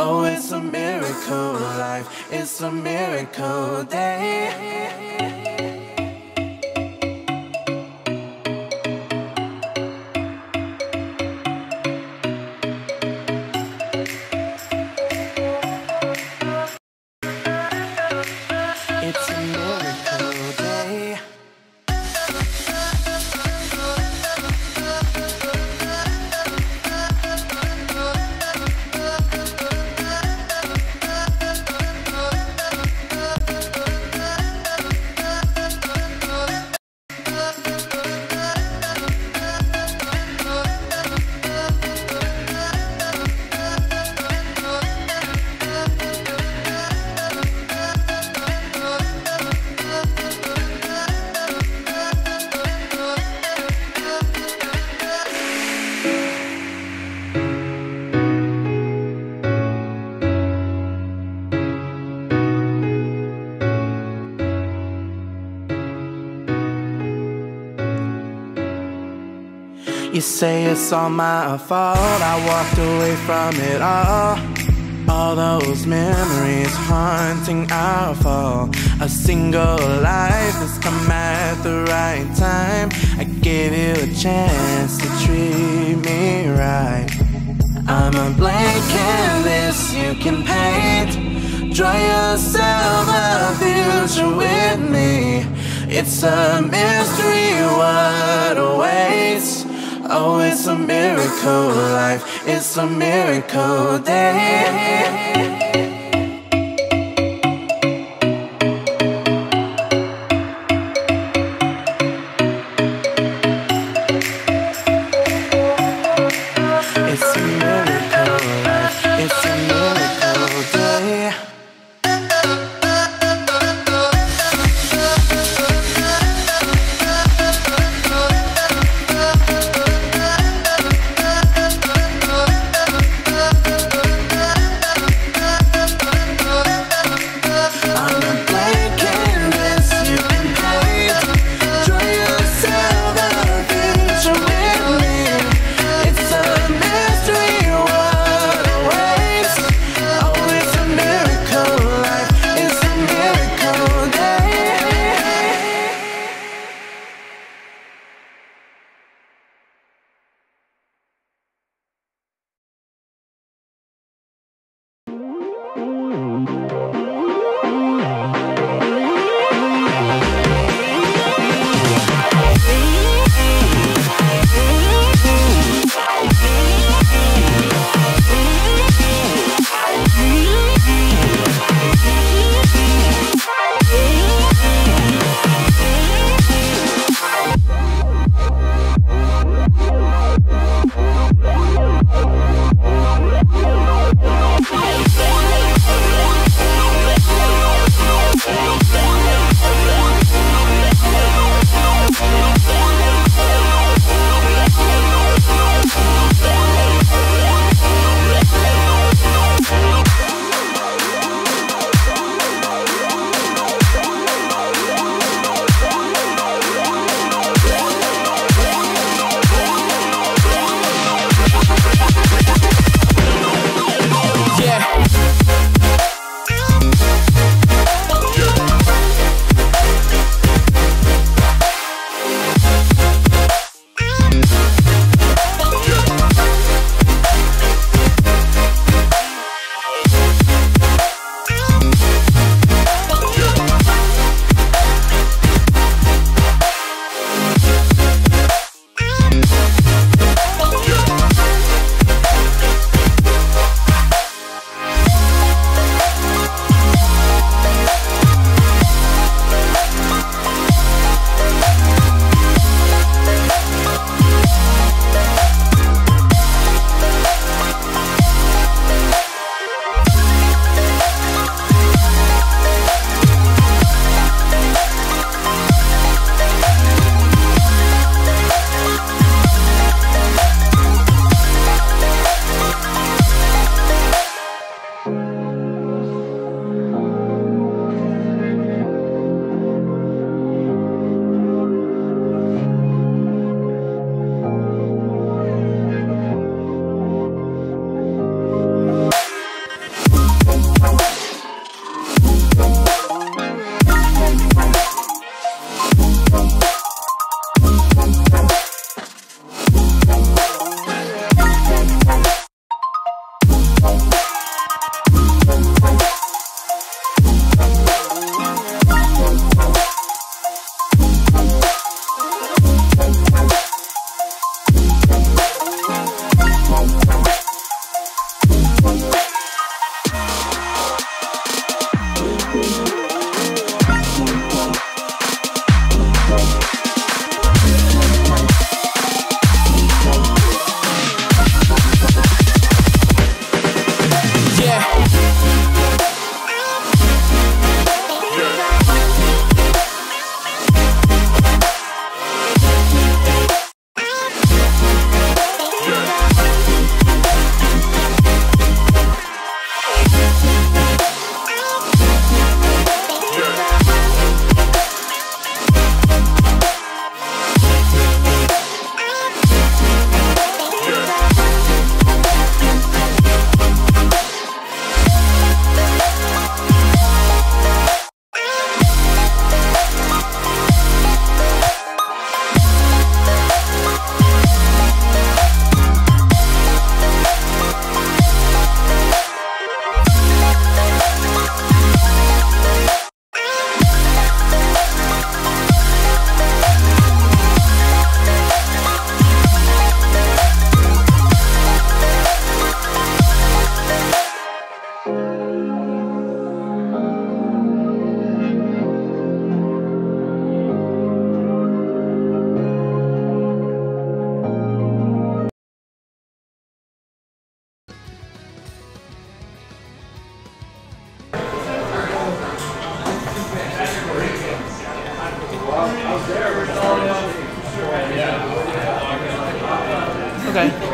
Oh, it's a miracle life, it's a miracle day. It's a miracle day. You say it's all my fault, I walked away from it all those memories haunting our fall. A single life has come at the right time. I gave you a chance to treat me right. I'm a blank canvas you can paint. Draw yourself a future with me. It's a mystery what awaits. Oh, it's a miracle life, it's a miracle day. It's a miracle life, it's a miracle day.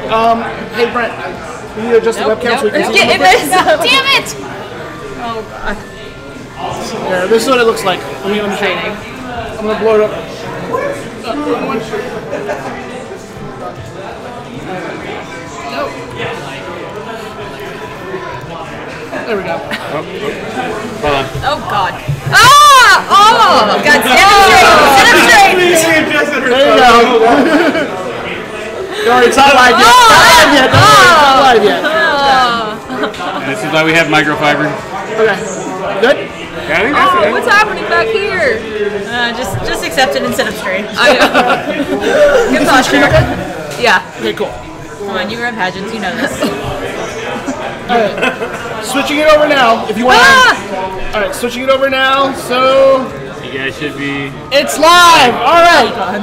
Hey Brent, we need to adjust the webcam so we can see. Get in this! Damn it! Oh god. Yeah, this is what it looks like. Let me show you. I'm gonna blow it up. Nope. There we go. Hold on. Oh god. Ah! Oh! God, stand up straight! There you go. It's not live yet. It's not live yet. And this is why we have microfiber. Okay. Good? Oh, what's happening back here? Just accept it and sit up straight. Good posture. Yeah. Okay, cool. Come on, you run pageants, you know this. Alright. Switching it over now, if you want to. Alright, switching it over now, so. You guys should be. It's live! Alright! Oh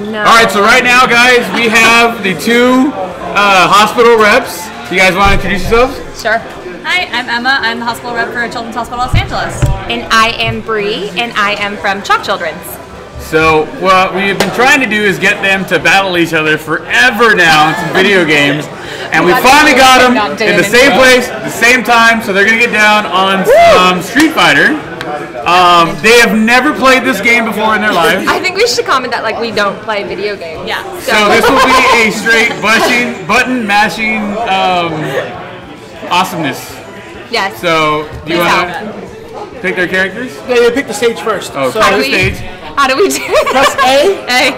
no. Alright, so right now, guys, we have the two hospital reps. You guys want to introduce yourselves? Sure. Hi, I'm Emma. I'm the hospital rep for Children's Hospital Los Angeles. And I am Bree, and I am from Chalk Children's. So what we've been trying to do is get them to battle each other forever now in some video games. And we finally got them in the same place, the same time, so they're going to get down on Street Fighter. They have never played this game before in their lives. I think we should comment that like we don't play video games. Yeah. So this will be a straight button mashing awesomeness. Yes. So do you want to pick their characters? Yeah, you pick the stage first. Oh, so the stage. How do we do it? Press A. A.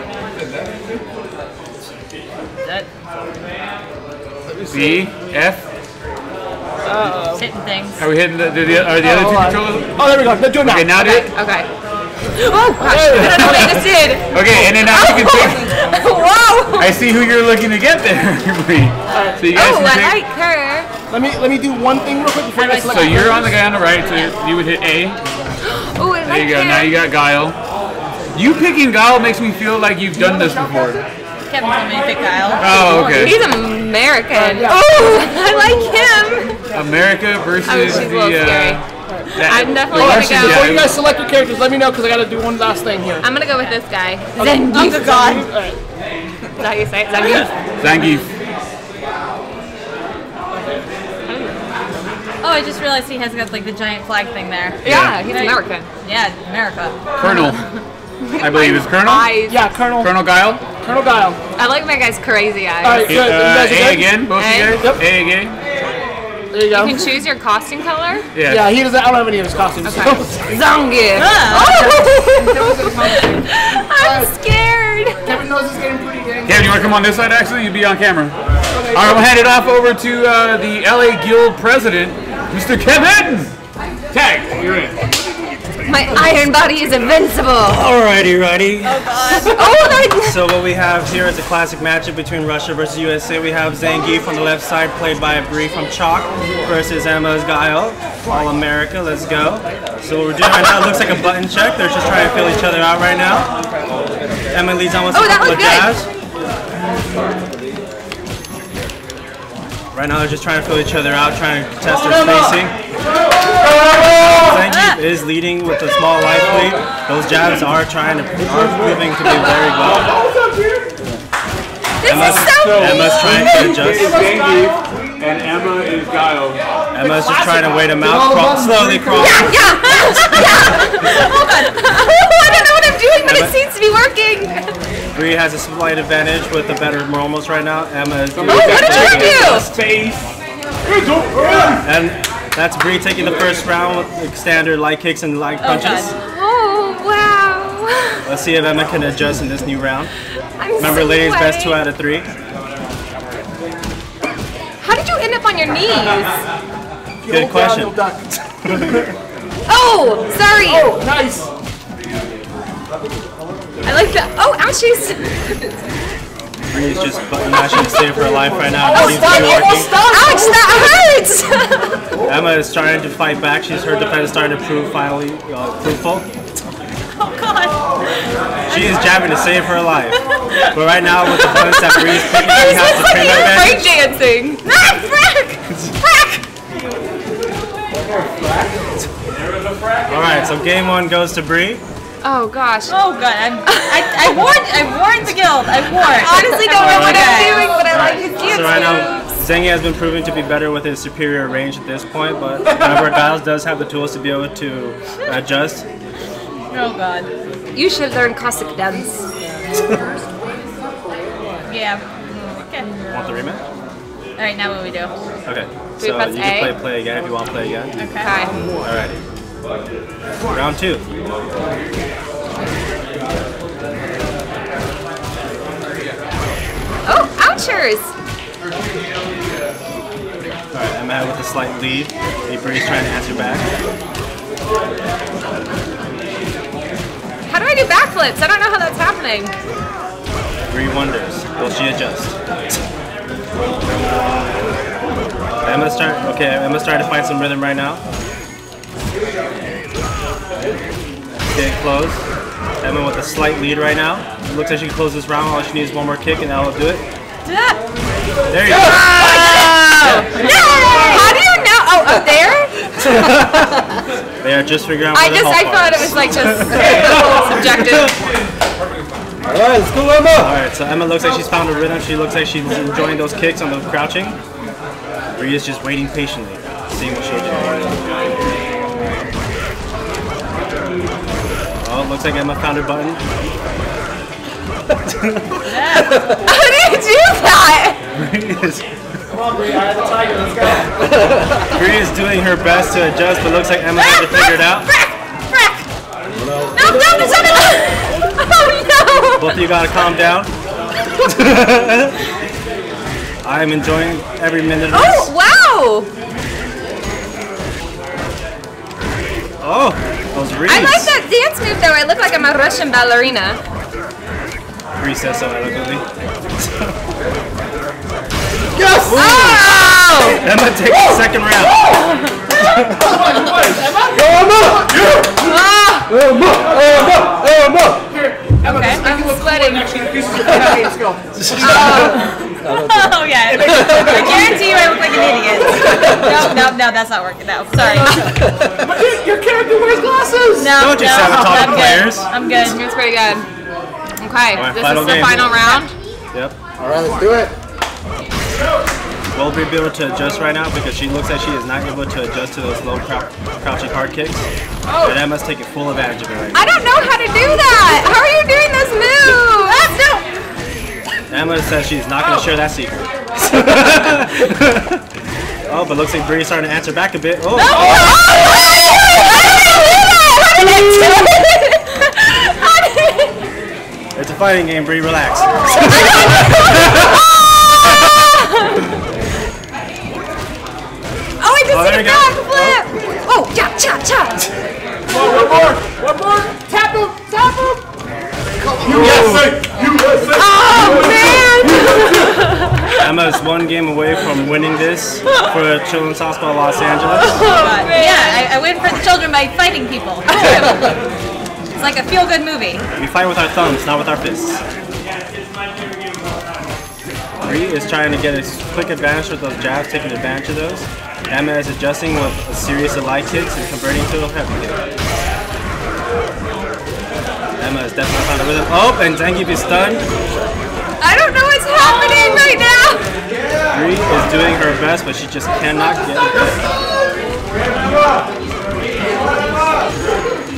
B, F. Hitting things. Are we hitting the other two controllers? Oh, there we go. Do it now. Okay, now do it. Okay. Oh gosh, I don't know what I just did. Okay, and then now you can pick. Whoa! I see who you're looking to get there. So you guys Oh, can I pick. like her. Let me do one thing real quick before I select. So you're on the guy on the right, so you would hit A. Oh, I There like you go. her. Now you got Guile. You picking Guile makes me feel like you've done this before. Kevin told me to pick Kyle. Oh, okay. He's American. Oh, I like him. America versus Oh, she's a little scary. I'm definitely gonna go. Before you guys select your characters, let me know because I got to do one last thing here. I'm gonna go with this guy. Zangief. Oh God. Alright. Is that how you say it? Zangief. Zangief. Oh, I just realized he has got like the giant flag thing there. Yeah, he's American. Yeah, America. Colonel. I believe it's Colonel. Eyes. Yeah, Colonel Guile. Colonel Guile. I like my guy's crazy eyes. Alright, good. You guys are A good? again, both of you guys. Yep. A again. There you go. You can choose your costume color. Yeah. Yeah, he doesn't. I don't have any of his costumes. Okay. Zangief. I'm scared. Kevin knows this game pretty dang. Kevin, you want to come on this side? Actually, you'd be on camera. All right, we'll hand it off over to the LA Guild president, Mr. Kevin. Tag, you're in. My iron body is invincible. Alrighty, righty. Oh my. So what we have here is a classic matchup between Russia versus USA. We have Zangief on the left side, played by Bree from Chalk, versus Emma's Guile, All America. Let's go. So what we're doing right now, it looks like a button check. They're just trying to feel each other out right now. Emma leads on with a couple of jabs. Right now they're just trying to feel each other out, trying to test their spacing. Zangief is leading with a small life lead. Those jabs are proving to be very well. Emma's trying to adjust. Zangief and Emma is Guile. Emma's just trying to wait him out, slowly crawling. Yeah. Hold on. I don't know what I'm doing, but it seems to be working. Bree has a slight advantage with the better normals right now. Emma is doing what did you do? Space. And that's Bree taking the first round with standard light kicks and light punches. Oh, wow. Let's see if Emma can adjust in this new round. Remember, ladies best 2 out of 3. How did you end up on your knees? Good question. Oh, sorry. Oh, nice. I like that. Oh, ouchies. Bree's just button mashing to save her life right now. Oh, stop. Ouch, that hurts. Emma is trying to fight back. Her defense is starting to prove finally fruitful. Oh God. She is jabbing to save her life. But right now with the buttons that Bree's picking, she has the frame advantage. Break dancing. Ah, frack. Alright, so game 1 goes to Bree. Oh gosh. Oh god, I warned the guild. I warned. I honestly don't know what I'm doing, but I like his dance So right now, moves. Zengi has been proving to be better with his superior range at this point, but however, Giles does have the tools to be able to adjust. Oh god. You should learn classic dance. Yeah. Okay. Want the rematch? All right, now what do we do? Okay. we So press you A? can play again if you want to play again. Okay. Okay. Alright. Round 2. Oh, ouchers! Alright, Emma with a slight lead. Bree's trying to answer back. How do I do backflips? I don't know how that's happening. Bree wonders, will she adjust? Emma's starting to find some rhythm right now. Okay, close. Emma with a slight lead right now. Looks like she can close this round. All she needs is one more kick and that'll do it. There you go. Oh! How do you know? Oh, up there? They are just figuring out I where the thought it was like just subjective. Alright, let's go, Emma! Alright, so Emma looks like she's found a rhythm. She looks like she's enjoying those kicks on the crouching. Bree is just waiting patiently, seeing what she'll do. Oh, looks like Emma found her button. How do you do that? Come on, Bree, eye of the tiger, let's go! Bree is doing her best to adjust, but looks like Emma has it figured out. No, there's another! Oh no! Both of you gotta calm down. I am enjoying every minute of this. Oh, wow! Oh, those reads. I like that dance move though. I look like I'm a Russian ballerina. Bree says so eloquently. Yes! Oh! Emma takes the second round. Go, Emma! Ah! Emma! Emma! Emma! Okay, I'm sweating. Let's go. Oh yeah. I guarantee you I look like an idiot. No, that's not working. No, sorry. Your character wears glasses! No, Don't just have a talk I'm to good. players. I'm good. It's pretty good. Okay, Alright, this final is the game. final round. Yep. Alright, let's do it. Will Bree be able to adjust right now because she looks like she is not able to adjust to those low crouching hard kicks. Oh. And Emma's taking full advantage of it right now. I don't know how to do that. How are you doing this move? Emma says she's not going to share that secret. Oh, but looks like Bree's starting to answer back a bit. Oh. It's a fighting game, Bree. Relax. Oh, I just there did a you go. backflip. Oh, cha cha cha. One more! Tap him! Tap him! USA! Oh man! Emma is one game away from winning this for Children's Hospital Los Angeles. Yeah, I win for the children by fighting people. It's like a feel-good movie. We fight with our thumbs, not with our fists. Bree is trying to get a quick advantage with those jabs, taking advantage of those. Emma is adjusting with a series of light kicks and converting to a heavy kick. Emma is definitely found a rhythm. Oh, and Zengi is stunned. I don't know what's happening right now. Bree is doing her best, but she just cannot get it.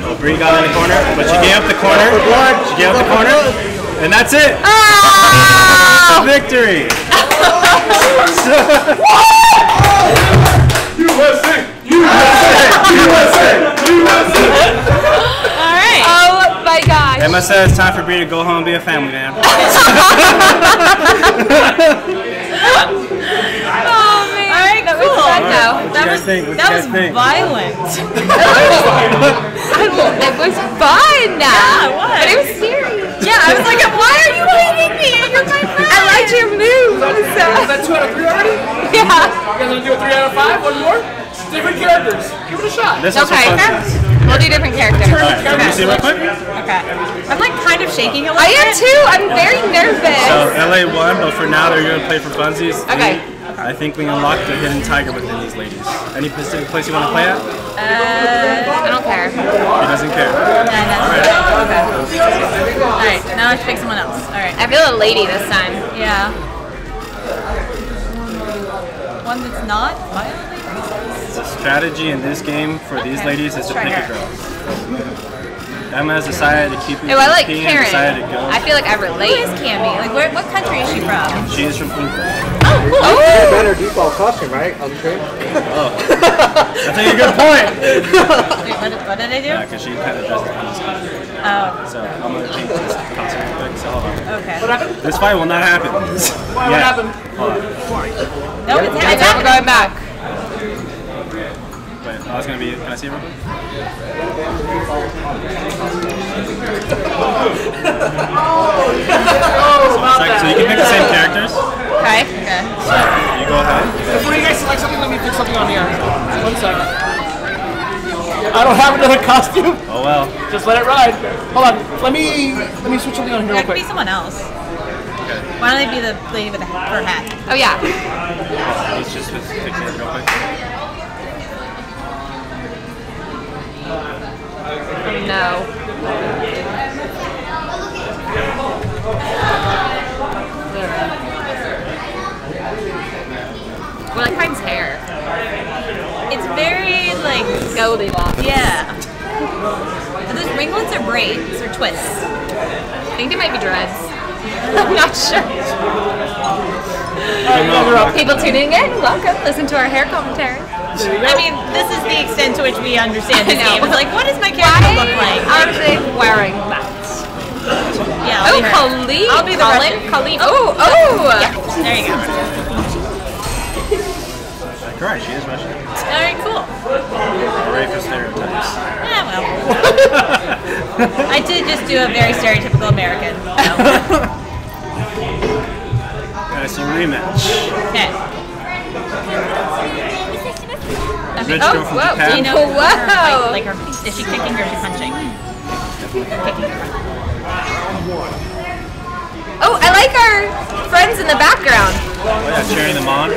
Oh, Bree got in the corner, but she gave up the corner. She gave up the corner, and that's it. Oh! Victory. USA! USA! USA! All right. Oh my gosh. Emma says it's time for Bree to go home and be a family man. Oh man. All right, That was cool. fun though. What you guys think? What you That guys was think? violent. It was fun. Yeah, it was. But it was serious. Yeah, I was like, why are you hitting me? You're my friend. I liked your move. Is that 2 out of 3 already? Yeah. You guys want to do a 3 out of 5? One more? Different characters. Give it a shot. This was Okay. some fun. We'll do different characters. Alright, can you see real quick? Okay. I'm like kind of shaking a little I am bit. too. I'm very nervous. So LA won, but for now they're going to play for funsies. Okay. I think we unlocked the hidden tiger within these ladies. Any specific place you want to play at? I don't care. He doesn't care. Alright, now I have to pick someone else. Alright. I feel a lady this time. Yeah. One that's not violently. The strategy in this game for these ladies is to pick a girl. Emma has decided to keep it Oh, I like and Karen. decided to go. I feel like I Who relate. is Cammy? Like, what country is she from? She is from England. Oh, cool. It's better default costume, right? On the screen. That's a good point. Wait, what did I do? Yeah, because she kind of dresses on the screen. Oh, So I'm going to change this costume real quick. So hold on. okay. This fight will not happen. Why? What happened? Hold on. No, it's It's never going back. Wait, I was going to be. Can I see it real quick? So you can pick the same characters. Okay. Okay. You go ahead. Before you guys select something, let me pick something on here. 1 second. I don't have another costume. Oh well. Just let it ride. Hold on. Let me switch something on here real That could be quick. someone else. Okay. Why don't they be the lady with her hat? Oh yeah. Let's just fix it real quick. No. Well, like Pine's hair. It's very like Goldilocks. yeah. Are those ringlets or braids or twists? I think they might be dreads. I'm not sure. People tuning in, welcome. Listen to our hair commentary. I mean, this is the extent to which we understand this I know. game. It's like, what does my character look like? Are they wearing that? Yeah. Oh, I'll be her. Khalid. I'll be the Russian. Khalid. Oh, oh. Yeah. There you go. Correct, she is Russian. All right. Cool. Hooray for stereotypes. Yeah. Well. I did just do a very stereotypical American. So. Alright, so rematch. Okay. Rich Oh, girl from whoa. Japan. Do you know her Whoa. fight? Like her? Is she kicking or is she punching? Kicking. Oh, I like our friends in the background. Oh yeah, cheering them on.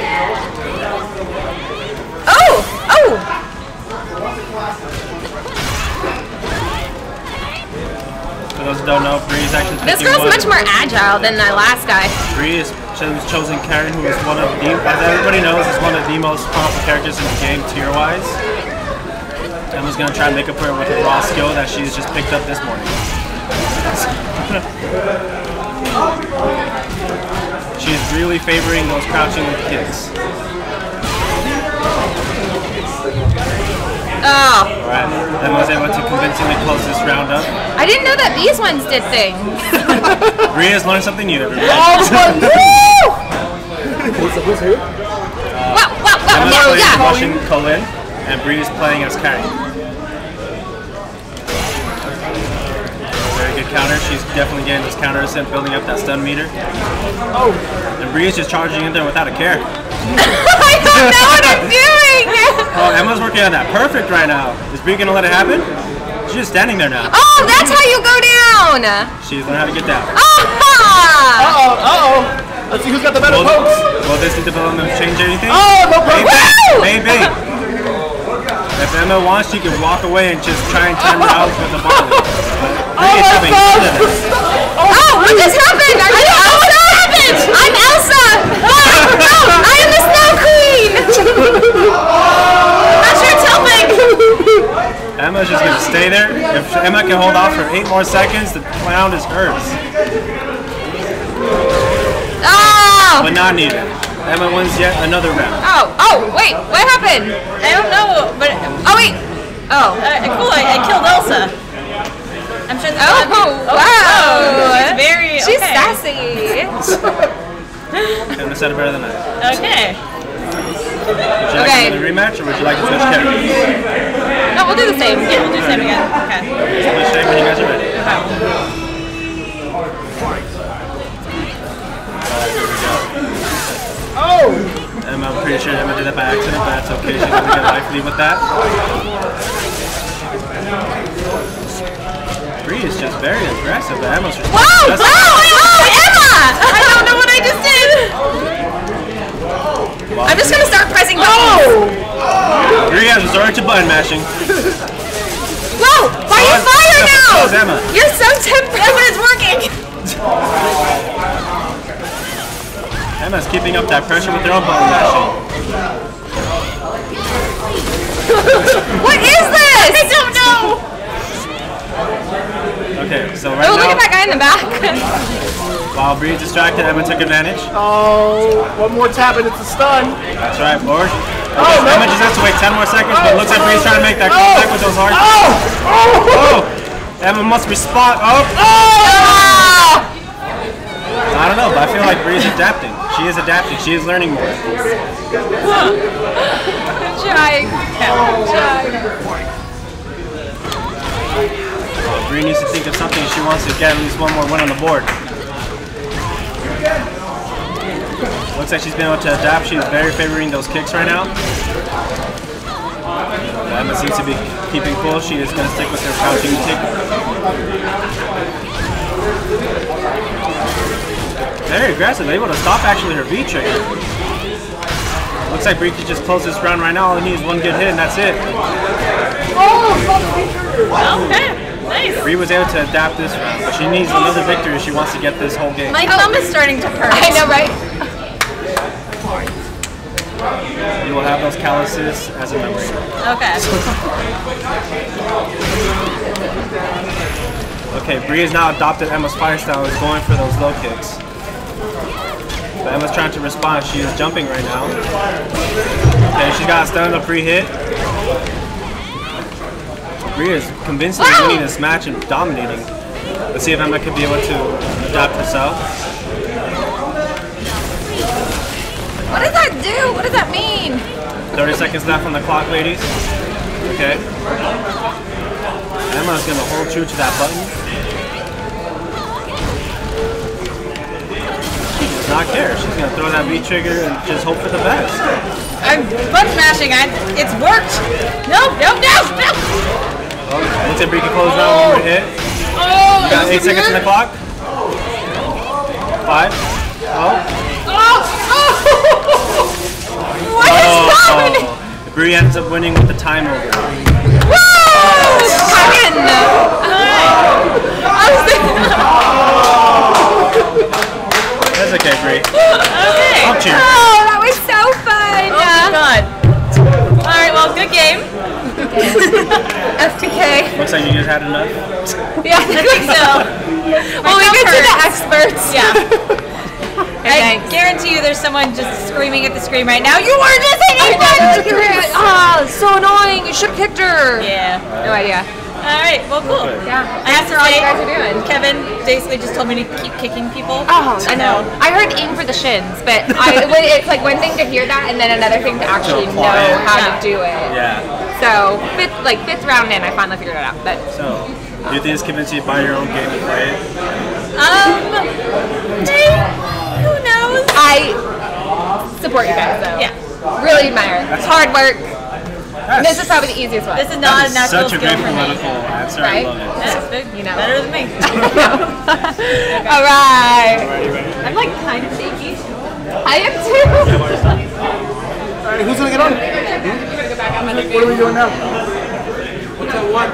Oh, oh. For those who don't know, Bree is actually This picking girl's one. much more agile than the last guy. Bree is chosen Karen, who is one of the, as everybody knows, is one of the most powerful characters in the game tier-wise. Emma's gonna try and make up for it with a raw skill that she's just picked up this morning. She's really favoring those crouching kicks. Oh, Alright, Emma's able to convincingly close this round up. I didn't know that these ones did things. Bree has learned something new, everybody. Woo! Who's who? Wow, wow, wow, Emma's yeah, playing yeah. Russian Colin, and Bree is playing as Karen. Very good counter. She's definitely getting this counter ascent, building up that stun meter. Oh. And Bree is just charging in there without a care. I don't know what I'm doing. Oh, Emma's working on that perfect right now. Is Bree gonna let it happen? She's just standing there now. Oh, that's how you go down. She's learned how to get down. Aha! Uh-oh. Let's see who's got the better pokes. Will this development change anything? Oh, no problem. Maybe. If Emma wants, she can walk away and just try and time her out with the ball. Bree is having fun in it. Oh, what just happened? Are you Elsa? I'm Elsa. Oh, no, I am the Snow Queen. I'm not sure it's helping. Emma's just gonna stay there. If Emma can hold off for 8 more seconds, the round is hers. Oh. But not needed. Emma wins yet another round. Oh, wait, what happened? I don't know, but Oh, wait. Oh. cool. I killed Elsa. I'm sure. Wow. She's very. She's okay. sassy. Emma said it better than I. Okay. Would you like Okay. another rematch, or would you like to switch characters? No, we'll do the same. Yeah, we'll do the same again. Okay. Switch shape when you guys are ready. Oh. Emma, I'm pretty sure Emma did that by accident, but that's okay. She's gonna get life lead with that. Bree is just very aggressive, but Emma's just Whoa! Wow! Oh, Emma! I don't know what I just did. Wow, button mashing. Whoa! Why are you fire now? That was Emma. You're so tempting when it's working. Emma's keeping up that pressure with her own button mashing. What is this? I don't know. Okay, so right Oh, now, look at that guy in the back. while Bree's distracted, Emma took advantage. Oh, one more tap and it's a stun. That's right, Borg. Oh, no. Emma just has to wait 10 more seconds, but it looks like Bree's trying to make that contact with those hearts. Oh! Emma must respond. Oh! I don't know, but I feel like Bree's adapting. She is adapting. She is learning more. I'm trying. I'm trying. Bree needs to think of something she wants to get at least one more win on the board. Looks like she's been able to adapt. She's very favoring those kicks right now. Emma seems to be keeping cool. She is going to stick with her crouching kick. Very aggressive, able to stop actually her V trigger. Looks like Bree could just close this round right now. All it needs is one good hit and that's it. Okay. Nice. Bree was able to adapt this round, but she needs another victory if she wants to get this whole game. My thumb is starting to hurt. I know, right? You will have those calluses as a memory. Okay. Okay, Bree has now adopted Emma's fire style and is going for those low kicks. But Emma's trying to respond. She is jumping right now. Okay, she got a stun up free hit. Bree is convincingly winning this match and dominating. Let's see if Emma could be able to adapt herself. What does that do? What does that mean? 30 seconds left on the clock, ladies. Okay. Emma's gonna hold true to that button. She does not care. She's gonna throw that V trigger and just hope for the best. I'm button mashing. It's worked. Nope. Oh, looks like Bree can close round one more hit. You got 8 seconds on the clock. 5. What is happening? Bree ends up winning with the time over. Woo! That's okay, Bree. Okay. I'll cheer. Oh, that was so fun. Oh my god. Alright, well, good game. FTK. Looks like you just had enough. Yeah, I think so. Well, we get to the experts. Yeah. I guarantee you there's someone just screaming at the screen right now. You were just hitting that! Oh, so annoying. You should have kicked her. Yeah. No idea. Alright, well, cool. Yeah. I have to That's all say, you guys are doing. Kevin basically just told me to keep kicking people. Oh, I know. I heard aim for the shins, but it's like one thing to hear that and then another thing to actually know how to do it. Yeah. So, fifth round in, I finally figured it out. But So, do you think it's convinced you to buy your own game and play it? Who knows? I support you guys, though. Yeah. Really admire. It's hard work. This is probably the easiest one. This is not a natural Such a skill great for me. political answer. Right? I love it. That's big. You know. Better than me. All right. I'm like kind of shaky. I am too. All right, who's gonna get on? What are we doing now? What's that one?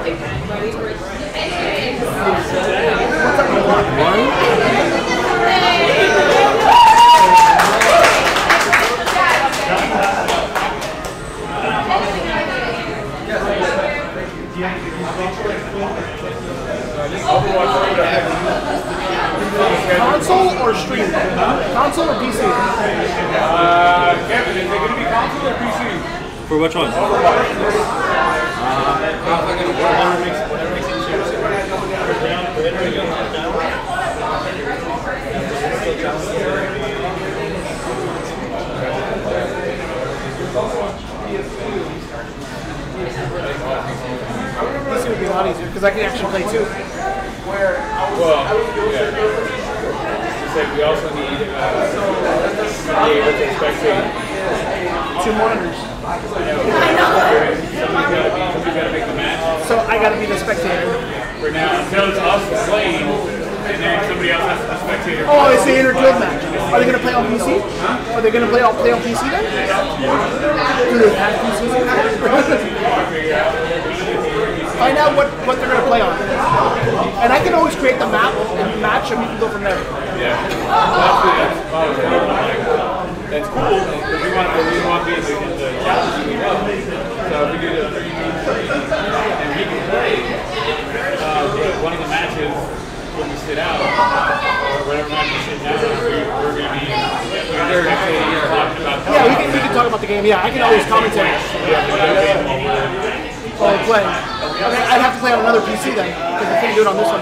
Console or stream? Console or PC? Kevin, is it going to be console or PC? For which one? PC would be a lot easier because I can actually play too. Well, yeah. It's like we also need to be able to spectate. 2 monitors. Somebody's got to make the match. So I gotta be the spectator. For now, until it's us playing, and then somebody else has to spectator. Oh, it's the inter-guild match. Are they going to play on PC? Are they going to play on PC then? Do they have PCs? Find out what they're going to play on. And I can always create the map and match and we can go from there. Yeah. That's cool. We want these in the challenge. So if we do the 30 minutes and we can play one of the matches when we sit out, or whatever match we sit down, we're going to be talking about. Yeah, we can talk about the game. Yeah, I can always commentate. Oh, play. Okay, I'd have to play on another PC then, because I can't do it on this one.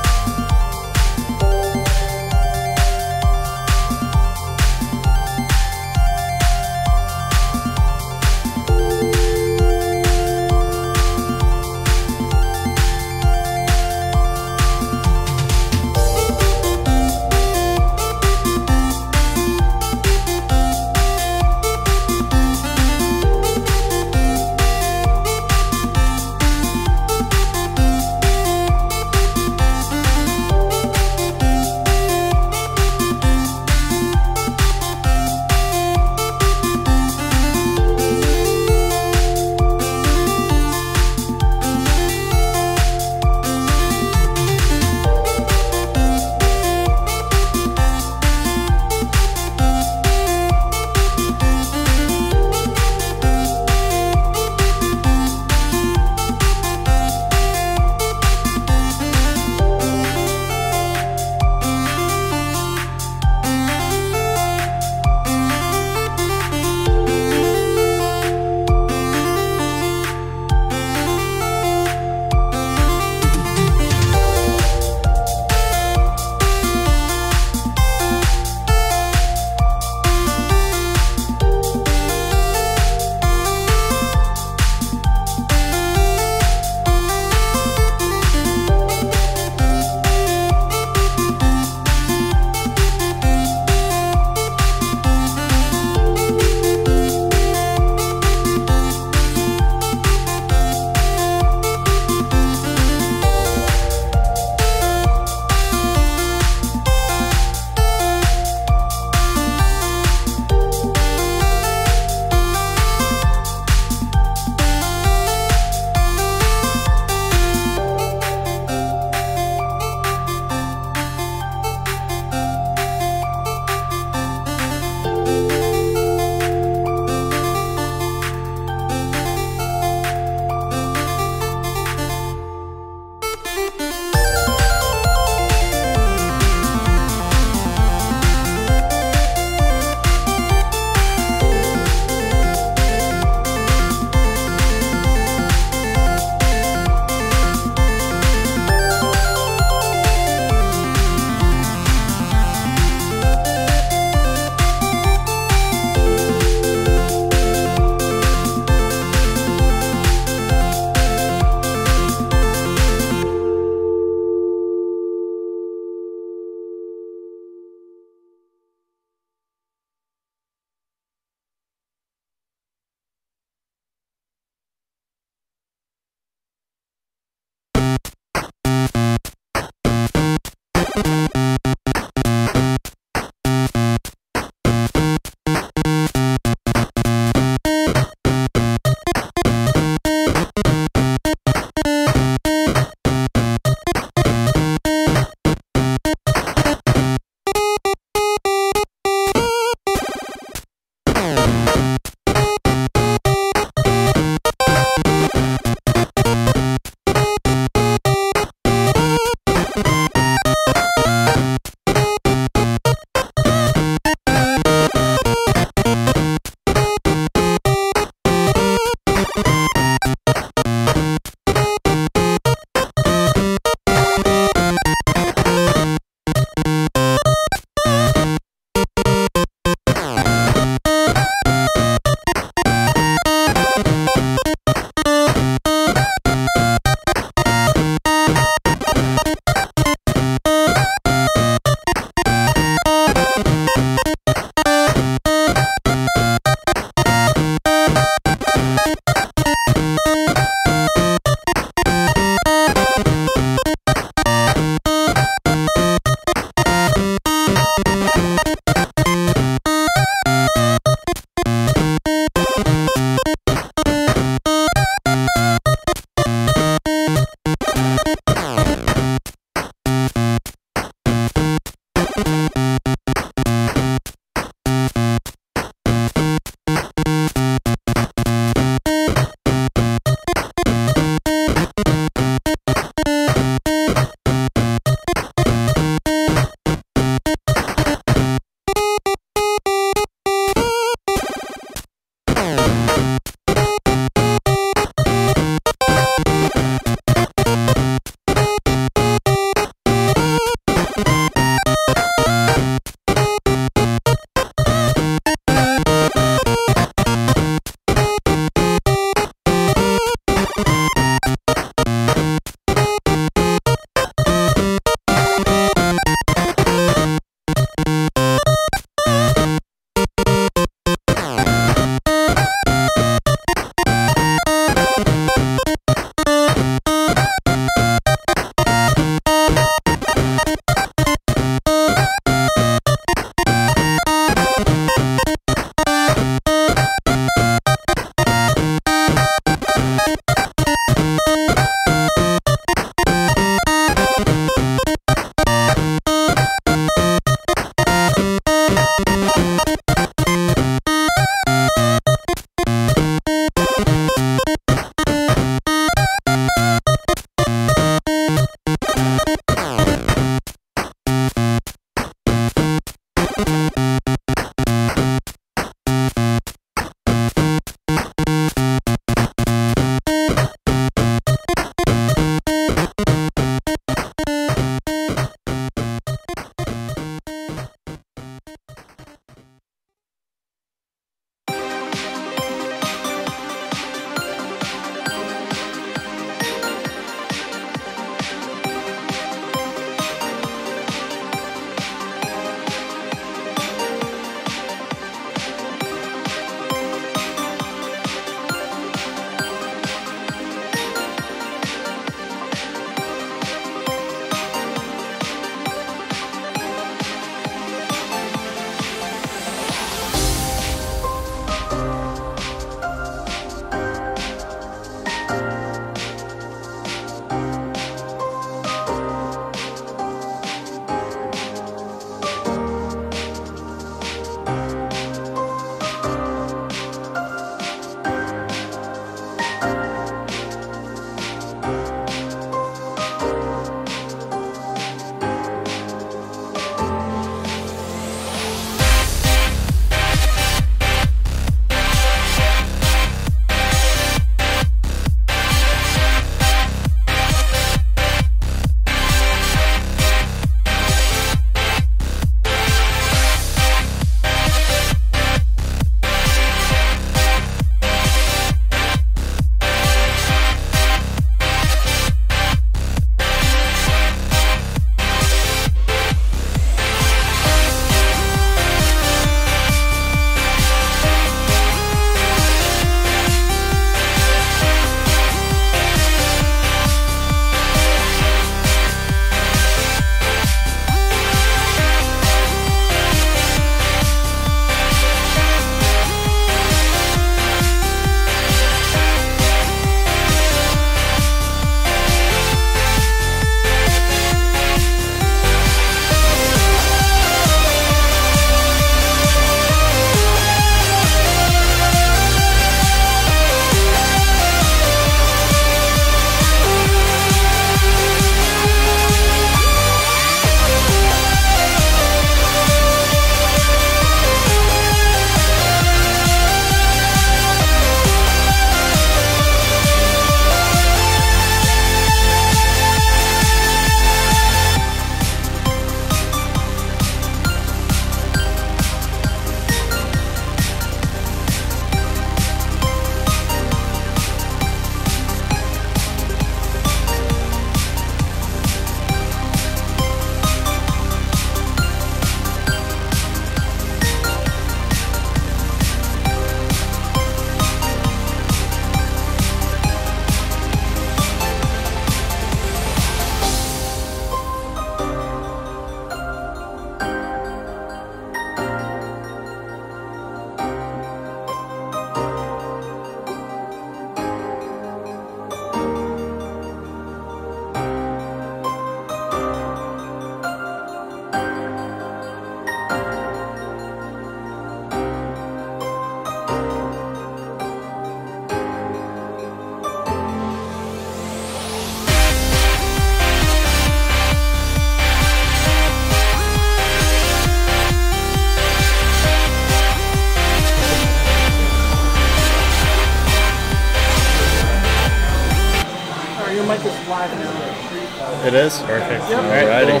It is? Perfect. Yep. Alrighty.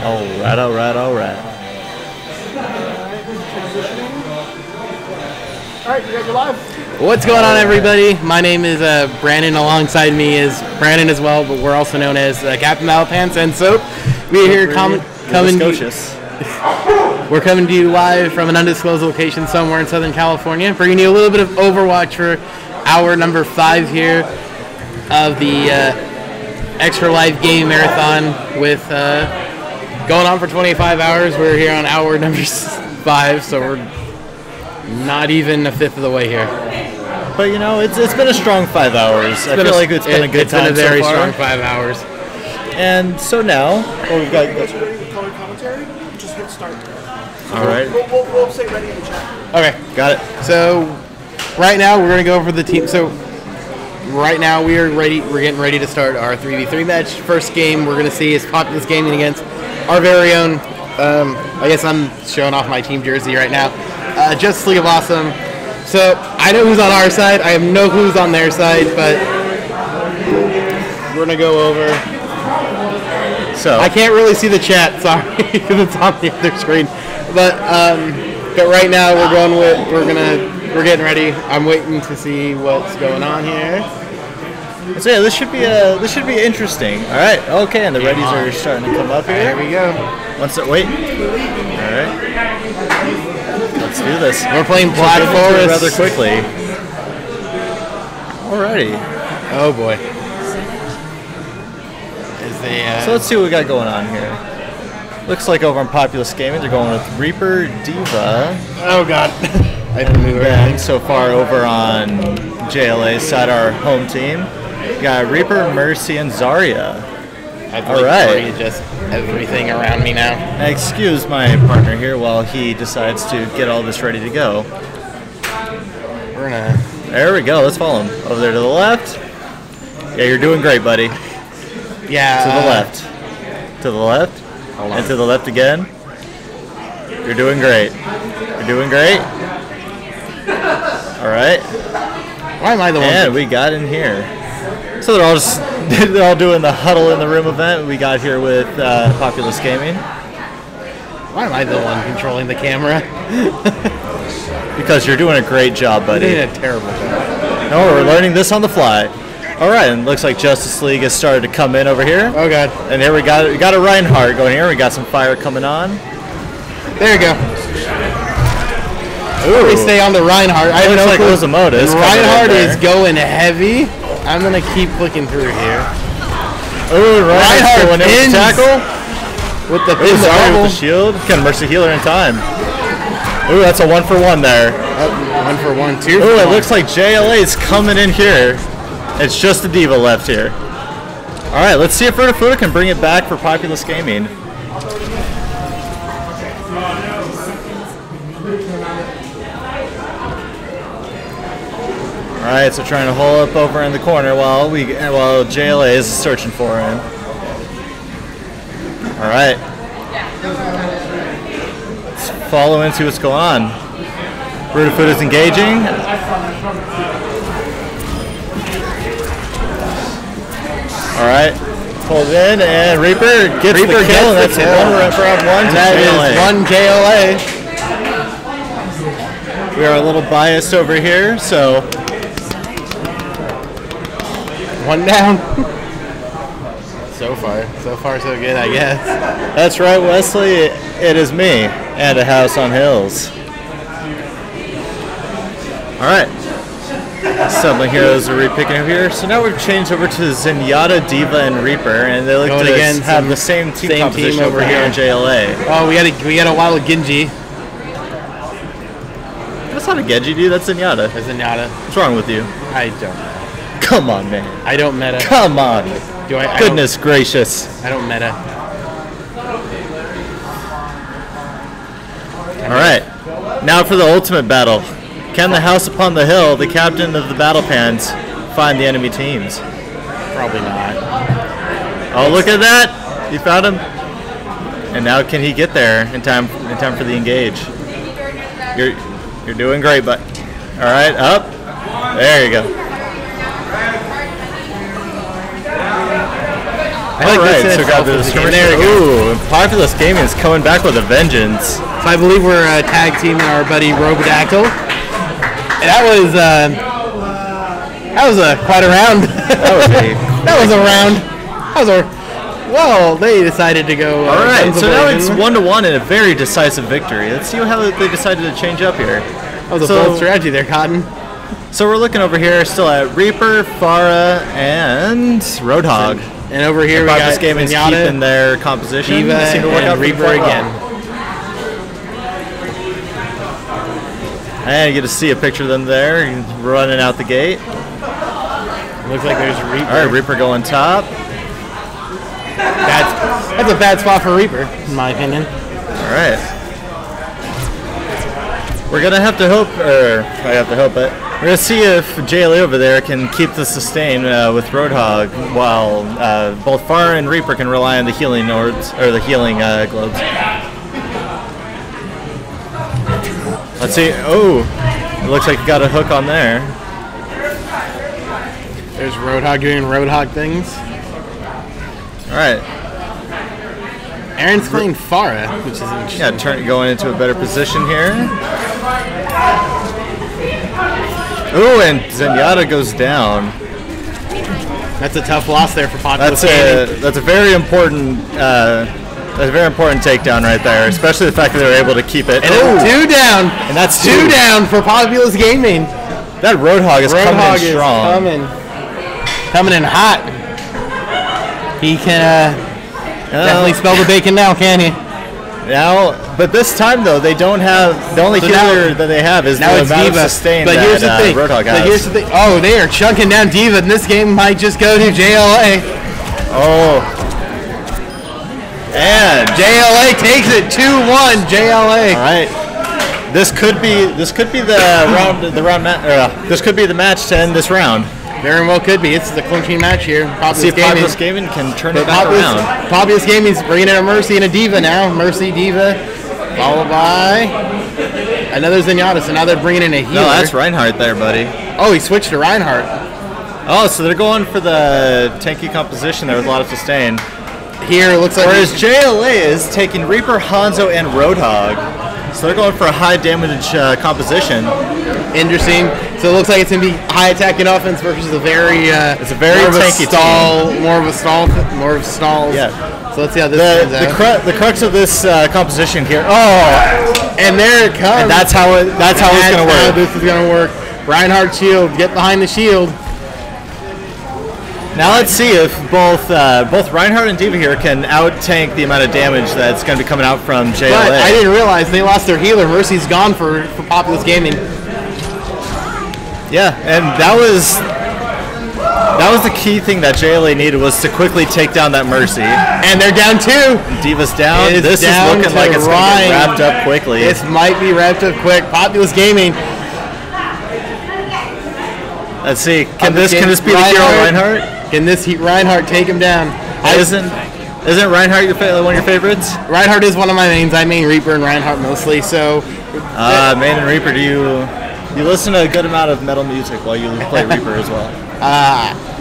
Alright. Alright, you guys are live. What's going on, everybody? My name is Brandon. Alongside me is Brandon as well, but we're also known as Captain Malapants. And so we're here coming. We're coming to you live from an undisclosed location somewhere in Southern California, bringing you a little bit of Overwatch for hour number 5 here of the Extra Life Game Marathon with going on for 25 hours. We're here on hour number 5, so we're not even a fifth of the way here. But you know, it's been a strong 5 hours. I feel like it's been a good time so far. It's been a very strong 5 hours. And so now, we've got... color commentary, just hit start. Alright. We'll say ready in the chat. Okay. Got it. So, right now, we're going to go over the team. So, right now, we're getting ready to start our 3v3 match. First game we're going to see is Populous Gaming against our very own, I guess I'm showing off my team jersey right now, Justice League of Awesome. So, I know who's on our side. I have no clue who's on their side, but we're going to go over. So I can't really see the chat, sorry, because it's on the other screen. But right now we're getting ready. I'm waiting to see what's going on here. So yeah, this should be interesting. All right, okay, and the readies are starting to come up here. There we go. Wait. All right, let's do this. We're playing Black Forest rather quickly. Alrighty. Oh boy. So let's see what we got going on here. Looks like over on Populous Gaming, they're going with Reaper, Diva. Oh god. I didn't move everything. So far over on JLA's side, our home team, we got Reaper, Mercy, and Zarya. Alright. Just everything around me now. Excuse my partner here while he decides to get all this ready to go. There we go, let's follow him. Over there to the left. Yeah, you're doing great, buddy. Yeah. To the left. To the left. And to the left again. You're doing great. You're doing great. Alright. Why am I the one? And we got in here. So they're all doing the huddle in the room event we got here with Populous Gaming. Why am I the one controlling the camera? Because you're doing a great job, buddy. You're doing a terrible job. No, we're learning this on the fly. Alright, and looks like Justice League has started to come in over here. Oh god. And here we got a Reinhardt going here. We got some fire coming on. There you go. Ooh. We stay on the Reinhardt. I looks like Ozomota's. Reinhardt is going heavy. I'm gonna keep clicking through here. Ooh, Reinhardt going in tackle. With the Zarya with the shield. Can Mercy healer in time. Ooh, that's a 1-for-1 there. 1-for-1, 2. Ooh, it looks like JLA is coming in here. It's just the Diva left here. Alright, let's see if Vertifuda can bring it back for Populous Gaming. Alright, so trying to hole up over in the corner while JLA is searching for him. Alright. Let's follow and see what's going on. Vertifuda's engaging. Alright, pulled in, and Reaper gets the kill, and that's one round 1 to JLA. We are a little biased over here, so... 1 down. So far so good, I guess. That's right, Wesley, it is me, and a house on hills. Alright. Suddenly Heroes are repicking up here. So now we've changed over to Zenyatta, Diva, and Reaper, and they look to have the same team composition over here in JLA. Oh, we got a wild Genji. That's not a Genji, dude. That's Zenyatta. That's Zenyatta. What's wrong with you? I don't know. Come on, man. I don't meta. Come on. Goodness gracious. I don't meta. Alright. Now for the ultimate battle. Can the house upon the hill, the captain of the battle pans, find the enemy teams? Probably not. Oh, look at that! He found him. And now can he get there in time for the engage? You're doing great, but all right, up. There you go. Alright, so got the skirmish. There we go. Ooh, Populous Gaming is coming back with a vengeance. So I believe we're tag teaming our buddy Robodactyl. And that was quite a round. That was a well, they decided to go. Alright, so now it's 1-1 and a very decisive victory. Let's see how they decided to change up here. That was a bold strategy there, Cotton. So we're looking over here still at Reaper, Farah, and Roadhog. And over here we got Gaming's keeping their composition. Diva seem to work out Reaper again. And you get to see a picture of them there, running out the gate. Looks like there's Reaper. Alright, Reaper going top. That's a bad spot for Reaper, in my opinion. Alright. We're gonna have to hope, but we're gonna see if JLA over there can keep the sustain with Roadhog, while both Farah and Reaper can rely on the healing orbs or the healing globes. Let's see. Oh, it looks like you got a hook on there. There's Roadhog doing Roadhog things. All right. Aaron's playing Farah, which is interesting. Yeah, going into a better position here. Ooh, and Zenyatta goes down. That's a tough loss there for Populous Gaming. That's a very important takedown right there, especially the fact that they were able to keep it. And 2 down. And that's 2 down for Populous Gaming. That Roadhog is coming in strong. Coming in hot. He can definitely smell the bacon now, can he? Now, but this time though, they don't have the only healer that they have is the amount of sustain but here's the thing. Roadhog has. But here's the thing. Oh, they are chunking down Diva, and this game might just go to JLA. Oh, and JLA takes it 2-1. JLA. All right. This could be the round. This could be the match to end this round. Very well could be. It's the clinching match here. See if Populous Gaming can turn it back around. Populous Gaming's bringing in a Mercy and a Diva now. Mercy, Diva, followed by another Zenyatta. So now they're bringing in a healer. No, that's Reinhardt there, buddy. Oh, he switched to Reinhardt. Oh, so they're going for the tanky composition there with a lot of sustain. Here it looks like. Whereas JLA is taking Reaper, Hanzo, and Roadhog. So they're going for a high damage composition. Interesting. So it looks like it's going to be high attacking offense versus a very it's a very tanky stall, more of stalls. Yeah. So let's see how this turns out. The crux of this composition here. Oh, and there it comes. And that's how it's going to work. This is going to work. Reinhardt shield. Get behind the shield. Now let's see if both Reinhardt and Diva here can out-tank the amount of damage that's going to be coming out from JLA. But I didn't realize they lost their healer. Mercy's gone for Populous Gaming. Yeah, and that was the key thing that JLA needed, was to quickly take down that Mercy. And they're down 2. Diva's down. This is looking like it's going to get wrapped up quickly. This might be wrapped up quick. Populous Gaming. Let's see. Can this be the hero Reinhardt? Can this Reinhardt take him down? Isn't Reinhardt one of your favorites? Reinhardt is one of my mains. I main Reaper and Reinhardt mostly. So, main and Reaper. Do you listen to a good amount of metal music while you play Reaper as well?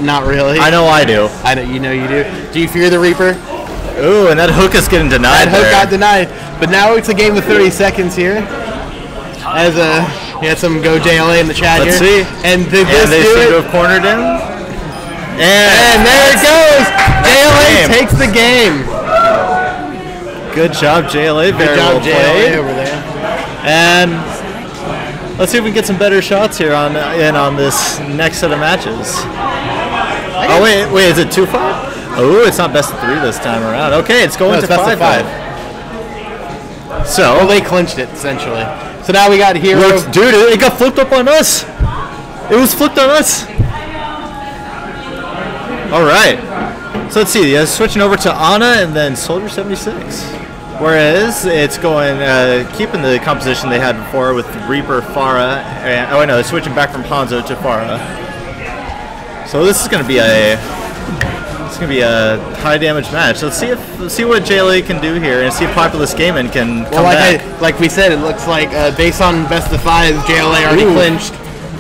Not really. I know I do. I know you do. Do you fear the Reaper? Ooh, and that hook is getting denied. That hook got denied. But now it's a game of 30 seconds here. As you had some go JLA in the chat Let's here. See. And they seem to have cornered him. And there it goes. JLA takes the game. Good job, JLA. Good job, JLA over there. And let's see if we can get some better shots here on this next set of matches. Oh wait, is it 2-5? Oh, it's not best of 3 this time around. Okay, it's going to 5-5. So they clinched it essentially. So now we got Hero. Dude, it got flipped up on us. It was flipped on us. All right. So let's see. Switching over to Ana and then Soldier 76. Whereas it's going, keeping the composition they had before with Reaper, Farah, and they're switching back from Hanzo to Farah. So this is going to be a high damage match. Let's see what JLA can do here, and see if Populous Gaming can come back. Like we said, it looks like based on best of 5, JLA already clinched.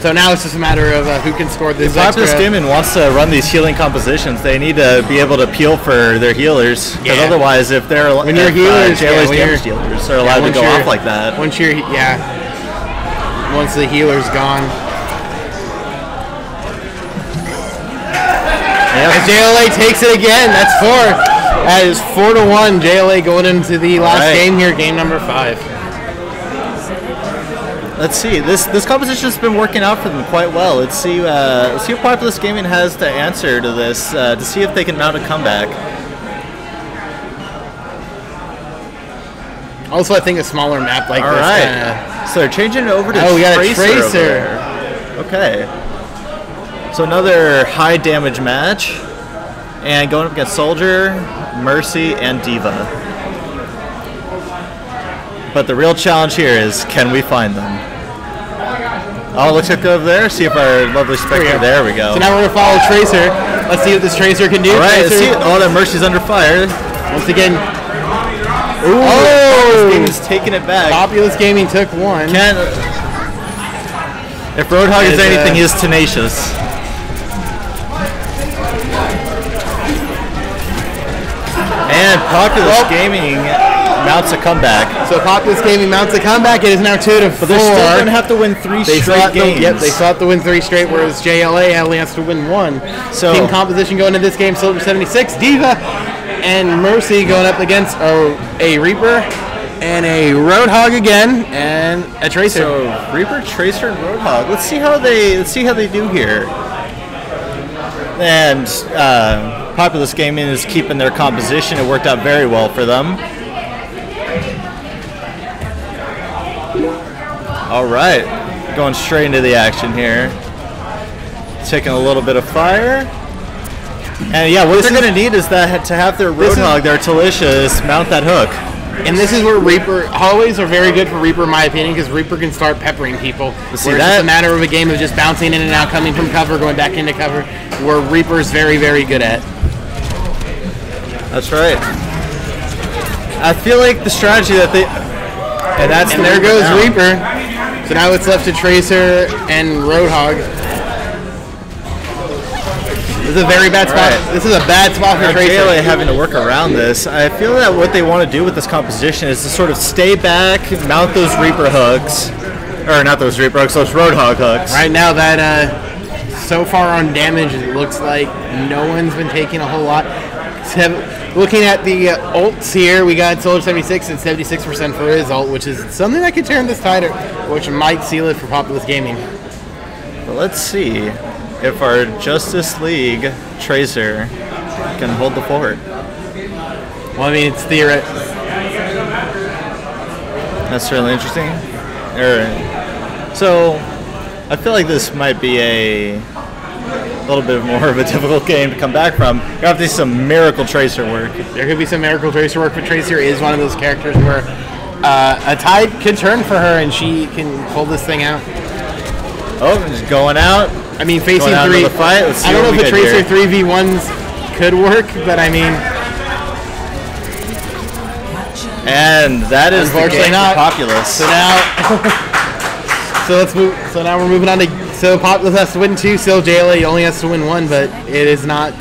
So now it's just a matter of who can score this If Populous Gaming wants to run these healing compositions, they need to be able to peel for their healers. Because otherwise, if they're when your healers, JLA's damage dealers are allowed to go off like that. Once the healer's gone. And JLA takes it again. That's 4. That is 4-1. JLA going into the last game here, game number 5. Let's see. This composition's been working out for them quite well. Let's see what Populous Gaming has to answer to this to see if they can mount a comeback. Also, I think a smaller map like this. Alright. So they're changing it over to we got a Tracer. Tracer. Okay. So another high damage match. And going up against Soldier, Mercy, and Diva. But the real challenge here is, can we find them? Oh, looks like over there. See if our lovely Spectre. There we go. So now we're going to follow Tracer. Let's see what this Tracer can do. Alright, let's see. Oh, that Mercy's under fire. Once again. Ooh, Populous Gaming's taking it back. Populous Gaming took 1. If Roadhog is anything, he is tenacious. And Populous Gaming mounts a comeback. So Populous Gaming mounts a comeback. It is now 2-4. But they're still going to have to win 3 straight games. Yep, they still have to win 3 straight, whereas JLA only has to win 1. So team composition going into this game: Soldier 76, Diva, and Mercy going up against a Reaper and a Roadhog again, and a Tracer. So Reaper, Tracer, and Roadhog. Let's see how they do here. And Populous Gaming is keeping their composition. It worked out very well for them. All right, going straight into the action here. Taking a little bit of fire. And yeah, what they're going to need is that to have their Roadhog, their Talicious, mount that hook. And this is where Reaper, hallways are very good for Reaper in my opinion, because Reaper can start peppering people. It's just a matter of a game of just bouncing in and out, coming from cover, going back into cover, where Reaper is very, very good at. That's right. I feel like the strategy that they... And there goes Reaper. So now it's left to Tracer and Roadhog. This is a very bad spot. This is a bad spot for Tracer. JLA having to work around this. I feel that what they want to do with this composition is to sort of stay back, mount those Reaper hooks. Or not those Reaper hooks, those Roadhog hooks. Right now that, so far on damage, it looks like no one's been taking a whole lot. Looking at the ults here, we got Soldier 76 and 76% for his ult, which is something that could turn this tighter, which might seal it for Populous Gaming. But let's see if our Justice League Tracer can hold the fort. Well, I mean, it's theoretical. That's really interesting. So, I feel like this might be a little bit more of a difficult game to come back from. You have to see some miracle Tracer work. There could be some miracle Tracer work, but Tracer is one of those characters where a tide could turn for her and she can pull this thing out. Oh, just going out. I mean, facing 3. The fight. Let's see I don't know if the Tracer here. 3v1s could work, but I mean... And that is unfortunately not Populous. So now... So let's move. So now we're moving on to. So Populous has to win 2. Still JLA only has to win 1, but it is not.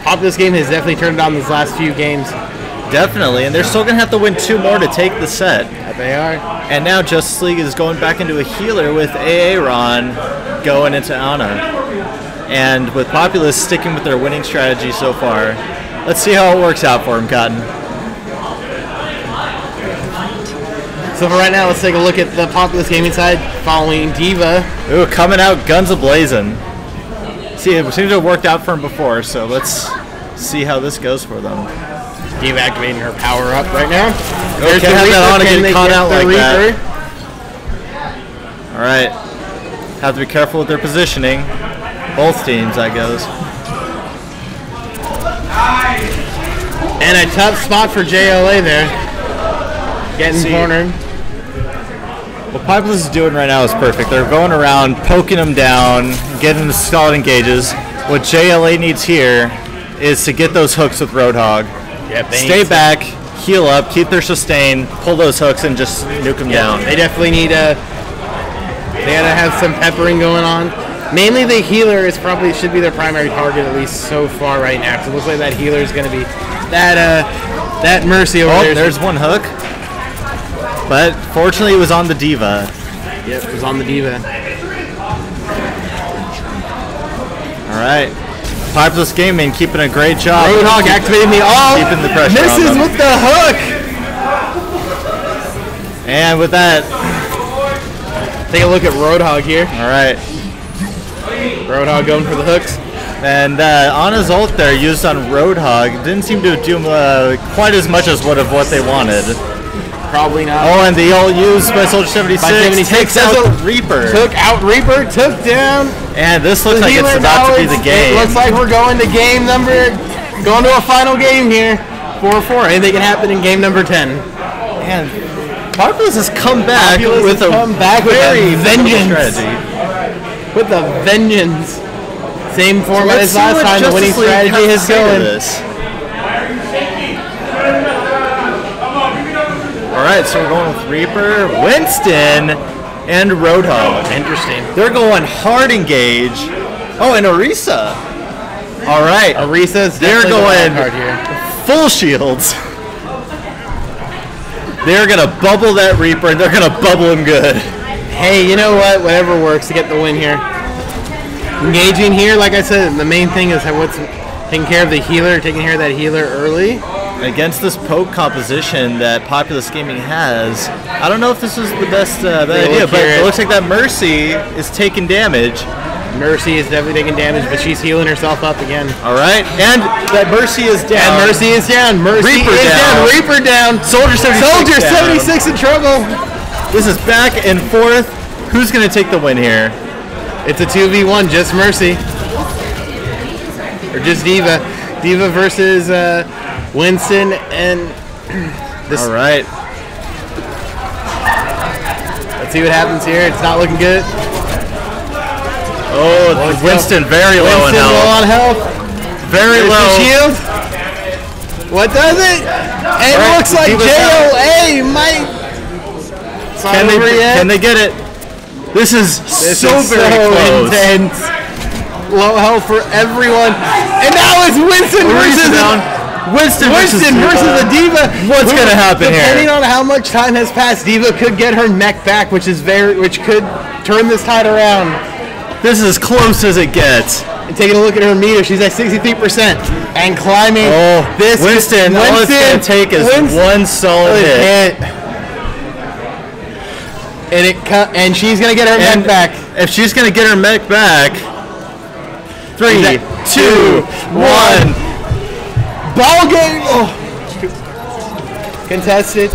Populous Game has definitely turned on these last few games. Definitely, and they're still gonna have to win 2 more to take the set. Yeah, they are. And now Justice League is going back into a healer with Aaron going into Ana, and with Populous sticking with their winning strategy so far. Let's see how it works out for him, Cotton. So for right now, let's take a look at the Populous Gaming side following Diva. Ooh, coming out guns a-blazing. See, it seems to have worked out for him before, so let's see how this goes for them. Diva activating her power up right now. There's the Reaper. That on to get caught out like that. All right. Have to be careful with their positioning. Both teams, that goes. And a tough spot for JLA there. Getting cornered. What Populous is doing right now is perfect. They're going around, poking them down, getting the stalled engages. What JLA needs here is to get those hooks with Roadhog. Yep, stay back, heal up, keep their sustain, pull those hooks, and just nuke them down. They definitely need a... They gotta have some peppering going on. Mainly the healer should be their primary target, at least so far right now. Because it looks like that healer is going to be that Mercy over there. There's one hook. But fortunately it was on the Diva. Yep, it was on the Diva. Alright. Populous Gaming keeping a great job. Roadhog activating the all. Keeping the pressure misses on them. with the hook. And with that, take a look at Roadhog here. Alright. Roadhog going for the hooks. And Anna's ult there used on Roadhog didn't seem to do quite as much as what they wanted. Probably not. Oh, and the ult used by Soldier 76 takes out Reaper. Took out Reaper, took down. And this looks like it's about to be the game. It looks like we're going to going to a final game here. 4-4. Anything can happen in game number 10. And Populous has come back with a very vengeance strategy. With a vengeance. Same format as last time. The winning strategy is going. Alright, so we're going with Reaper, Winston, and Roadhog. Interesting. They're going hard engage. Oh, and Orisa. Alright. Orisa's they're going hard here. Full shields. They're going to bubble that Reaper, and they're going to bubble him good. Hey, you know what? Whatever works to get the win here. Engaging here, like I said, the main thing is what's taking care of the healer, taking care of that healer early. Against this poke composition that Populous Gaming has, I don't know if this is the best idea, but it looks like that Mercy is taking damage. Mercy is definitely taking damage, but she's healing herself up again. All right, and that Mercy is down. And Mercy is down. Mercy Reaper is down. Reaper down. Soldier 76 Soldier down. 76 in trouble. This is back and forth. Who's going to take the win here? It's a 2v1, just Mercy. Or just Diva. Diva versus Winston and this. All right. Let's see what happens here. It's not looking good. Oh, Winston very low on health. Very low. Shield. What does it? And it looks like JOA might. Can they get it? This is so close. Intense. Low health for everyone. And now it's Winston versus the Diva. What's going to happen here? Depending on how much time has passed, Diva could get her neck back, which could turn this tide around. This is as close as it gets. And taking a look at her meter, she's at 63% and climbing. Oh, this Winston, all it's going to take is one solid hit. And she's going to get her mech back. If she's going to get her mech back, 3, 2, 1. Ball game. Oh. Contested.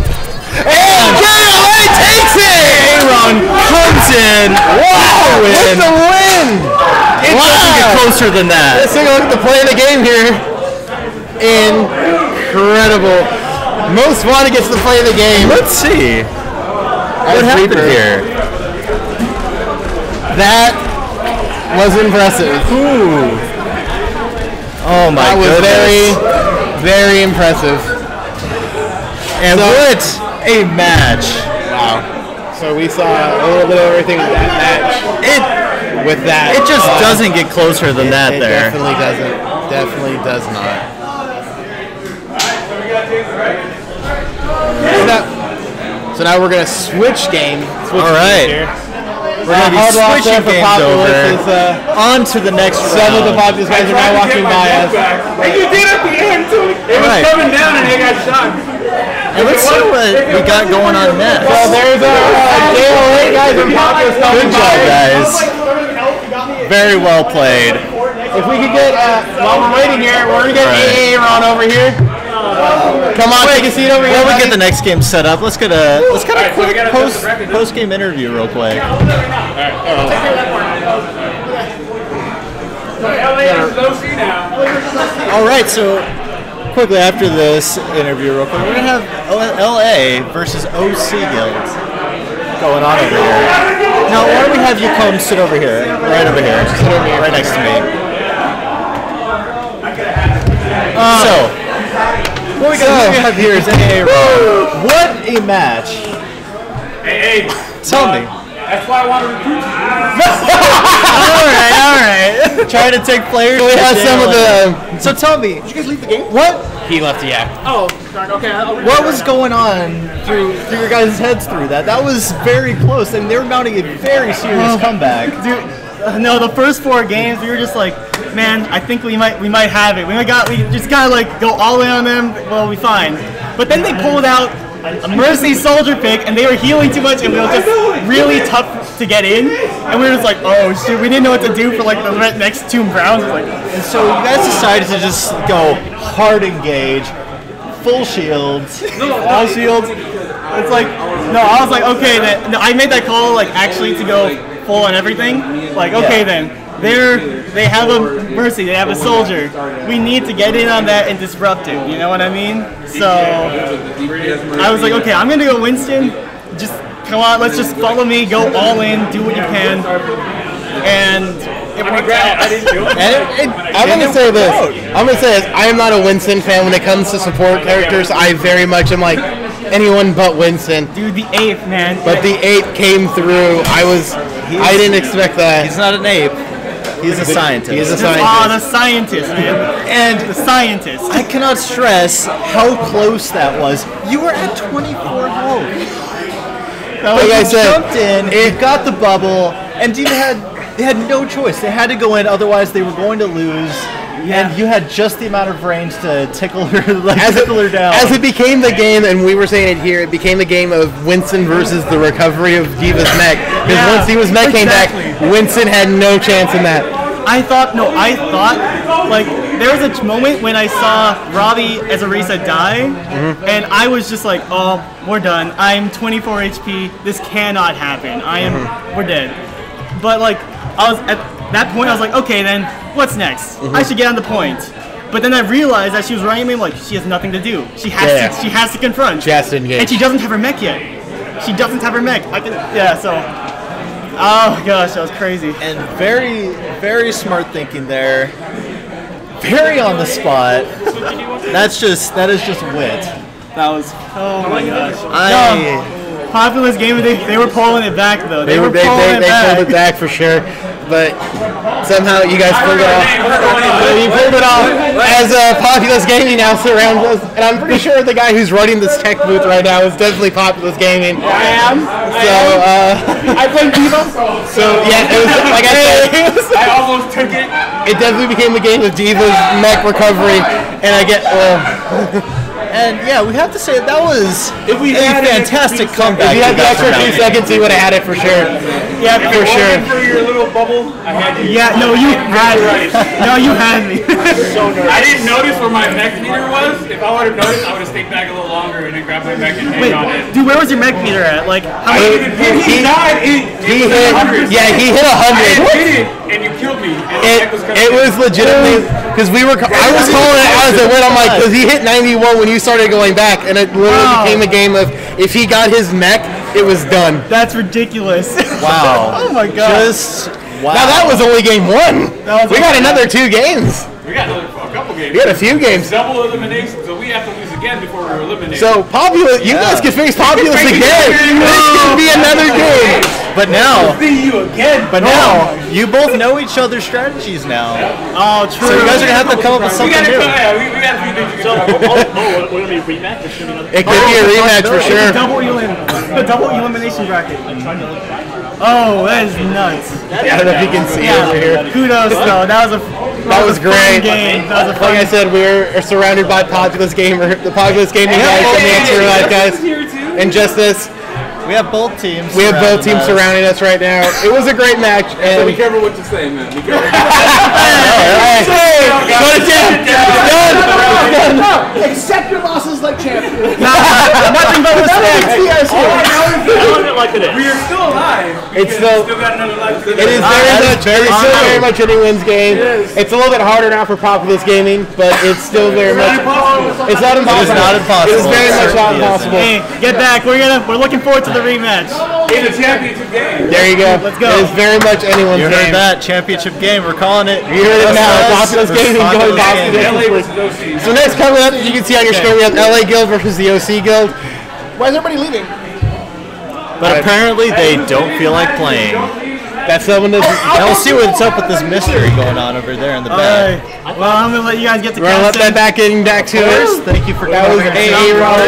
And JOA takes it! Aaron comes in. Wow! With the win! It doesn't get closer than that. Let's take a look at the play of the game here. Incredible. Most wanted gets the play of the game. Let's see. What happened here? That was impressive. Ooh. Oh my goodness. That was very impressive. And what a match. Wow. So we saw a little bit of everything with that match. It just doesn't get closer than that there. It definitely doesn't. Definitely does not. So now we're going to switch game. All right. Here. We're going to be switching games over. On to the next round. Some of the Populous guys are now walking by us. And you did at the end, too. It was coming down and they got shot. And let's see what we got going on next. Well, there's our JOA guys and Populous coming by. Good job, guys. Very well played. If we could get, while we're waiting here, we're going to get AA Ron over here. Come on, take a seat over here. While we get the next game set up, let's get a quick post game interview real quick. All right, so quickly after this interview, real quick, we're gonna have LA versus OC Guilds going on over here. Now, why don't we have you come sit over here, right over here, sit over here, right next to me. What we have here is AA Ron. What a match! Hey, tell me. That's why I want to recruit you. All right. Trying to take players. So we have some of the. So tell me, Did you guys leave the game? what He left, yeah. Oh, darn. Okay. what was going on through your guys' heads through that? That was very close, and they were mounting a very serious comeback. Dude, no, the first 4 games we were just like, man, I think we might have it. We just gotta like go all in on them. Well, we fine. But then they pulled out a Mercy Soldier pick, and they were healing too much, and we were just really tough to get in. And we were just like, oh shit, we didn't know what to do for like the next 2 rounds. Like, And so you guys decided to just go hard engage, full shields. all shields. It's like, no, I was like, okay, then. No, I made that call like actually to go full on everything. Like, okay, then. They have a Mercy, they have a Soldier. We need to get in on that and disrupt it, you know what I mean? So, I was like, okay, I'm gonna go Winston. Just, come on, let's just follow me, go all in, do what you can. And it worked out. I didn't do it. I'm gonna say this. I'm gonna say this. I am not a Winston fan when it comes to support characters. I very much am like anyone but Winston. Dude, the 8th, man. But the 8 came through. I didn't expect that. He's not an ape. He's a scientist. He's a Oh, the scientist. scientist, man. And The scientist. I cannot stress how close that was. You were at 24 health. Like I You said, jumped in, you got the bubble, and they had no choice. They had to go in, otherwise they were going to lose. And you had just the amount of range to tickle her, tickle her down. as it became the game, and we were saying it here, it became the game of Winston versus the recovery of Diva's mech. Because once Diva's mech came back, Winston had no chance in that. I thought, like, there was a moment when I saw Robbie as a reset die, and I was just like, oh, we're done. I'm 24 HP. This cannot happen. We're dead. But, like, I was at that point, I was like, okay, then, what's next? I should get on the point. But then I realized that she was running me, like, she has nothing to do. She has to confront. She has to engage. And she doesn't have her mech yet. She doesn't have her mech. So... Oh gosh, that was crazy. And very, very smart thinking there. Very on the spot. That is just wit. That was, oh my gosh. Populous game, they were pulling it back though. They pulled it back for sure. But somehow you guys pulled it off. You pulled it off as Populous Gaming now surrounds us. And I'm pretty sure the guy who's running this tech booth right now is definitely Populous Gaming. I am. So, I played Diva. so yeah, it was like I said, I almost took it. it definitely became the game of Diva's mech recovery. And I get, And yeah, we have to say that was a fantastic comeback. if you had the extra 2 seconds, you would have had it for sure. Yeah, For sure. For your little bubble, I had you. Yeah, no, you had me. No, you had me. I didn't notice where my mech meter was. If I would have noticed, I would have stayed back a little longer and then grabbed my mech and hang Wait, on it. dude, where was your mech meter at? Like, how He many? died. He hit 100. Yeah, he hit I had 100. hit it, and you killed me. And the mech was coming It in. was legitimately because I was calling it as it went. I'm like, because he hit 91 when you started going back, and it literally became a game of if he got his mech, it was done. That's ridiculous. Wow. Oh my god. Wow. Now that was only game 1. We got another 2 games. We got a couple games. We had a few games. Double elimination, so we have to lose again before we're eliminated. So Populous, you guys can face Populous again. This could be another game. But now, see you again. but now, you both know each other's strategies now. Oh, true. So you guys are gonna have to come up with We something got new. we got a few things to go. We're gonna be rematch. It could be a rematch for sure. The double elimination bracket. Oh, that is nuts. I don't know if you can see over here. Kudos though. That was a great. fun game. That was a fun Like I said, we're surrounded by Populous Gamer, the Populous Gaming guys, and the Answer Live guys, and Justice. We have both teams. We have both teams surrounding us. surrounding us right now. It was a great match. And Be careful what you say, man. Be careful. Go to Tim. Accept your losses like champion. Nothing but respect. We are still alive. It's still got another life. It is very much anyone's game. It's a little bit harder now for Populous Gaming, but it's still very much. It's not impossible. It is not impossible. It is very much not Certainly impossible. Hey, get back. We're looking forward to the rematch. In a championship game. There you go. Let's go. It is very much anyone's You game. heard that championship game? We're calling it. You heard it now. Us Populous versus Gaming going back to Gaming. the LA versus OC. So next coming up, as you can see on your screen, we have LA Guild versus the OC Guild. Why is everybody leaving? But apparently they don't feel like playing. That's someone that's... I'll see what's up with this mystery going on over there in the back. Well, I'm gonna let you guys get to We're gonna let that back getting back to us. Thank you for That was coming. a round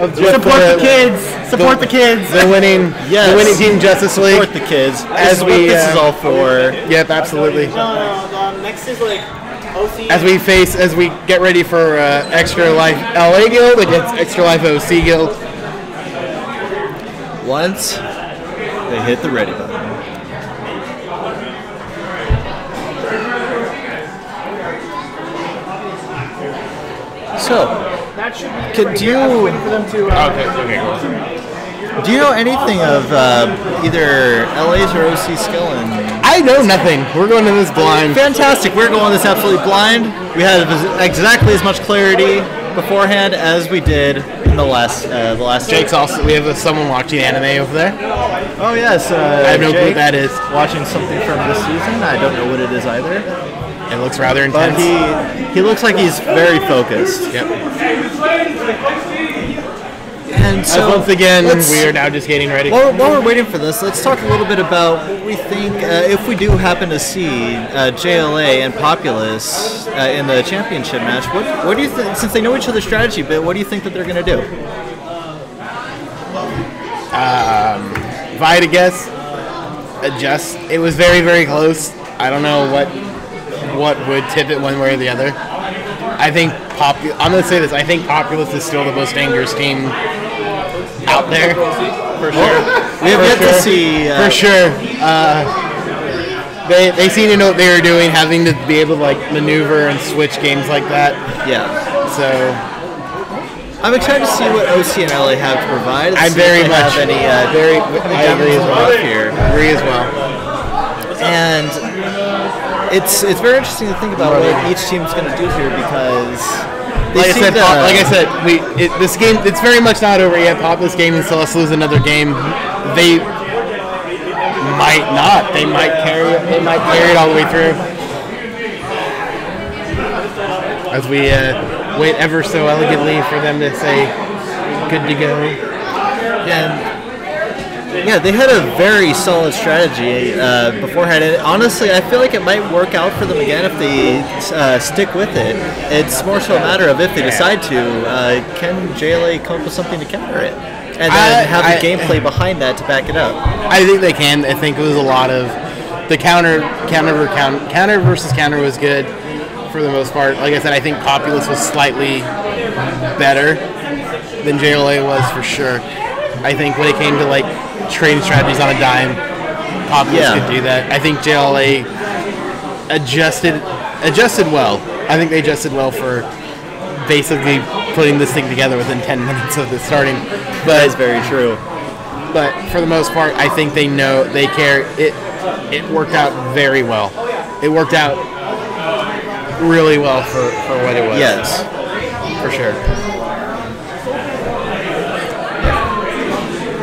of just Support the kids. Support the kids. The winning, Yes. the winning team Justice League. Support the kids. As This is we, what this is all for. Yep, absolutely. Next is like OC. As we get ready for Extra Life LA Guild against Extra Life OC Guild. Once they hit the ready button. So, do you know anything of either LA's or OC skill? I know nothing. We're going in this blind. Fantastic. We're going this absolutely blind. We had exactly as much clarity beforehand as we did in the last. Jake's also. We have someone watching anime over there. Oh yes. I have no clue what that is. Watching something from this season. I don't know what it is either. It looks rather intense. But he looks like he's very focused. Yep. And so once again, we are now just getting ready. While we're waiting for this, let's talk a little bit about what we think if we do happen to see JLA and Populous in the championship match. What do you think? Since they know each other's strategy a bit, what do you think that they're going to do? If I had to guess, adjust. It was very, very close. I don't know what would tip it one way or the other. I think I'm going to say this. I think Populous is still the most dangerous team out there. For sure. We have yet to see. For sure. They seem to know what they were doing, having to be able to like maneuver and switch games like that. Yeah. So I'm excited to see what OC and LA have to provide. I'm very much have any I agree as well. Here. Agree as well. And it's very interesting to think about what each team's going to do here because, like I said, this game it's very much not over yet. Populous game until us lose another game. They might not. They might carry it. They might carry it all the way through. As we wait ever so elegantly for them to say good to go. Yeah, they had a very solid strategy beforehand. And honestly, I feel like it might work out for them again if they stick with it. It's more so a matter of if they decide to, can JLA come up with something to counter it? And then have the gameplay behind that to back it up. I think they can. I think it was a lot of the counter versus counter was good for the most part. Like I said, I think Populous was slightly better than JLA was for sure. I think when it came to like trading strategies on a dime, Populous could do that. I think JLA adjusted well. I think they adjusted well for basically putting this thing together within 10 minutes of the starting. But that is very true. But for the most part, I think they know they care. It worked out very well. It worked out really well for what it was. Yes, for sure.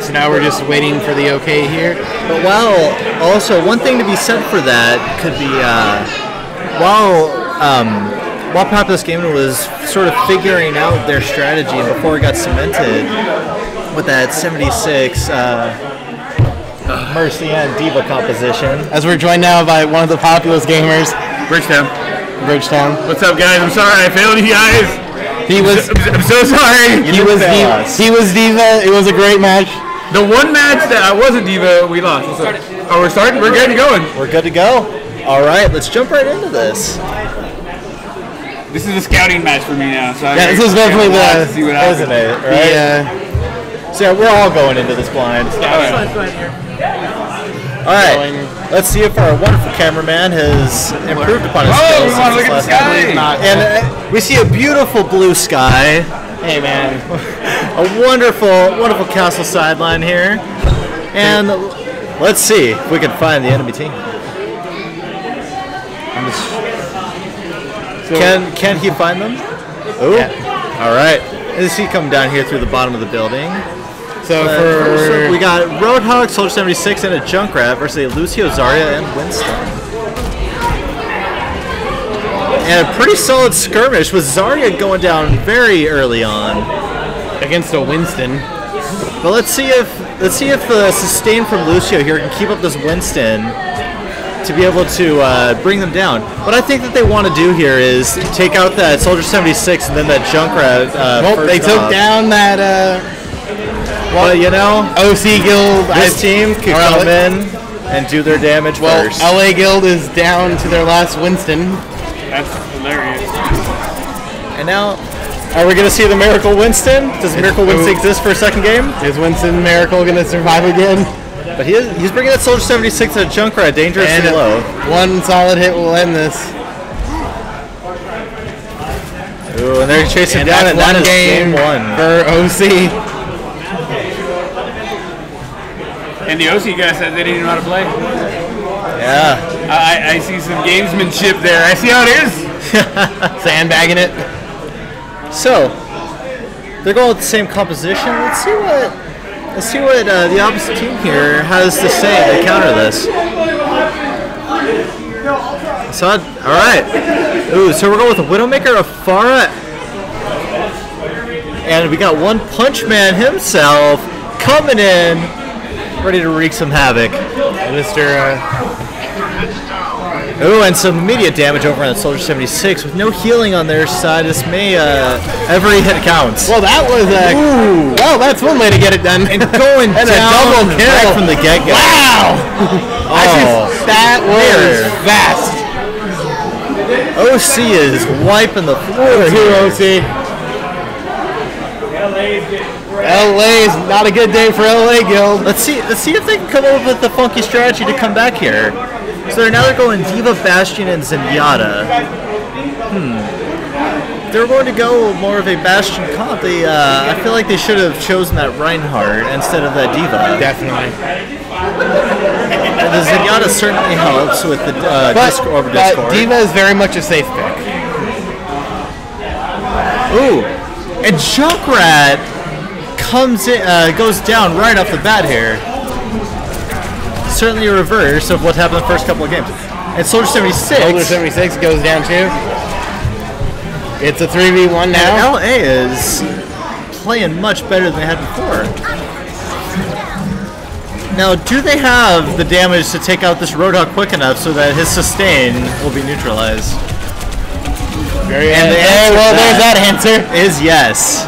So now we're just waiting for the okay here. But also one thing to be said for that could be while Populous Gaming was sort of figuring out their strategy and before it got cemented with that 76 Mercy and Diva composition. As we're joined now by one of the Populous gamers, Bridgetown. What's up, guys? I'm sorry I failed you guys. I'm so sorry. He was Diva. It was a great match. The one match that I wasn't Diva, we lost. Oh, we're starting? We're getting going. We're good to go. All right, let's jump right into this. This is a scouting match for me now. So this is definitely the, see what happens. Isn't it? Right? So yeah, we're all going into this blind. All right, let's see if our wonderful cameraman has improved upon his skills. We want to look at the sky. And we see a beautiful blue sky. Hey, man. A wonderful castle sideline here. And let's see if we can find the enemy team. Can he find them? Oh, yeah. All right. As he come down here through the bottom of the building. So we got Roadhog, Soldier 76, and a Junkrat versus Lucio, Zarya, and Winston. And a pretty solid skirmish with Zarya going down very early on. Against a Winston. But let's see if the sustain from Lucio here can keep up this Winston to be able to bring them down. What I think that they want to do here is take out that Soldier 76 and then that Junkrat. They took down that. Well, you know, OC Guild. This team could come in and do their damage first. LA Guild is down to their last Winston. That's hilarious. And now, are we going to see the Miracle Winston? Does Miracle Winston exist for a second game? Is Winston Miracle going to survive again? But he's bringing that Soldier 76 to Junkrat dangerously low. One solid hit will end this. Ooh, and they're chasing down, and that is game one for OC. And the OC guy said they didn't know how to play. Yeah. I see some gamesmanship there. I see how it is. Sandbagging it. So, they're going with the same composition. Let's see what the opposite team here has to say to counter this. So, all right. Ooh, so we're going with a Widowmaker, a Pharah, and we got One Punch Man himself coming in, ready to wreak some havoc. Mr. Ooh, and some immediate damage over on the Soldier 76 with no healing on their side. This may every hit counts. Well, that was well, that's one way to get it done. And going and down a double kill right from the get-go. Wow! That was fast. OC is wiping the floor here. OC. LA is not a good day for LA Guild. Let's see if they can come up with a funky strategy to come back here. So they're going Diva, Bastion, and Zenyatta. If they were going to go more of a Bastion comp, I feel like they should have chosen that Reinhardt instead of that Diva. Definitely. And the Zenyatta certainly helps with the Discord. But Diva is very much a safe pick. Ooh, and Junkrat comes in, goes down right off the bat here. Certainly a reverse of what happened the first couple of games. And Soldier 76. Soldier 76 goes down too. It's a 3v1 now. And LA is playing much better than they had before. Now, do they have the damage to take out this Roadhog quick enough so that his sustain will be neutralized? There's that answer. Is yes.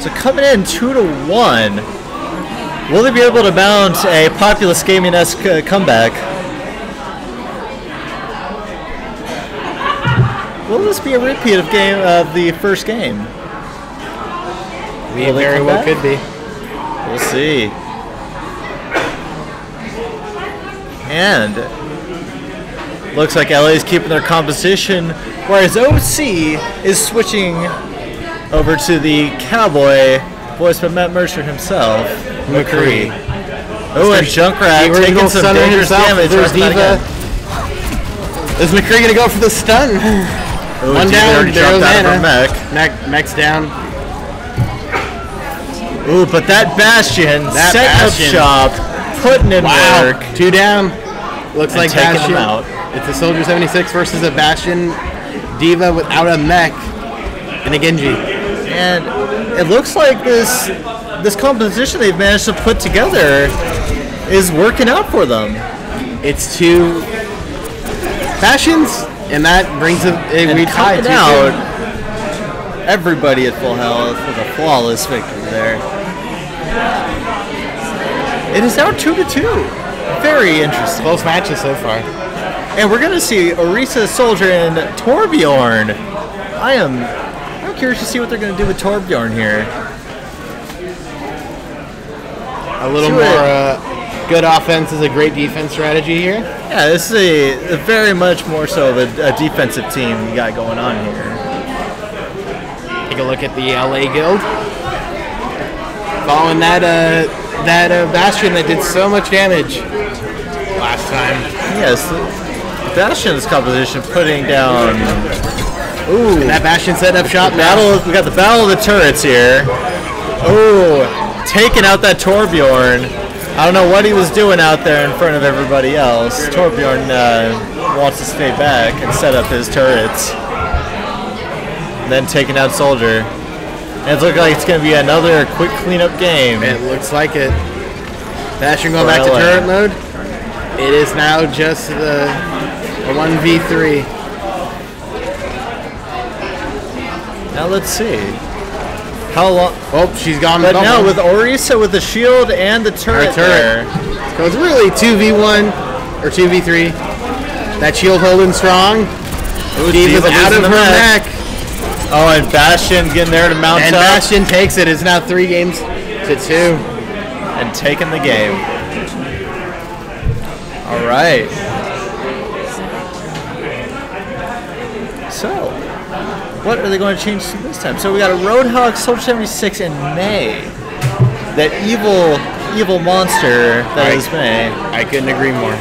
So coming in 2-1. Will they be able to mount a Populous Gaming-esque comeback? Will this be a repeat of the first game? It very well could be. We'll see. And looks like LA is keeping their composition, whereas OC is switching over to the Cowboy, voiced by Matt Mercer himself, McCree. Oh, and Junkrat taking some dangerous damage. There's Diva. Is McCree going to go for the stun? Ooh, one down, there's Anna. Mech's down. Ooh, but that Bastion, setting up shop, putting in work. 2 down. Looks like Bastion. Out. It's a Soldier 76 versus a Bastion Diva without a mech and a Genji. And it looks like this composition they've managed to put together is working out for them. It's 2 Bastions, and that brings a tied out. Everybody at full health with a flawless victory there. It is now 2-2. Very interesting. Close matches so far. And we're going to see Orisa, Soldier, and Torbjorn. I'm curious to see what they're going to do with Torbjorn here. A little more good offense is a great defense strategy here. Yeah, this is a very much more so of a defensive team you got going on here. Take a look at the LA Guild. Following that Bastion that did so much damage last time. Yes, Bastion's composition putting down. Ooh, and that Bastion set up shop. We got the battle of the turrets here. Ooh, taking out that Torbjorn. I don't know what he was doing out there in front of everybody else. Torbjorn wants to stay back and set up his turrets. And then taking out Soldier. And it looks like it's going to be another quick cleanup game. It looks like it. Bastion going back to turret mode. It is now just a 1v3. Now let's see. How long? Oh, she's gone. But now with Orisa with the shield and the turret there. So it's really 2v1 or 2v3. That shield holding strong. Diva's out of her mech. Oh, and Bastion getting there to mount and up. And Bastion takes it. It's now 3 games to 2. And taking the game. All right. So, what are they going to change this time? So we got a Roadhog Soldier 76 in May. That evil monster that is May. I couldn't agree more.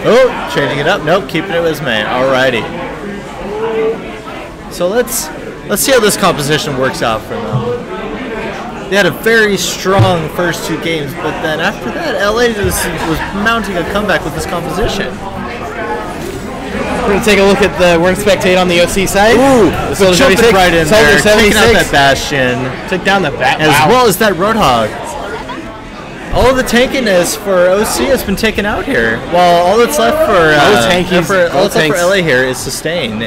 Oh, changing it up. Nope, keeping it as May. Alrighty. So let's see how this composition works out for them. They had a very strong first 2 games, but then after that, LA was mounting a comeback with this composition. We're going to take a look at we're going to spectate on the OC side. Ooh, so jumping right in there, taking out that Bastion. Took down the bat. As well as that Roadhog. All of the tankiness for OC has been taken out here, while all that's left for LA here is sustain.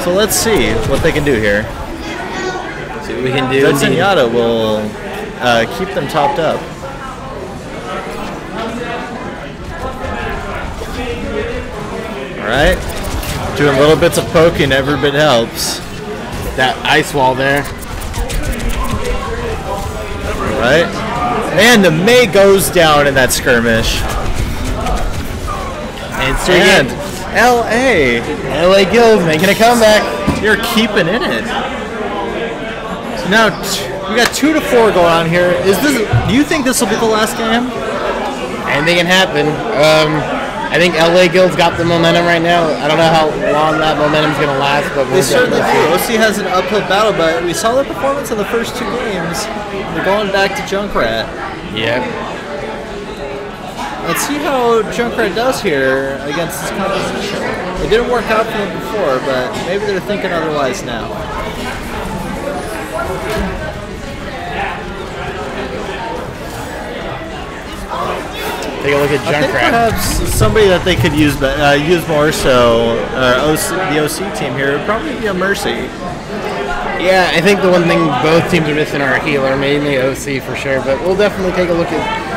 So let's see what they can do here. See what we can do. That Zenyatta will keep them topped up. Alright. Doing little bits of poking, every bit helps. That ice wall there. Alright. And the May goes down in that skirmish. And LA Guild making a comeback. You're keeping in it. So now we got 2-4 going on here. Do you think this will be the last game? Anything can happen. I think LA Guild's got the momentum right now. I don't know how long that momentum's going to last, but they certainly do. OC has an uphill battle, but we saw the performance in the first 2 games. They're going back to Junkrat. Yep. Let's see how Junkrat does here against this composition. It didn't work out for them before, but maybe they're thinking otherwise now. Take a look at Junkrat. I think perhaps somebody that they could use more so, the OC team here would probably be a Mercy. Yeah, I think the one thing both teams are missing are a healer, mainly OC for sure, but we'll definitely take a look at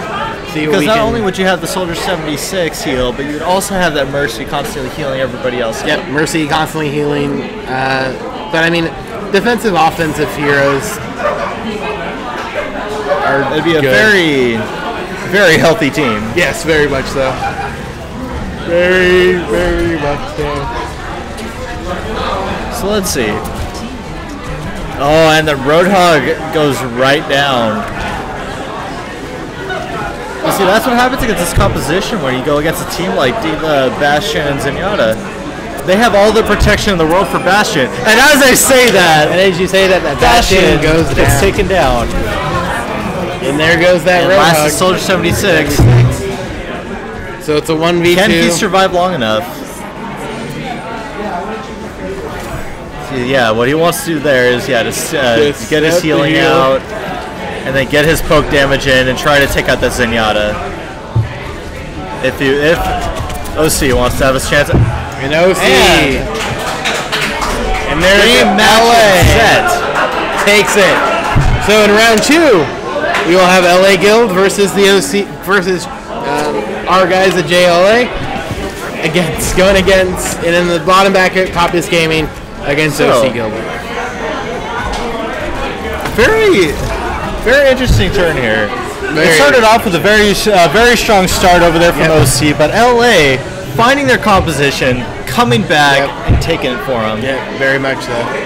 because not only would you have the Soldier 76 heal, but you would also have that Mercy constantly healing everybody else. Yep, Mercy constantly healing. But I mean, defensive, offensive heroes are it'd be a good. very healthy team. Yes, very much so. Very much so. So let's see. Oh, and the Roadhog goes right down. You see, that's what happens against this composition where you go against a team like Diva, Bastion, and Zenyatta. They have all the protection in the world for Bastion. And as I say that, and as you say that, Bastion goes down. It's taken down. And there goes that Roadhog. Last is Soldier 76. So it's a 1v2. Can he survive long enough? See, yeah, what he wants to do there is, just get his healing out. And then get his poke damage in and try to take out that Zenyatta. If OC wants to have his chance. And OC. And there's LA. Set. Takes it. So in round 2, we will have LA Guild versus the OC versus our guys at JLA. Going against, and in the bottom bracket, Copious Gaming against OC Guild. Very interesting turn here. It started off with a very strong start over there from OC, but LA finding their composition, coming back and taking it for them. Yeah, very much so.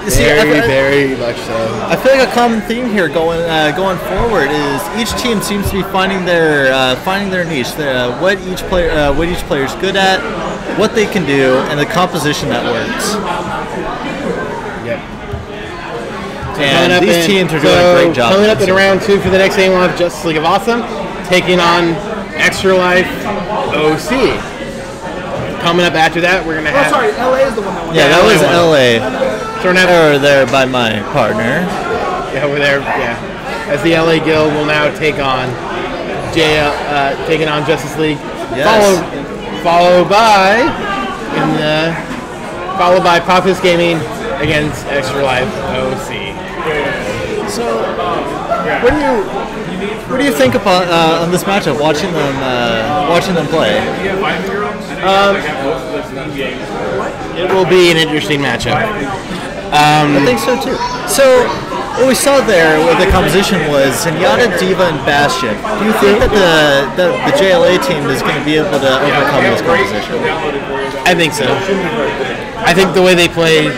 Very much so. I feel like a common theme here going forward is each team seems to be finding their niche, what each player's good at, what they can do, and the composition that works. And these teams are doing a great job. Coming up in round 2 for the next game, we'll have Justice League of Awesome taking on Extra Life OC. coming up after that, we're gonna Oh, have. sorry, LA is the one that won. Yeah, that was won. LA. So we're gonna have, Over there by my partner. yeah, we're there. Yeah, as the LA Guild will now take on taking on Justice League. Yes. Followed by Popus Gaming against Extra Life OC. So, what do you think about on this matchup? Watching them play. It will be an interesting matchup. I think so too. So, what we saw there with the composition was Zenyatta, Diva, and Bastion. Do you think that the JLA team is going to be able to overcome this composition? I think so. I think the way they played.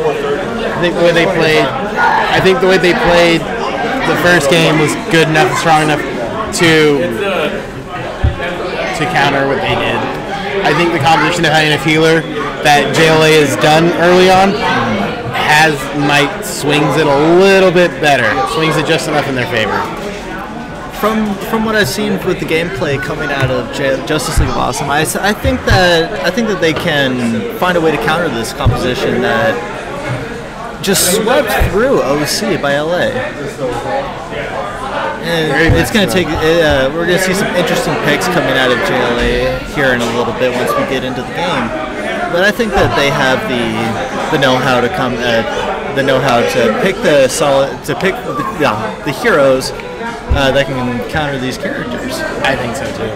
I think the way they played the first game was good enough and strong enough to counter what they did. I think the composition of having a healer that JLA has done early on swings it a little bit better. Swings it just enough in their favor. From what I've seen with the gameplay coming out of Justice League of Awesome, I think that they can find a way to counter this composition that just swept through OC by LA. And it's going to take. We're going to see some interesting picks coming out of JLA here in a little bit once we get into the game. But I think that they have the know-how to pick the heroes that can counter these characters. I think so too.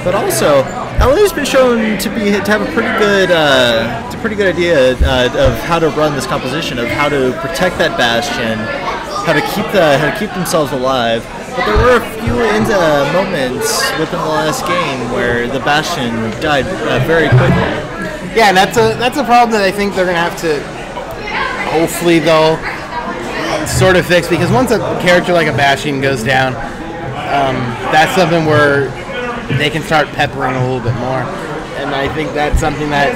But also, LA's been shown to have a pretty good idea of how to run this composition, of how to protect that Bastion, how to keep themselves alive. But there were a few moments within the last game where the Bastion died very quickly. Yeah, and that's a problem that I think they're gonna have to hopefully though sort of fix, because once a character like a Bastion goes down, that's something where they can start peppering a little bit more, and I think that's something that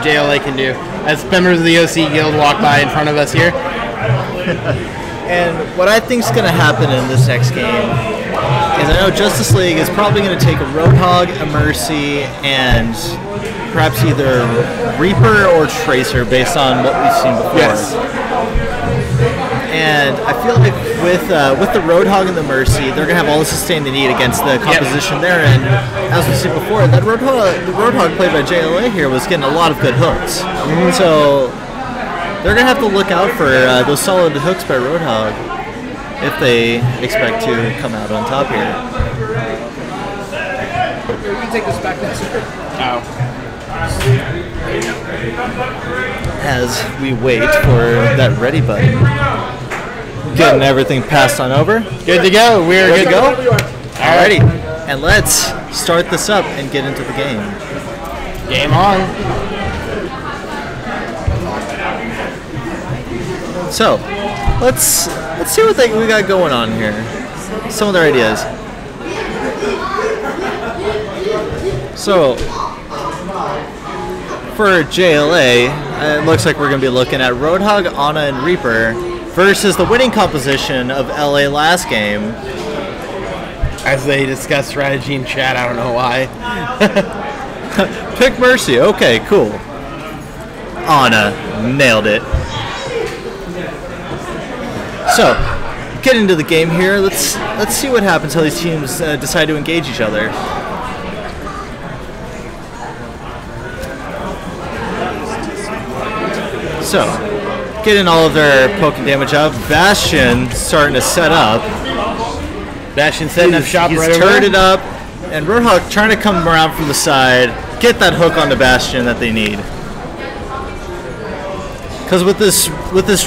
JLA can do. As members of the OC Guild walk by in front of us here. And what I think is going to happen in this next game is, I know Justice League is probably going to take a Roadhog, a Mercy, and perhaps either Reaper or Tracer based on what we've seen before. Yes. And I feel like with the Roadhog and the Mercy, they're going to have all the sustain they need against the composition there. And as we said before, the Roadhog played by JLA here was getting a lot of good hooks. So they're going to have to look out for those solid hooks by Roadhog if they expect to come out on top here. You can take this back next year. As we wait for that ready button. Getting everything passed on over. Good to go. We're good to go. Alrighty. And let's start this up and get into the game. Game on. So, let's see what we got going on here. Some of their ideas. So, for JLA, it looks like we're going to be looking at Roadhog, Ana, and Reaper versus the winning composition of LA last game. As they discuss strategy in chat, I don't know why. Pick Mercy. Okay, cool. Ana, nailed it. So, get into the game here. Let's see what happens how these teams decide to engage each other. So, getting all of their poking damage up. Bastion starting to set up. Bastion setting up shop right over He's turned it up, and Roadhog trying to come around from the side, get that hook on the Bastion that they need. Because with this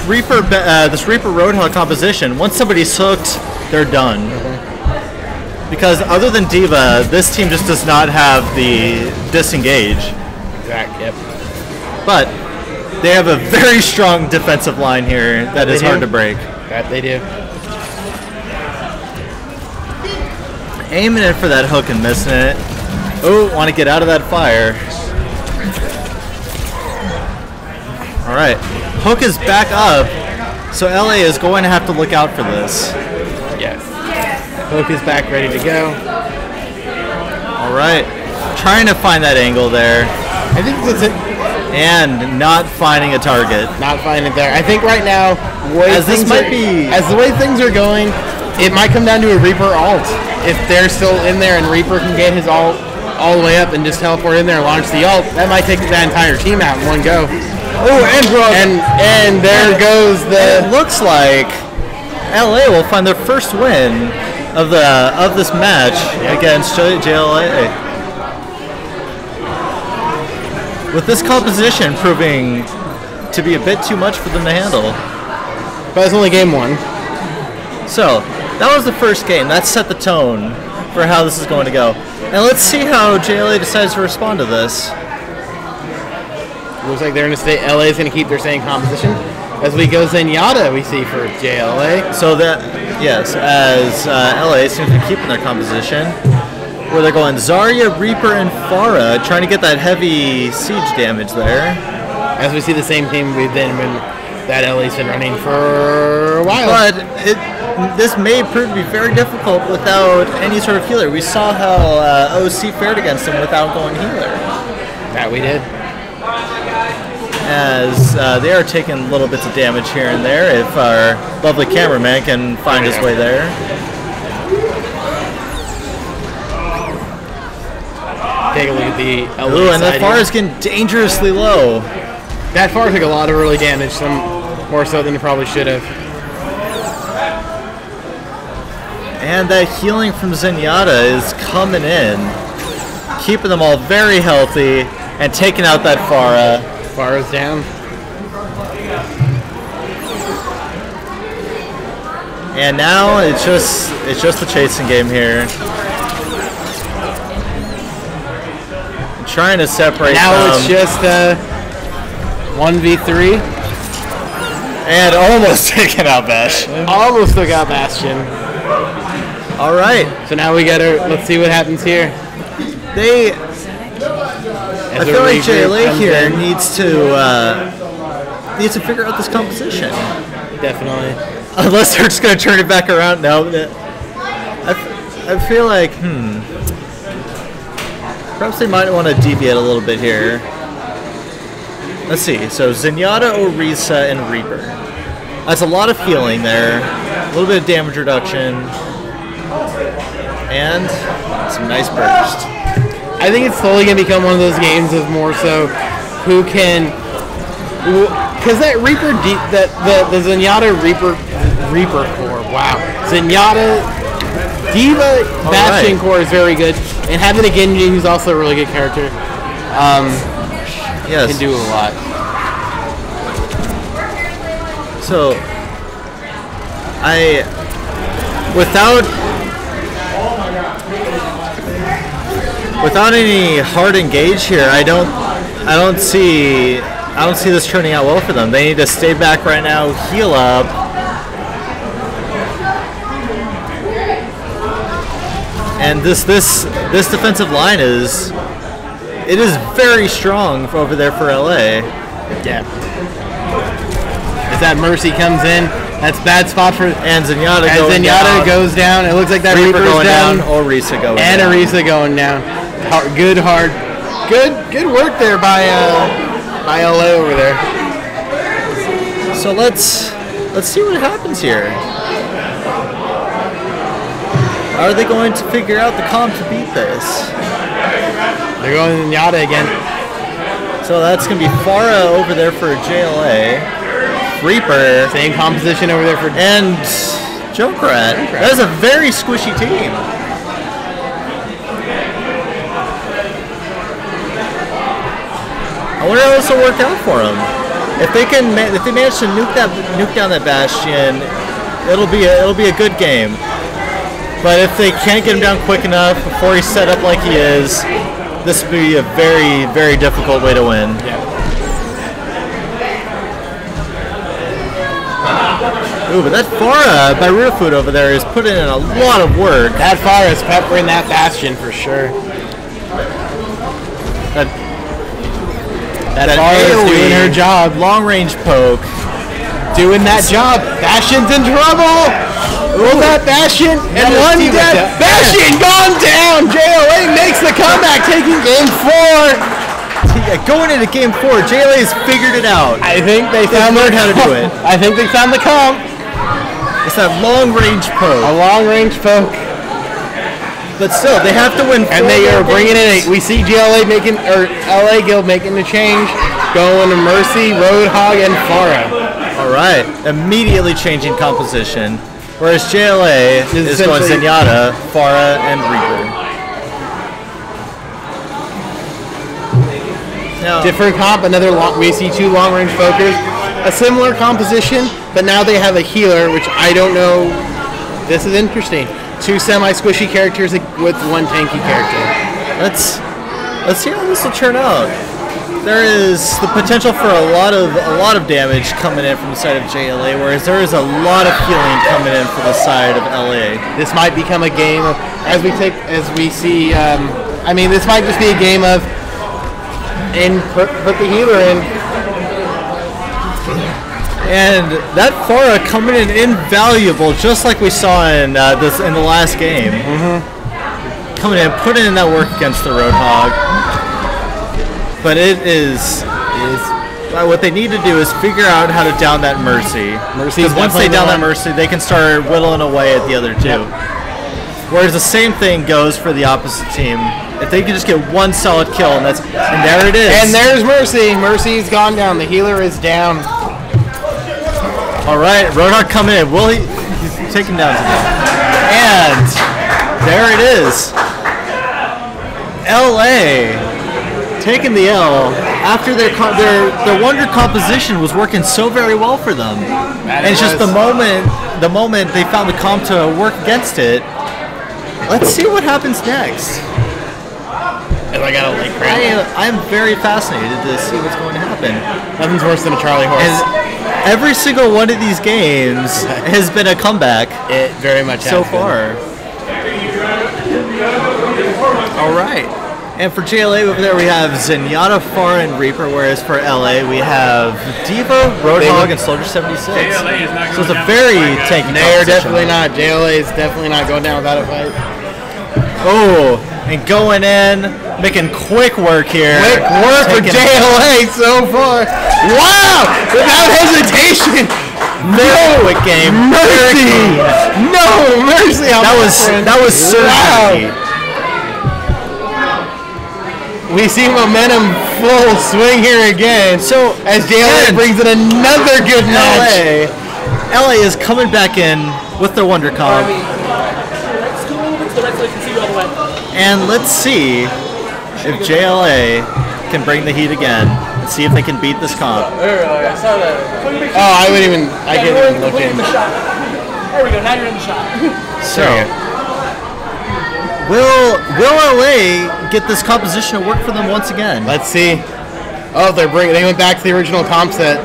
Reaper Roadhog composition, once somebody's hooked, they're done. Because other than Diva, this team just does not have the disengage. Exactly. Yep. But they have a very strong defensive line here that is hard to break. That they do. Aiming in for that hook and missing it. Oh, want to get out of that fire. Alright, hook is back up, so LA is going to have to look out for this. Yes. Hook is back, ready to go. All right, trying to find that angle there. I think that's it. And not finding a target. Not finding it there. I think right now, as the way things are going, it might come down to a Reaper alt. If they're still in there and Reaper can get his alt all the way up and just teleport in there and launch the ult, that might take that entire team out in one go. Oh, and there goes the. It looks like LA will find their first win of this match against JLA. With this composition proving to be a bit too much for them to handle. But it's only game 1. So, that was the first game. That set the tone for how this is going to go. And let's see how JLA decides to respond to this. Looks like they're going to stay. LA is going to keep their same composition. As we go Zenyatta, we see for JLA. So that, yes, as LA seems to be keeping their composition, where they're going Zarya, Reaper, and Pharah, trying to get that heavy siege damage there. As we see the same theme we've been that LA's been running for a while. But this may prove to be very difficult without any sort of healer. We saw how OC fared against him without going healer. That we did. As they are taking little bits of damage here and there, if our lovely cameraman can find his way there. Take a look at the LA Ooh, and that side Pharah is getting dangerously low. That Pharah took a lot of early damage, some more so than it probably should have. And that healing from Zenyatta is coming in, keeping them all very healthy and taking out that Pharah. Pharah's down. And now it's just the chasing game here. Trying to separate. Now it's just 1v3. And almost taking out Bastion. Almost took out Bastion. All right. So now we let's see what happens here. I feel like JLA here needs to figure out this composition. Definitely. Unless they're just going to turn it back around. No. I feel like, perhaps they might want to deviate a little bit here. Let's see. So Zenyatta, Orisa, and Reaper. That's a lot of healing there. A little bit of damage reduction. And some nice burst. I think it's slowly going to become one of those games of more so who can... Because that Reaper... The Zenyatta Reaper core. Wow. Zenyatta... D.Va Bastion core is very good. And having a Genji, who's also a really good character, yes, can do a lot. So, without any hard engage here, I don't see this turning out well for them. They need to stay back right now, heal up. And this defensive line is very strong over there for LA. Yeah. As that Mercy comes in, that's bad spot for Zenyatta goes down. It looks like that Reaper's going down. Orisa going down. And Orisa going down. Good work there by LA over there. So let's see what happens here. Are they going to figure out the comp to beat this? They're going Zenyatta again. So that's going to be Pharah over there for JLA. Reaper. Same composition over there for... And Junkrat. That is a very squishy team. I wonder how this will work out for them. If they manage to nuke down that Bastion, it'll be a good game. But if they can't get him down quick enough before he's set up like he is, this would be a very, very difficult way to win. Yeah. Ooh, but that Pharah by Rearfood over there is putting in a lot of work. That Pharah is peppering that Bastion for sure. That Pharah is doing her job. Long range poke. Doing that job. Bastion's in trouble! Will that Bastion and one dead. Bastion gone down. JLA makes the comeback, taking game 4. Going into game 4, JLA has figured it out. I think they learned how to do it. I think they found the comp. It's that long-range poke. A long-range poke. But still, they have to win 4. And they are bringing in we see GLA making, or LA Guild making the change. Going to Mercy, Roadhog, and Farah. Alright, immediately changing composition. Whereas JLA is going Zenyatta, Farah, and Reaper. No. Different comp, we see 2 long-range focus. A similar composition, but now they have a healer, which I don't know. This is interesting. 2 semi-squishy characters with 1 tanky character. Let's see how this will turn out. There is the potential for a lot of damage coming in from the side of JLA, whereas there is a lot of healing coming in from the side of LA. This might become a game of, this might just be a game of put the healer in. And that Farah coming in invaluable, just like we saw in the last game. Coming in, putting in that work against the Roadhog. But it is what they need to do is figure out how to down that Mercy. Because once they down that Mercy, they can start whittling away at the other 2. Whereas the same thing goes for the opposite team. If they can just get 1 solid kill, and there it is. And there's Mercy. Mercy's gone down. The healer is down. All right, Roadhog coming in. He's taken down today. And there it is. LA taking the L after their Wonder composition was working so very well for them. And it's just the moment they found the comp to work against it. Let's see what happens next. And I got a late cramp. I am very fascinated to see what's going to happen. Nothing's worse than a Charlie horse. And every single one of these games has been a comeback. It very much has so far. All right. And for JLA over there, we have Zenyatta, Farah, and Reaper, whereas for LA, we have Diva, Roadhog, and Soldier 76. So it's a very tanky They're definitely not. JLA is definitely not going down without a fight. Oh, and going in, making quick work here. Quick work for JLA so far. Wow! Without hesitation. Very quick game. Mercy. No mercy. That was surgery. Wow. We see momentum full swing here again. So as JLA brings in another good match. LA is coming back in with their Wonder Comp. And let's see if JLA can bring the heat again and see if they can beat this comp. Oh, I can't even look in. There we go, now you're in the shot. So, will LA get this composition to work for them once again? Let's see. Oh, they went back to the original comp set.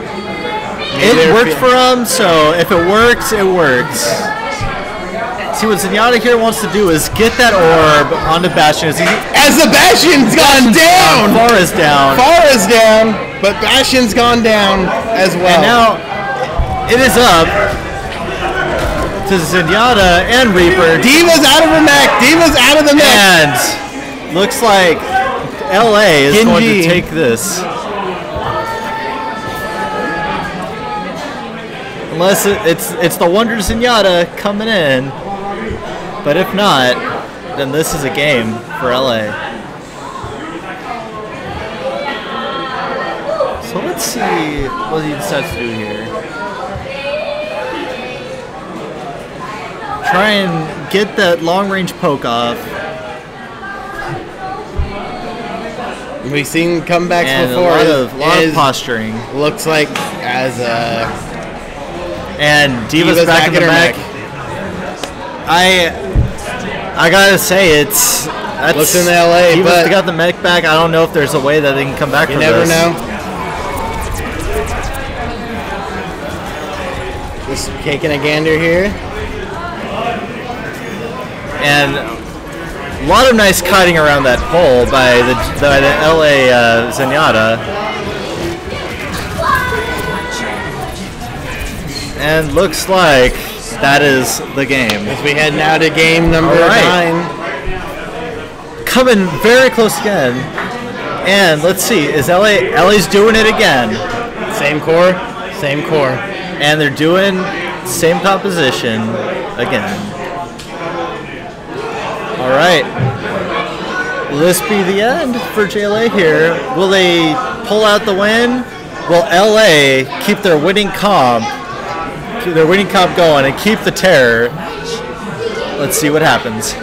It worked for them, so if it works, it works. See, what Zenyatta here wants to do is get that orb onto Bastion. As the Bastion's gone down! Farah's down. Farah's down, but Bastion's gone down as well. And now, it is up to Zenyatta and Reaper. Diva's out of the mech! Diva's out of the mech! And looks like LA is going to take this. Unless it's the Wonder Zenyatta coming in. But if not, then this is a game for LA. So let's see what he decides to do here. Try and get that long-range poke off. We've seen comebacks and before. A lot of posturing. Looks like as and Diva's back in the mech. I gotta say looks in LA. Diva's got the mech back. I don't know if there's a way that they can come back. You never know. Just taking a gander here. And a lot of nice kiting around that pole by the LA Zenyatta. And looks like That is the game. As we head now to game number 9. Coming very close again. And let's see, is LA's doing it again? Same core, same core. And they're doing same composition again. All right. Will this be the end for JLA here? Will they pull out the win? Will LA keep their winning comp going and keep the terror? Let's see what happens.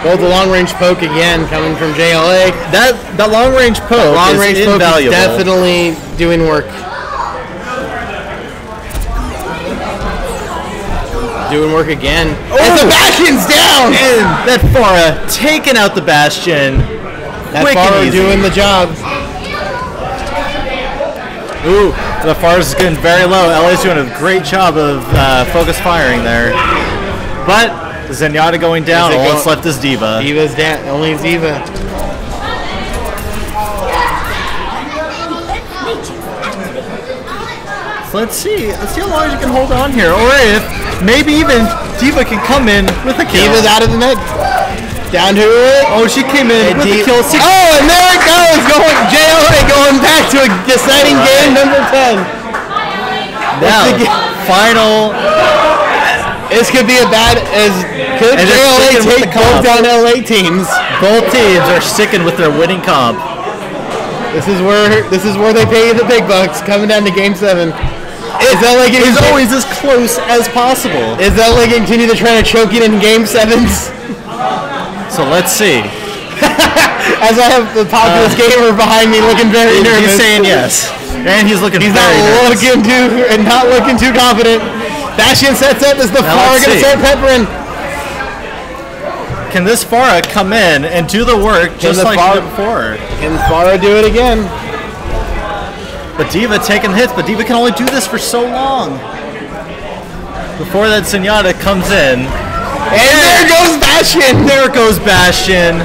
Well, the long-range poke again coming from JLA. That long-range poke is invaluable. Is definitely doing work. Doing work again. And the Bastion's down! And that Farah taking out the Bastion. That Farah doing the job. Ooh, the Farah's getting very low. LA's doing a great job of focus firing there. But Zenyatta going down. All that's left is D.Va. D.Va's down. Only D.Va. So let's see how long you can hold on here, or if maybe even D.Va can come in with a kill. D.Va's out of the net. Down to it. Oh, she came in with the kill. Oh, and there it goes. JLA going back to a deciding game number 10. Now, final. This could be could JLA take both down LA teams? Both teams are sticking with their winning comp. This is where they pay the big bucks. Coming down to game 7. Is LA getting always as close as possible? Is LA continue to try to choke it in game 7s? So let's see. As I have the populous gamer behind me looking very nervous. He's saying yes. And he's looking He's very nervous. not looking too confident. Bastion sets up as the Farah going to start peppering. Can this Farah come in and do the work just like she did before? Can Farah do it again? But D.Va taking hits, but D.Va can only do this for so long. Before that Zenyatta comes in. And there goes Bastion! There goes Bastion.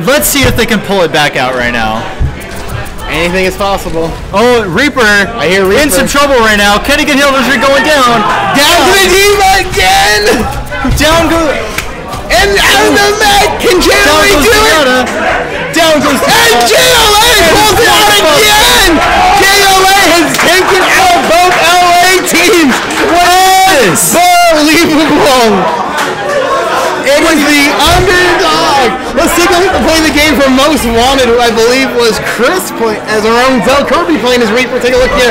Let's see if they can pull it back out right now. Anything is possible. Oh, Reaper. I hear Reaper. In some trouble right now. Kenny can heal as you're going down. Down to the D.Va again! Down goes. And out of the mat! Can JLA do it? Down goes. And JLA pulls it out again! JLA has taken out both LA teams! What is unbelievable! It was the underdog! Let's take a look at playing the game for Most Wanted, who I believe was Chris as our own Del Kirby playing as Reaper. Take a look here.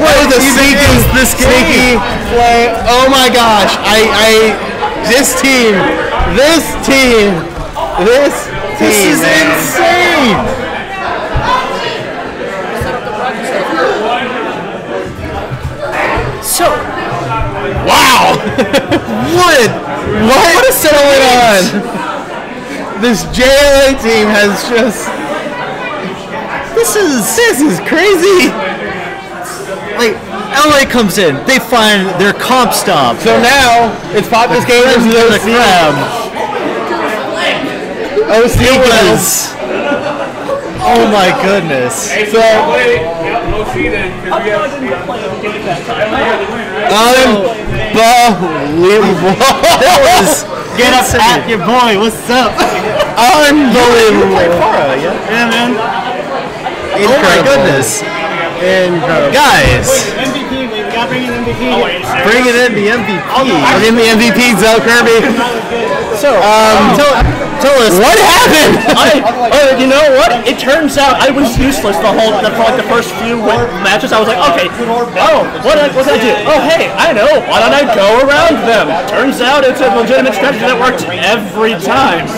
What was a sneaky play. Oh my gosh. This team. This is insane. So, wow. What is going on? This JLA team has just. This is crazy. Like, LA comes in, they find their comp stomp. So now it's Populous Gamers versus the crab. OC was. Oh my goodness. So, unbelievable. That was. Get up at your boy. What's up? Unbelievable. Yeah, man. Oh my goodness. Incredible. Guys. MVP, we gotta bring in MVP. Bringing in the MVP. Bring in the MVP, Del Kirby. So, tell us what happened. You know what? It turns out I was useless for like the first few matches. I was like, okay, what did I do? Oh, hey, I know. Why don't I go around them? Turns out it's a legitimate strategy that works every time.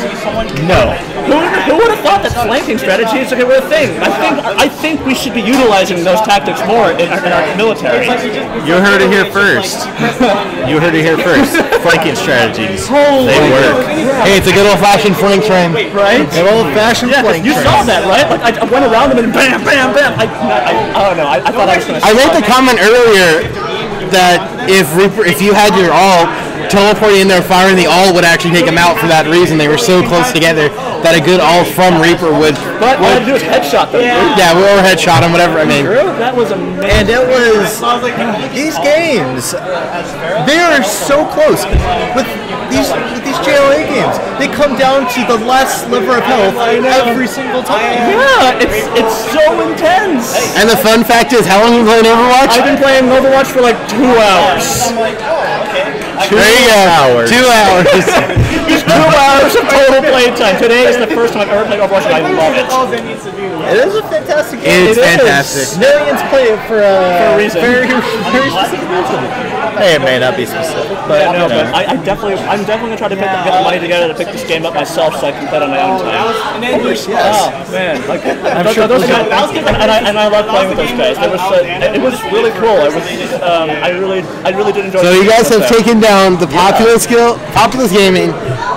no. Who would have thought that flanking strategy is a good thing? I think we should be utilizing those tactics more in our military. You heard it here first. Flanking strategies. They work. Hey, it's a good old-fashioned flank train. Right? An old-fashioned flank You train. saw that, right? Like I went around them and bam, bam, bam. I don't know. I thought I was going to. I made the comment earlier that if you had your all teleporting in there firing, the all would actually take them out for that reason. They were so close together that a good all from Reaper would. But all I had to do was headshot them. Yeah, we or headshot them, whatever. I mean, that was amazing. And it was these games. They are so close with these JLA games. They come down to the last sliver of health every single time. Yeah, it's so intense. And the fun fact is, how long have you been playing Overwatch? I've been playing Overwatch for like 2 hours. There you go. 2 hours. 2 hours of total playtime. Today is the first time I've ever played Overwatch, and I love it. It is a fantastic game. It's fantastic. Millions play it for a reason. Very specific reason. Hey, it may not be specific, but yeah, no, but I'm definitely gonna try to get the money together to pick this game up myself, so I can play it on my own time. Of course, yes. Oh man, like I'm sure those guys, and I love playing with those guys. It was really cool. I really did enjoy. So you guys have taken down the Populous Gaming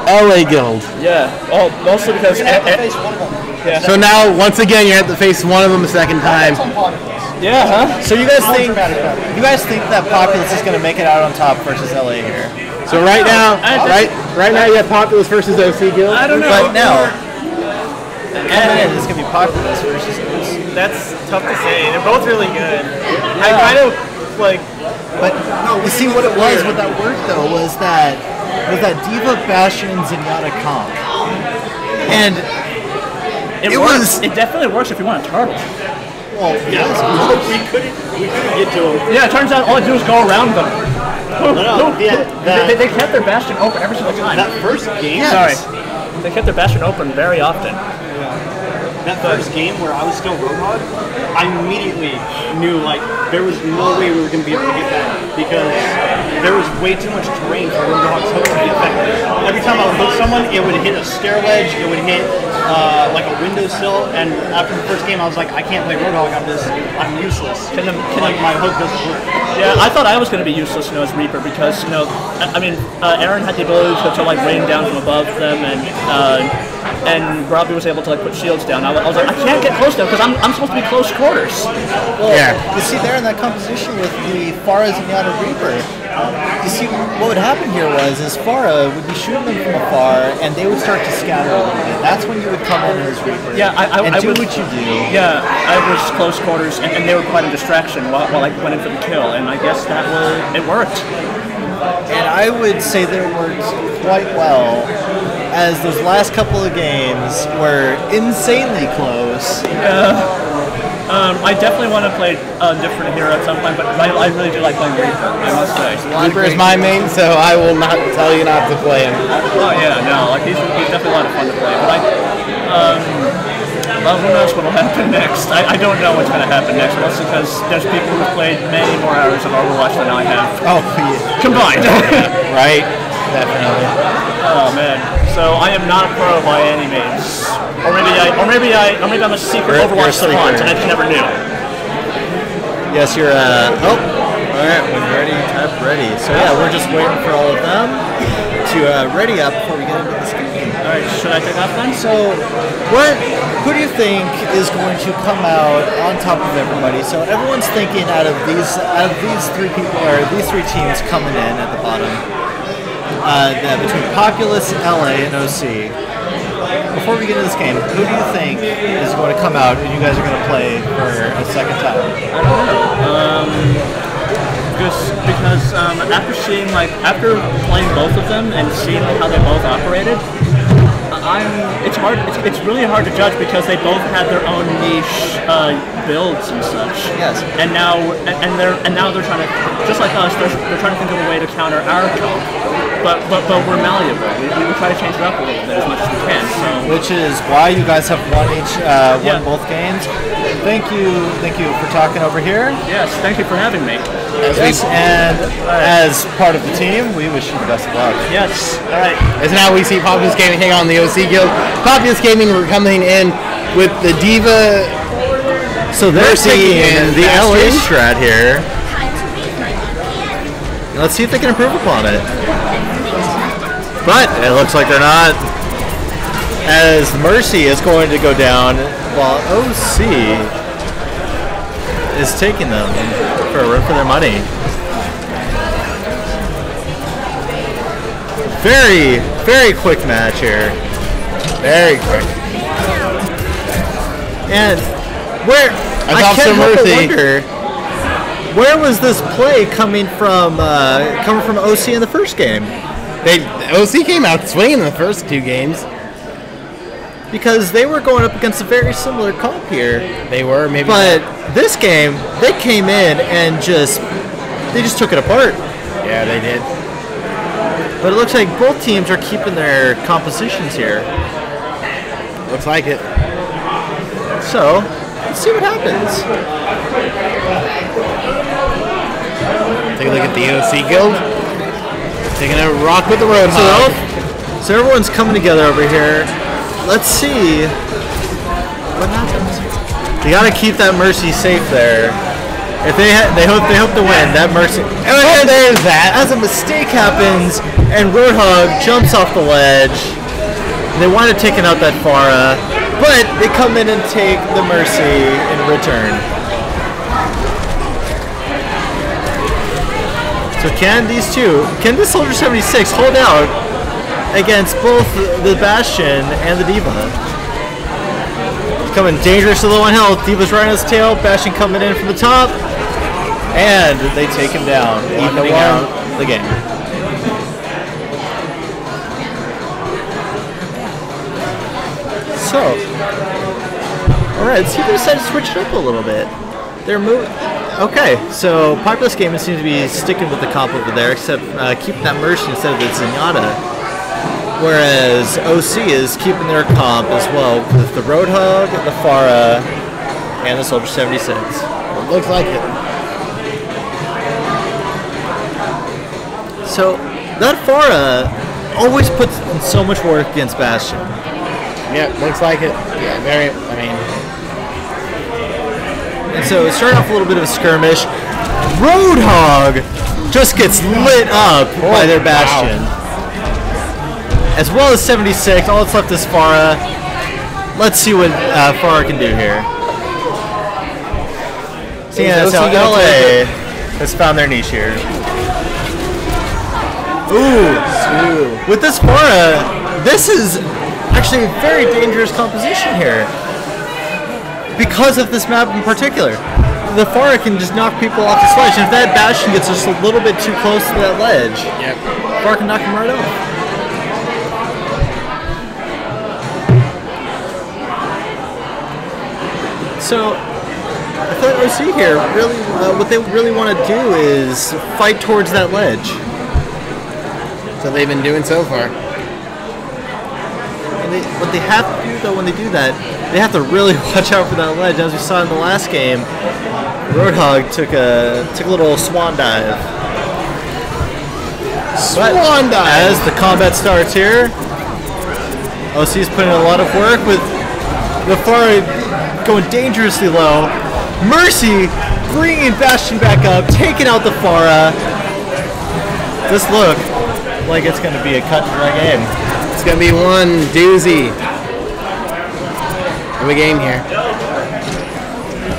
LA Guild. Yeah, well, mostly because. Yeah. So now, once again, you have to face one of them a second time. Yeah, huh? So you guys think that Populous is going to make it out on top versus LA here? So right now you have Populous versus OC Guild. I don't know. But no. And it's going to be Populous versus OC. That's tough to say. They're both really good. I kind of like. But you see what it was with that work though was that Diva Bastion Zenyatta comp, and it definitely works if you want a turtle. Well, yeah, we couldn't get to them. Yeah, it turns out all I do is go around them. They kept their Bastion open every single time. That first game? Yes. Sorry. They kept their Bastion open very often. That first game where I was still Roadhog, I immediately knew like there was no way we were going to be able to get that because there was way too much terrain for Roadhog's hook to be effective. Every time I would hook someone, it would hit a stair ledge, it would hit like a windowsill, and after the first game I was like, I can't play Roadhog on this, I'm useless. Like my hook doesn't work. Yeah, I thought I was going to be useless, as Reaper because, Aaron had the ability to like rain down from above them, and Robbie was able to like put shields down. I was like, I can't get close now because I'm supposed to be close quarters. Well, you see there in that composition with the Pharah Zenyatta Reaper, you see what would happen here was Pharah would be shooting them from afar and they would start to scatter a little bit. That's when you would come in as Reaper. Yeah, I do would, what you do. Yeah, I was close quarters and they were quite a distraction while I went in for the kill, and I guess it worked. And I would say that it worked quite well, as those last couple of games were insanely close. I definitely want to play a different hero at some point, but I really do like playing Reaper, I must say. Reaper is my main, so I will not tell you not to play him. Oh yeah, no, like he's definitely a lot of fun to play. But who knows what will happen next? I don't know what's going to happen next, mostly because there's people who've played many more hours of Overwatch than I have. Oh, yeah. Combined. Right, definitely. Oh man, so I am not a pro by any means. Or maybe I'm a secret Overwatch savant and I just never knew. Yes, you're. Alright, when ready, type ready. So yeah, we're just waiting for all of them to ready up before we get into this game. Alright, should I take off then? So, who do you think is going to come out on top of everybody? So everyone's thinking out of these three people or these three teams coming in at the bottom, between Populous, LA, and OC. Before we get into this game, who do you think is going to come out and you guys are going to play for a second time? I don't know. Because after playing both of them and seeing how they both operated, it's really hard to judge because they both had their own niche builds and such. Yes. And now they're trying to, just like us, they're trying to think of a way to counter our comp. But we're malleable. We try to change it up a little bit as much as we can. So. Which is why you guys have won both games. Thank you for talking over here. Yes, thank you for having me. As part of the team, we wish you the best of luck. Yes. All right. As now we see Populous Gaming hang on the OC Guild. Populous Gaming were coming in with the Diva. So they're taking the LA strat here. Let's see if they can improve upon it. But it looks like they're not. As Mercy is going to go down, while OC is taking them for their money. Very, very quick match here. Very quick. And where I can't help but wonder, where was this play coming from OC in the first game? OC came out swinging in the first 2 games. Because they were going up against a very similar comp here. They were, maybe. But this game, they came in and they just took it apart. Yeah, they did. But it looks like both teams are keeping their compositions here. Looks like it. So, let's see what happens. Take a look at the OC Guild. Taking a rock with the Roadhog. So everyone's coming together over here. Let's see what happens. You gotta keep that Mercy safe there. If they hope to win that Mercy. Oh, there's that. As a mistake happens, and Roadhog jumps off the ledge. They want to take out that Farah, but they come in and take the Mercy in return. So can this Soldier 76 hold out against both the Bastion and the D.Va? Coming dangerously low on health. D.Va's right on his tail. Bastion coming in from the top. And they take him down, evening out the game. So, alright, let's see if they decide to switch it up a little bit. They're moving. Okay, so Populous Gaming seems to be sticking with the comp over there, except keeping that Mercy instead of the Zenyatta. Whereas OC is keeping their comp as well with the Roadhog, the Farah, and the Soldier 76. It looks like it. So that Farah always puts in so much work against Bastion. Yeah, looks like it. Yeah, very. And so it started off a little bit of a skirmish. Roadhog just gets lit up by their Bastion. Wow. As well as 76. All that's left is Farah. Let's see what Farah can do here. Seeing as how LA has found their niche here. Ooh. With this Farah, this is actually a very dangerous composition here. Because of this map in particular. The Farah can just knock people off the ledge, and if that Bastion gets just a little bit too close to that ledge, Farah can knock him right off. So, I thought OC here really, what they really want to do is fight towards that ledge. So they've been doing so far. And what they have to do though when they do that, they have to really watch out for that ledge. As we saw in the last game, Roadhog took a little swan dive. Swan dive! As the combat starts here, OC is putting in a lot of work with the Farah going dangerously low. Mercy bringing Bastion back up, taking out the Farah. This look like it's going to be a cut and dry game. It's going to be one doozy of a game here.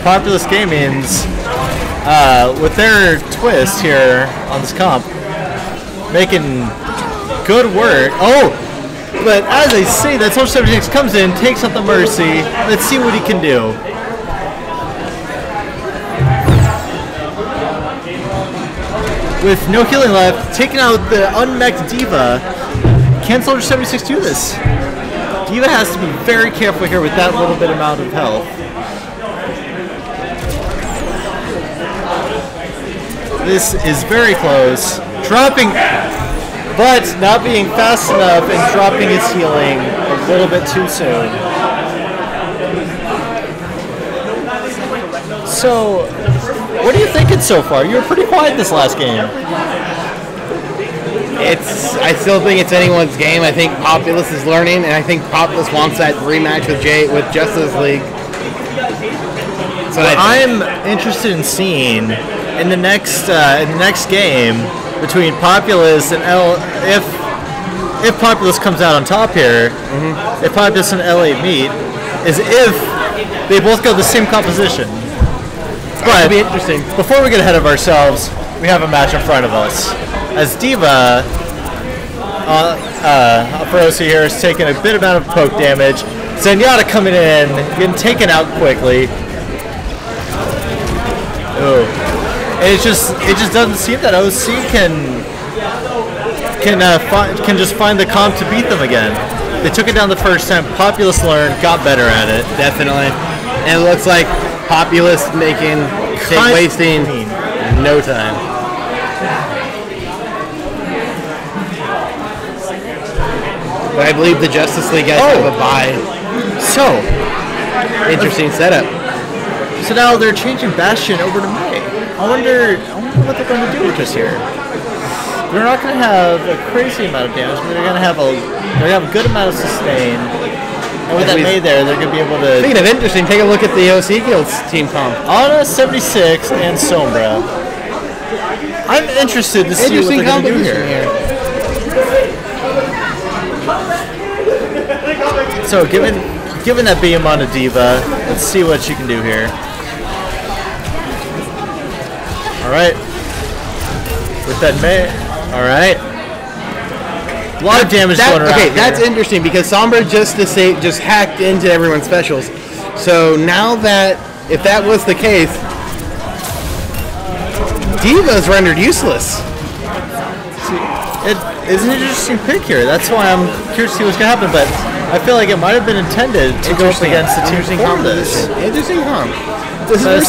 Populous Gaming's, with their twist here on this comp, making good work. Oh! But as I say, that Soldier 76 comes in, takes out the Mercy. Let's see what he can do. With no healing left, taking out the unmech'd D.Va. Can Soldier 76 do this? D.Va has to be very careful here with that little bit amount of health. This is very close. Dropping, but not being fast enough and dropping his healing a little bit too soon. So, what are you thinking so far? You were pretty quiet this last game. I still think it's anyone's game. I think Populous is learning, and I think Populous wants that rematch with Justice League. So I'm interested in seeing in the next game between Populous and if Populous comes out on top here, if Populous and LA meet, is if they both go the same composition. But it'll be interesting. Before we get ahead of ourselves, we have a match in front of us. As D.Va Feroci here is taking a bit amount of poke damage. Zenyatta coming in, getting taken out quickly. Oh, and it just doesn't seem that OC can just find the comp to beat them again. They took it down the first time. Populous learned, got better at it. Definitely. And it looks like Populous wasting no time. But I believe the Justice League guys have a bye. So, interesting setup. So now they're changing Bastion over to May. I wonder what they're going to do with this here. They're not going to have a crazy amount of damage, but they're going to have a good amount of sustain. And with that May there, they're going to be able to... Speaking of interesting, take a look at the OC Guild's team comp. Ana 76 and Sombra. I'm interested to see what they're going to do here. So given that beam on a diva, let's see what she can do here. All right, with that May. All right, a lot of damage going around. Okay, that's interesting because Sombra just hacked into everyone's specials. So now that if that was the case, Diva's rendered useless. It is an interesting pick here. That's why I'm curious to see what's going to happen. But I feel like it might have been intended to go up against the team for this. Interesting comp. This is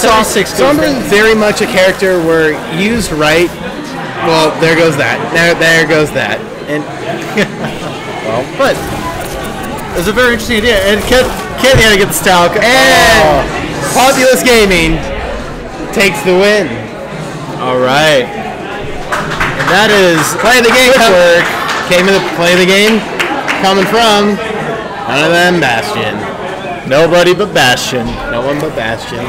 Sombra is very much a character where used right. Well, there goes that. There goes that. And well, but it's a very interesting idea. And Ken had to get the Stalk. And Populous Gaming takes the win. All right. And that is play the game. Play the game. Coming from none of them Bastion. Nobody but Bastion. No one but Bastion.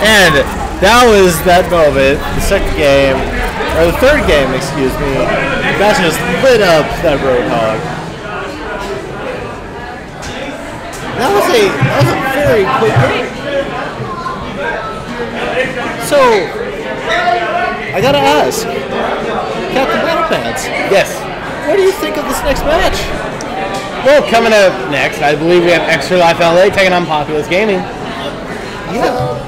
And that was that moment. The second game, or the third game, excuse me. Bastion just lit up that Roadhog. That was a very quick game. So I gotta ask, Captain Battle Pants. Yes. What do you think of this next match? Well, coming up next, I believe we have Extra Life LA taking on Populous Gaming. Yeah.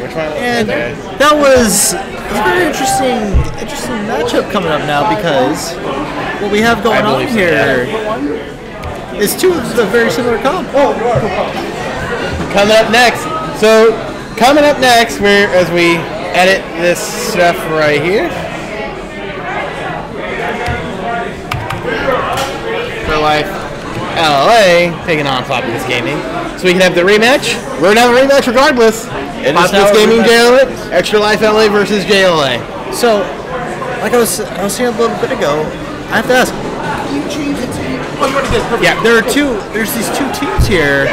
Which one? And that was a very interesting matchup coming up now because what we have going on here is two of the very similar comp. Coming up next. So coming up next, as we edit this stuff right here. For Life LA taking on Populous Gaming. So we can have the rematch. We're going to have a rematch regardless. Populous Gaming JLA, Extra Life LA versus JLA. So, like I was saying a little bit ago, I have to ask, can you change the team? Yeah, there's these two teams here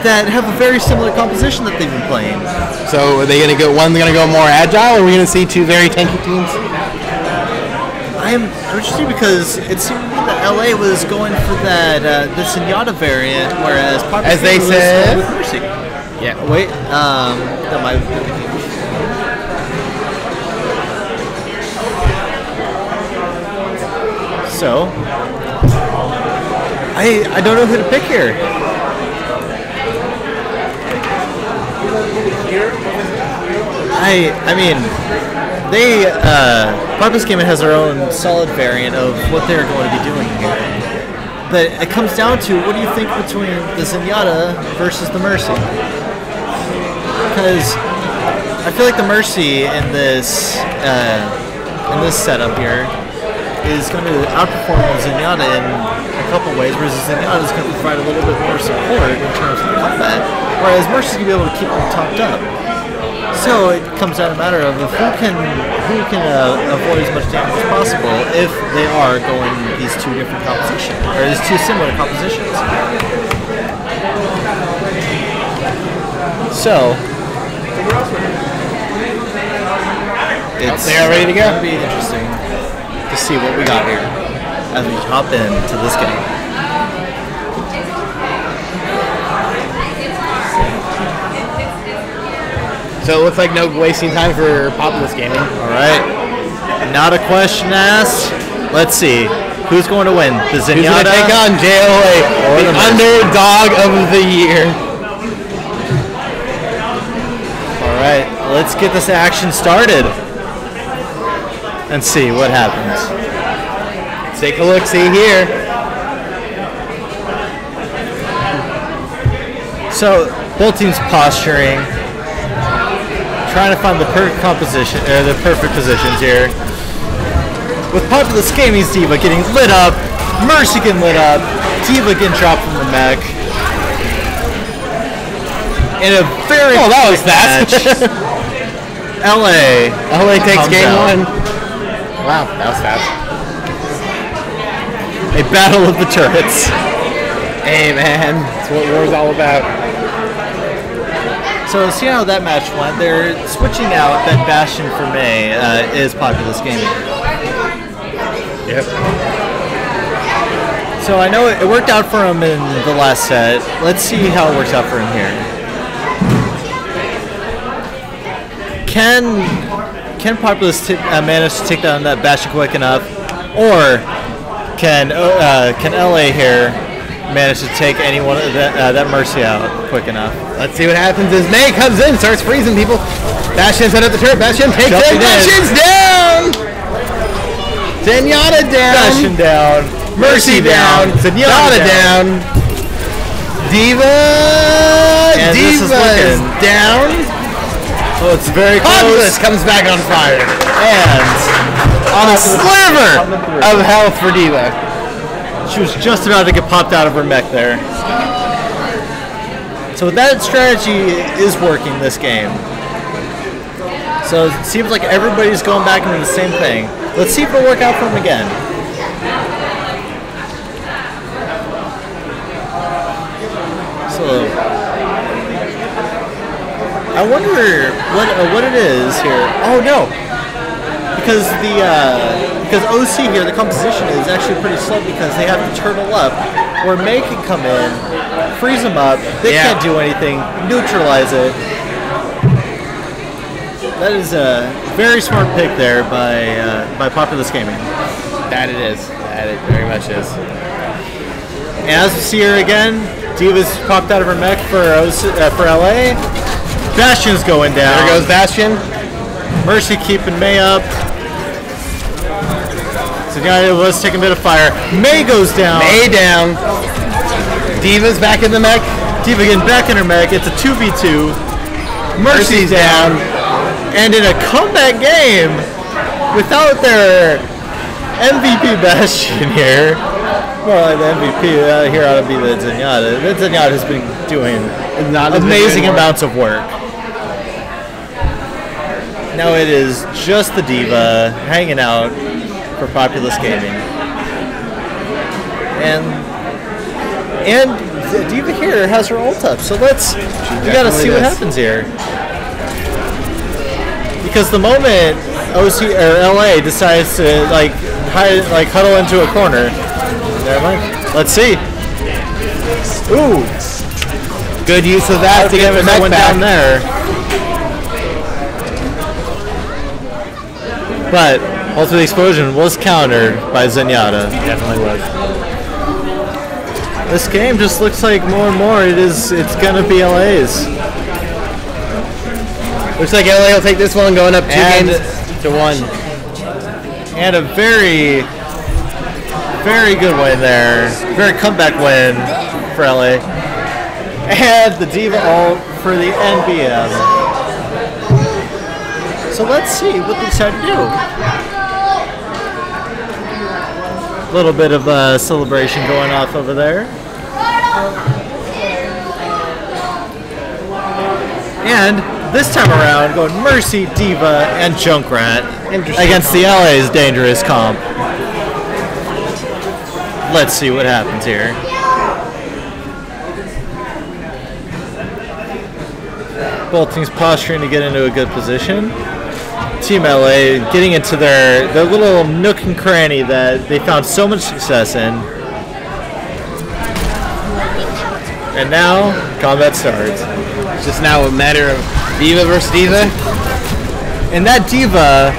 that have a very similar composition that they've been playing. So are they going to go? One's going to go more agile, or are we going to see two very tanky teams? I'm interested because it seemed to me that LA was going for that the Zenyatta variant, whereas as they said, with Mercy. Yeah. Wait. That might. So I don't know who to pick here. I mean, they Populous Gaming has their own solid variant of what they're going to be doing here. But it comes down to, what do you think between the Zenyatta versus the Mercy? Because I feel like the Mercy in this setup here is going to outperform the Zenyatta in a couple ways, whereas the Zenyatta is going to provide a little bit more support in terms of combat, whereas Mercy's going to be able to keep them topped up. So it comes down to a matter of who can avoid as much damage as possible if they are going these two different compositions, or these two similar compositions. So they are ready to go. It's going to be interesting to see what we got here as we hop into this game. So it looks like no wasting time for Populous Gaming. All right. Not a question asked. Let's see. Who's going to win? The Zenyatta? Who's going to take on JLA, the underdog of the year? All right. Let's get this action started and see what happens. Take a look. See here. So both teams posturing, trying to find the perfect composition, the perfect positions here. With Populous Gaming's D.Va getting lit up, Mercy getting lit up, D.Va getting dropped from the mech. In a very that was fast. LA takes game one. Wow, that was fast. A battle of the turrets. Hey man, that's what war's all about. So see how that match went. They're switching out that Bastion for May is Populous Gaming. Yep. So I know it worked out for him in the last set. Let's see how it works out for him here. Can Populous manage to take down that Bastion quick enough, or can LA here manage to take anyone that Mercy out quick enough? Let's see what happens as May comes in, starts freezing people. Bastion's head up the turret. Bastion takes it. Bastion's down. Zenyatta down. Bastion down. Mercy down. Zenyatta down. D.Va. And D.Va is down. Oh, it's very close. Populous comes back on fire. And on a sliver of health for D.Va. She was just about to get popped out of her mech there. So that strategy is working this game. So it seems like everybody's going back into the same thing. Let's see if it'll work out for them again. So I wonder what it is here. Oh no, because because OC here, the composition is actually pretty slow because they have to turtle up, where May can come in, freeze them up. They can't do anything, neutralize it. That is a very smart pick there by Populous Gaming. That it is. That it very much is. And as we see here again, D.Va's popped out of her mech for LA. Bastion's going down. There goes Bastion. Mercy keeping May up. Zenyatta was taking a bit of fire. May goes down. May down. D.Va's back in the mech. D.Va getting back in her mech. It's a 2v2. Mercy's down. And in a comeback game, without their MVP Bastion here, more like the MVP here ought to be the Zenyatta. The Zenyatta has been doing amazing amounts of work. Now it is just the D.Va hanging out for Populous Gaming. And D.Va here has her ult up, so we gotta see what happens here. Because the moment OC or LA decides to huddle into a corner, never mind. Let's see. Ooh, good use of that to get the mech back down there. But also the explosion was countered by Zenyatta. Definitely was. This game just looks like more and more it's gonna be LA's. Looks like LA will take this one, going up 2 games to 1. And a very, very good win there. Very comeback win for LA. And the D.Va ult for the NBM. So let's see what they decide to do. A little bit of a celebration going off over there. And this time around, going Mercy, D.Va, and Junkrat against the LA's dangerous comp. Let's see what happens here. Both teams posturing to get into a good position. Team LA getting into their little nook and cranny that they found so much success in. And now, combat starts. It's just now a matter of Diva versus Diva. And that Diva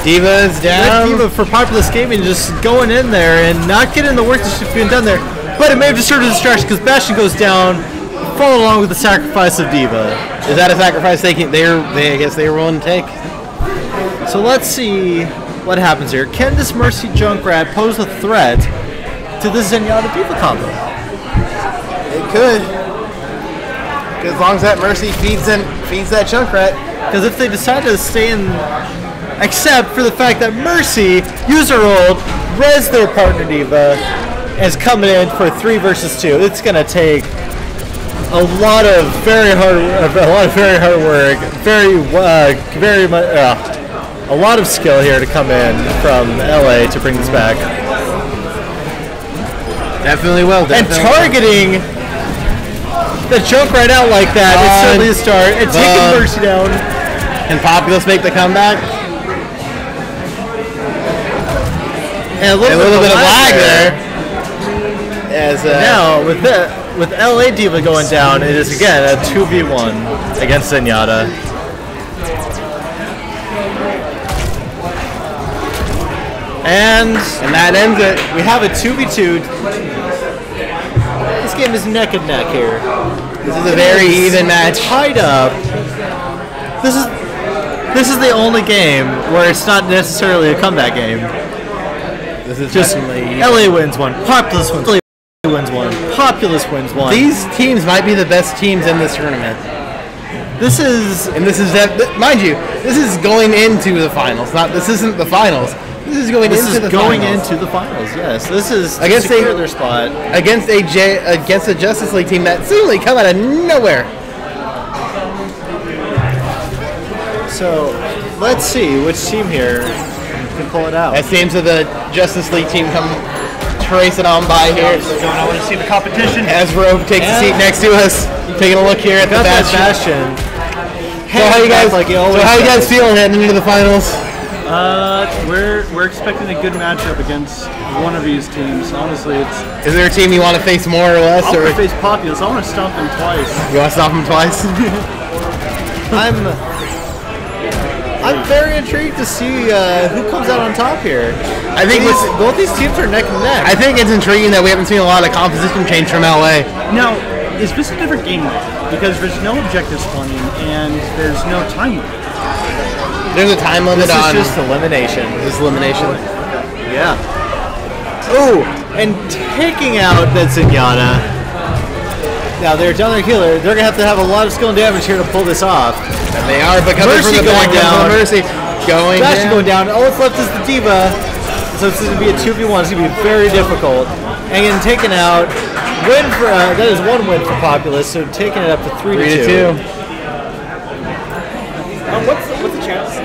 is down. That Diva for Populous Gaming just going in there and not getting the work that should be done there. But it may have disturbed the distraction because Bastion goes down, follow along with the sacrifice of Diva. Is that a sacrifice I guess they were willing to take? So let's see what happens here. Can this Mercy Junkrat pose a threat to the Zenyatta Diva combo? It could. As long as that Mercy feeds that Junkrat. Because if they decide to stay in, except for the fact that Mercy used her ult, res their partner Diva, and is coming in for 3 versus 2. It's gonna take a lot of very hard work, a lot of skill here to come in from LA to bring this back. Definitely will. And targeting the Junkrat out like that is certainly a start. And taking Mercy down. Can Populous make the comeback? And a little bit of lag there. As now with LA Diva going down, it is again a 2v1 against Zenyatta. And that ends it. We have a 2v2. This game is neck and neck here. This is a very even match. Tied up. This is the only game where it's not necessarily a comeback game. This is just LA wins one, Populous wins. LA wins one, Populous wins one. These teams might be the best teams in this tournament. This is mind you, this is going into the finals. This isn't the finals. This is going into the finals. Yes, this is to against secure their spot against a Justice League team that seemingly come out of nowhere. So let's see which team here can pull it out. It seems that the Justice League team come tracing on by here. I want to see the competition. As Rogue takes a seat next to us, taking a look here at the Bastion. So how you guys feeling heading into the finals? We're expecting a good matchup against one of these teams. Honestly, Is there a team you want to face more or less? I want to face Populous. I want to stomp them twice. You want to stomp them twice? I'm very intrigued to see who comes out on top here. I think both these teams are neck and neck. I think it's intriguing that we haven't seen a lot of composition change from LA. Now, is this a different game mode? Because there's no objective spawning and there's no time limit. There's a time limit on. This is just elimination. This is elimination. Yeah. Oh, and taking out that Zenyatta. Now they're down their healer. They're gonna have to have a lot of skill and damage here to pull this off. And they are, but coming from the back down. Mercy going down. Going down. All that's left is the Diva. So this is gonna be a 2v1. It's gonna be very difficult. And getting taken out. Win for that is one win for Populous. So taking it up to 3-2. What's the chance?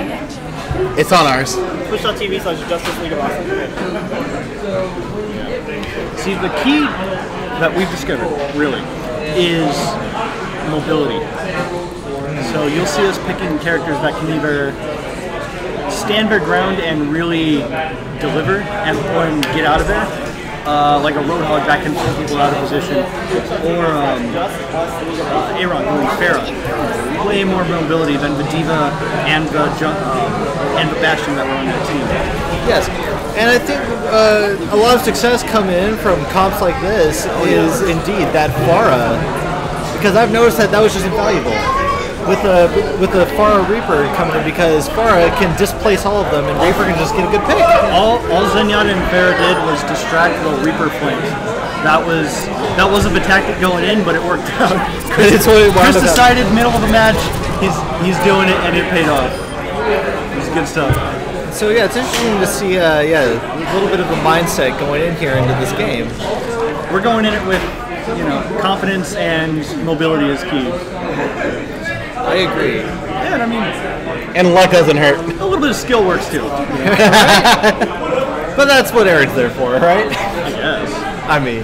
It's on ours. Twitch.tv/Justice League of Awesome. See, the key that we've discovered, really, is mobility. So you'll see us picking characters that can either stand their ground and really deliver and get out of there, like a Roadhog that can pull people out of position, or Aaron doing Pharah. Way more mobility than the Diva and the Bastion that were on that team. Yes, and I think a lot of success coming in from comps like this is indeed that Pharah, because I've noticed that was just invaluable with the Pharah Reaper coming in, because Pharah can displace all of them and Reaper can just get a good pick. All Zenyatta and Pharah did was distract the Reaper flank. That was a tactic going in, but it worked out. Chris decided middle of the match, he's doing it, and it paid off. It was good stuff. So yeah, it's interesting to see a little bit of a mindset going in here into this game. We're going in it with confidence and mobility is key. I agree. Yeah, and I mean, and luck doesn't hurt. A little bit of skill works too. But that's what Aaron's there for, right? I guess. I mean,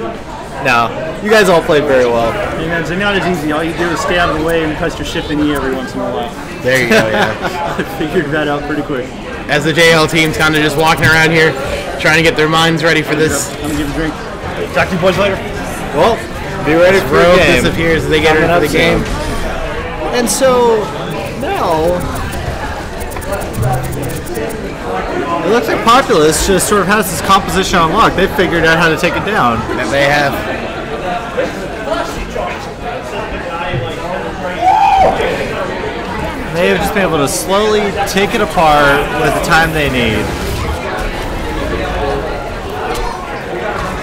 no. You guys all played very well. Hey man, Zenyatta's easy. All you do is stay out of the way and press your shift and E every once in a while. There you go, yeah. I figured that out pretty quick. As the JL team's kind of just walking around here, trying to get their minds ready for this. I'm gonna give a drink. Talk to you boys later. Well, Be ready for the Rogue game. disappears as they get ready for the game. And so now it looks like Populous just sort of has this composition unlocked. They've figured out how to take it down. And they have. They have just been able to slowly take it apart with the time they need.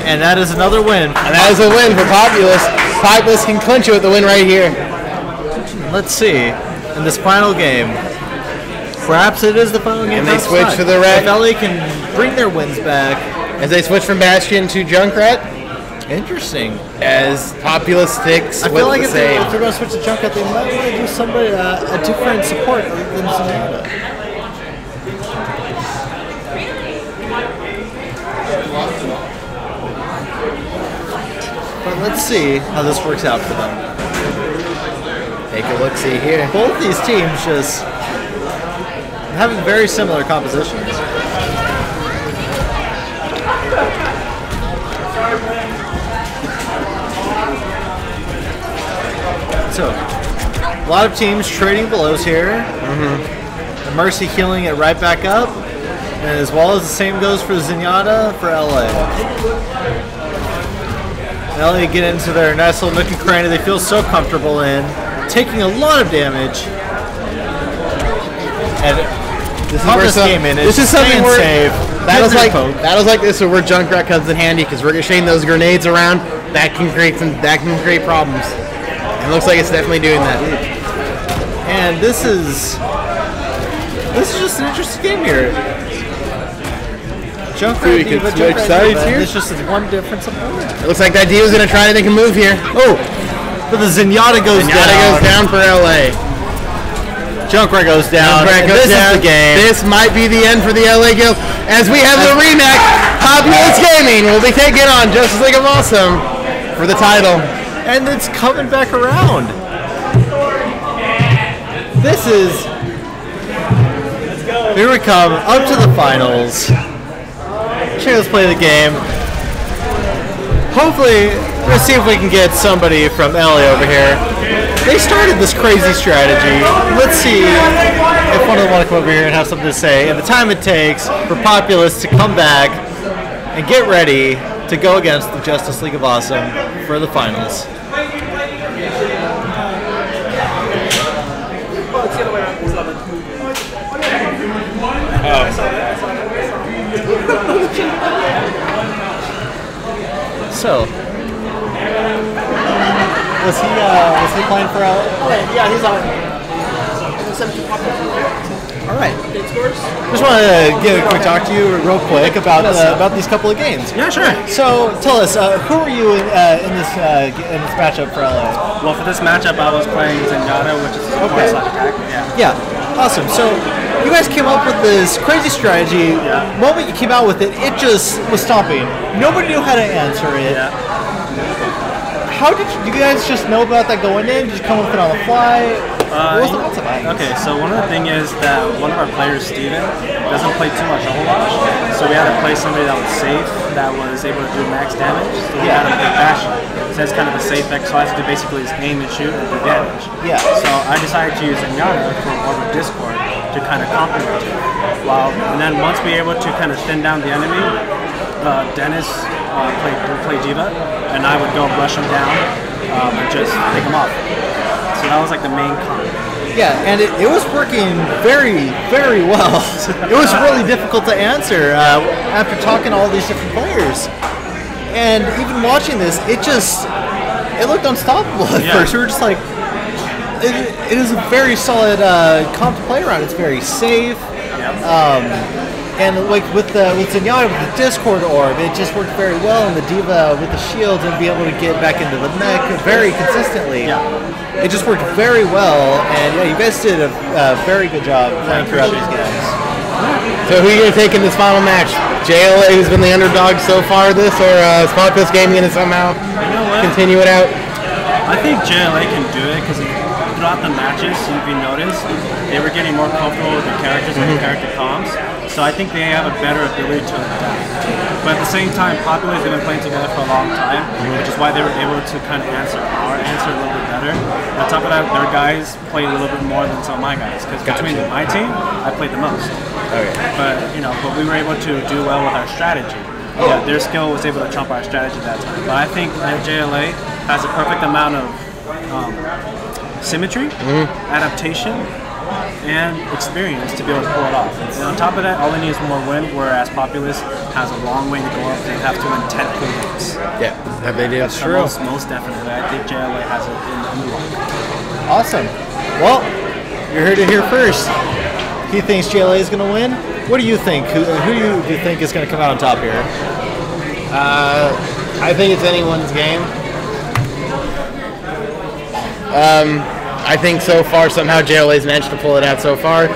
And that is another win. And that is a win for Populous. Populous can clinch it with the win right here. Let's see. In this final game. Perhaps it is the final game. And they switch to the red. If LA can bring their wins back. As they switch from Bastion to Junkrat. Interesting. As Populous sticks I feel like if they're same. going to switch to Junkrat, they might want to do somebody a different support other than Zenyatta. But let's see how this works out for them. Take a look-see here. Both these teams just having very similar compositions. So, a lot of teams trading belows here. The Mercy healing it right back up. And as well as the same goes for Zenyatta for LA. LA get into their nice little nook and cranny they feel so comfortable in, taking a lot of damage. And this is something where battles like this are where Junkrat comes in handy because ricocheting those grenades around that can create problems. And it looks like it's definitely doing that. And this is just an interesting game here. Junkrat Diva, Junkrat Diva, it's just one different support. It looks like that Diva's gonna try to make a move here. Oh, but the Zenyatta goes down. Zenyatta goes down for LA. Junkrat goes down. This is the game. This might be the end for the LA Guild as we have the rematch. Populous Gaming will be taking on Justice League of Awesome for the title. And it's coming back around. This is... Here we come, up to the finals. Let's play the game. Hopefully, let's see if we can get somebody from LA over here. They started this crazy strategy. Let's see if one of them want to come over here and have something to say. And the time it takes for Populous to come back and get ready to go against the Justice League of Awesome for the finals. So, was he playing for LA? Yeah, he's on. All right. Just want to give a quick talk to you real quick about these couple of games. Yeah, sure. So tell us, who are you in this matchup for LA? Well, for this matchup, I was playing Zenyatta, which is a attack. Yeah. Awesome. So you guys came up with this crazy strategy. Yeah. The moment you came out with it, it just was stomping. Nobody knew how to answer it. Yeah. How did you guys just know about that going in? Did you come up with it on the fly? What was the concept behind this? Okay, so one of the things is that one of our players, Steven, doesn't play too much Overwatch, so we had to play somebody that was safe, that was able to do max damage, so we had to play Bastion. So it's kind of a safe exercise to basically aim and shoot and do damage. Yeah. So I decided to use Zenyatta for over Discord to kind of complement it. And then once we were able to kind of thin down the enemy, Dennis played Diva, and I would go brush him down and just pick him off. So that was like the main comp. Yeah, and it was working very, very well. It was really difficult to answer after talking to all these different players. And even watching this, it looked unstoppable at first. We were just like, it is a very solid comp to play around. It's very safe. And like with Zenyatta with the Discord orb, it just worked very well. And the Diva with the shields and be able to get back into the mech very consistently. Yeah. It just worked very well. And yeah, you guys did a very good job playing throughout these games. So who are you going to take in this final match? JLA, who's been the underdog so far this, or is Populous Gaming going to somehow continue it out? I think JLA can do it because throughout the matches, if you notice, they were getting more comfortable with the characters and the character comms. So I think they have a better ability to adapt. But at the same time, Populace have been playing together for a long time, which is why they were able to kind of answer our answer a little bit better. On top of that, their guys play a little bit more than some of my guys. Because between my team, I played the most. Okay. But but we were able to do well with our strategy. Yeah, their skill was able to trump our strategy that time. But I think that JLA has a perfect amount of symmetry, adaptation, and experience to be able to pull it off. And on top of that, all they need is more win, whereas Populace has a long way to go up. They have to win 10 full games. Yeah, that they do. That's true. Most definitely. I think JLA has it in the lock. Awesome. Well, you heard it here first. He thinks JLA is going to win. What do you think? Who do you think is going to come out on top here? I think it's anyone's game. I think so far somehow JLA's managed to pull it out so far.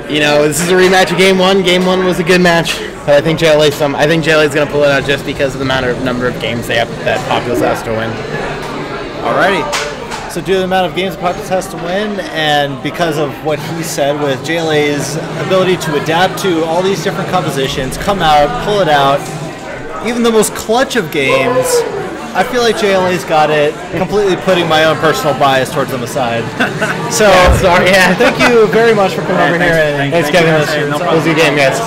This is a rematch of Game 1. Game 1 was a good match, but I think JLA's going to pull it out just because of the number of games they have that Populace has to win. Alrighty. So due to the amount of games Populace has to win, and because of what he said with JLA's ability to adapt to all these different compositions, come out, pull it out, even the most clutch of games, I feel like JLA's got it, completely putting my own personal bias towards them aside. So, thank you very much for coming over here. And thanks, Kevin. It was a good game, guys.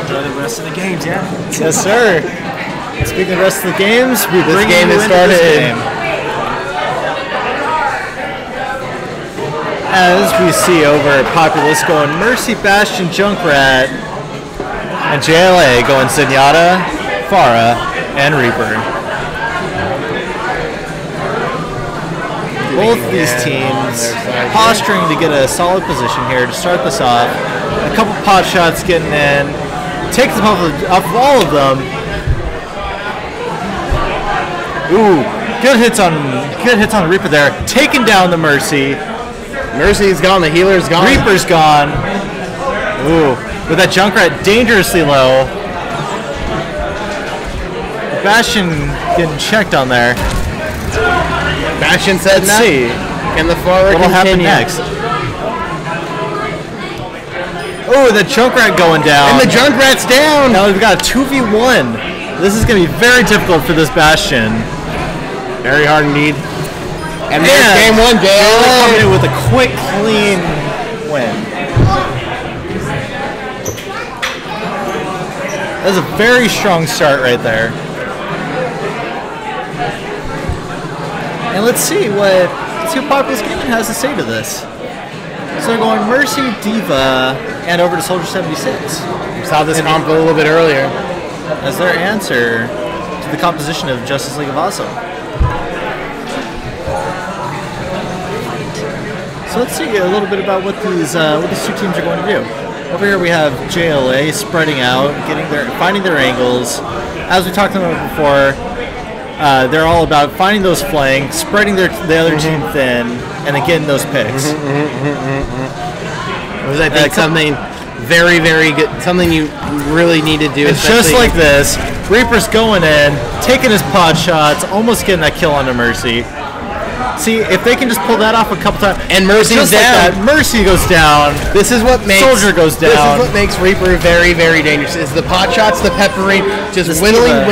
Enjoy the rest of the games, yeah. Yes, sir. Speaking of the rest of the games, this game has started. As we see over at Populace going Mercy, Bastion, Junkrat, and JLA going Zenyatta, Pharah, and Reaper. Both of these teams posturing to get a solid position here to start this off. A couple pot shots getting in. Takes them off of all of them. Ooh, good hits on the Reaper there. Taking down the Mercy. Mercy's gone, the healer's gone. Reaper's gone. Ooh, with that Junkrat dangerously low. Bastion getting checked on there. Bastion said, let's see. Can the Pharah What'll happen next? Oh, the Junkrat going down. And the Junkrat's down. Now we've got a 2v1. This is going to be very difficult for this Bastion. Very hard indeed. And there's game 1, JLA coming in with a quick, clean win. That's a very strong start right there. And let's see what Populace Gaming has to say to this. So they're going Mercy, Diva, and over to Soldier 76. We saw this comp a little bit earlier. As their answer to the composition of Justice League of Awesome. So let's see a little bit about what these two teams are going to do. Over here we have JLA spreading out, finding their angles. As we talked about before, they're all about finding those flanks, spreading the other team thin, and then getting those picks. Was I think something very, very good, something you really need to do. It's just like this. Reaper's going in, taking his pod shots, almost getting that kill onto Mercy. See, if they can just pull that off a couple times, and Mercy's down. Like Mercy goes down. This is what makes Soldier goes down. This is what makes Reaper very, very dangerous. Is the pot shots, the peppering, just whittling, and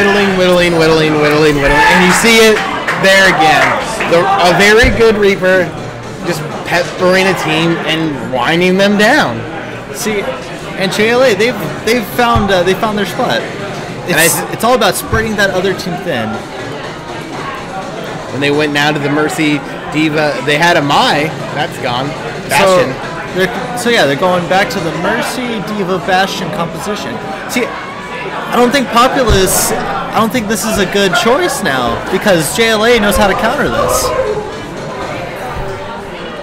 you see it there again. A very good Reaper, just peppering a team and winding them down. See, and JLA, they've found their spot. It's all about spreading that other team thin. When they went now to the Mercy Diva, they had a Mai. That's gone. Bastion. So they're going back to the Mercy Diva Bastion composition. See, I don't think this is a good choice now because JLA knows how to counter this.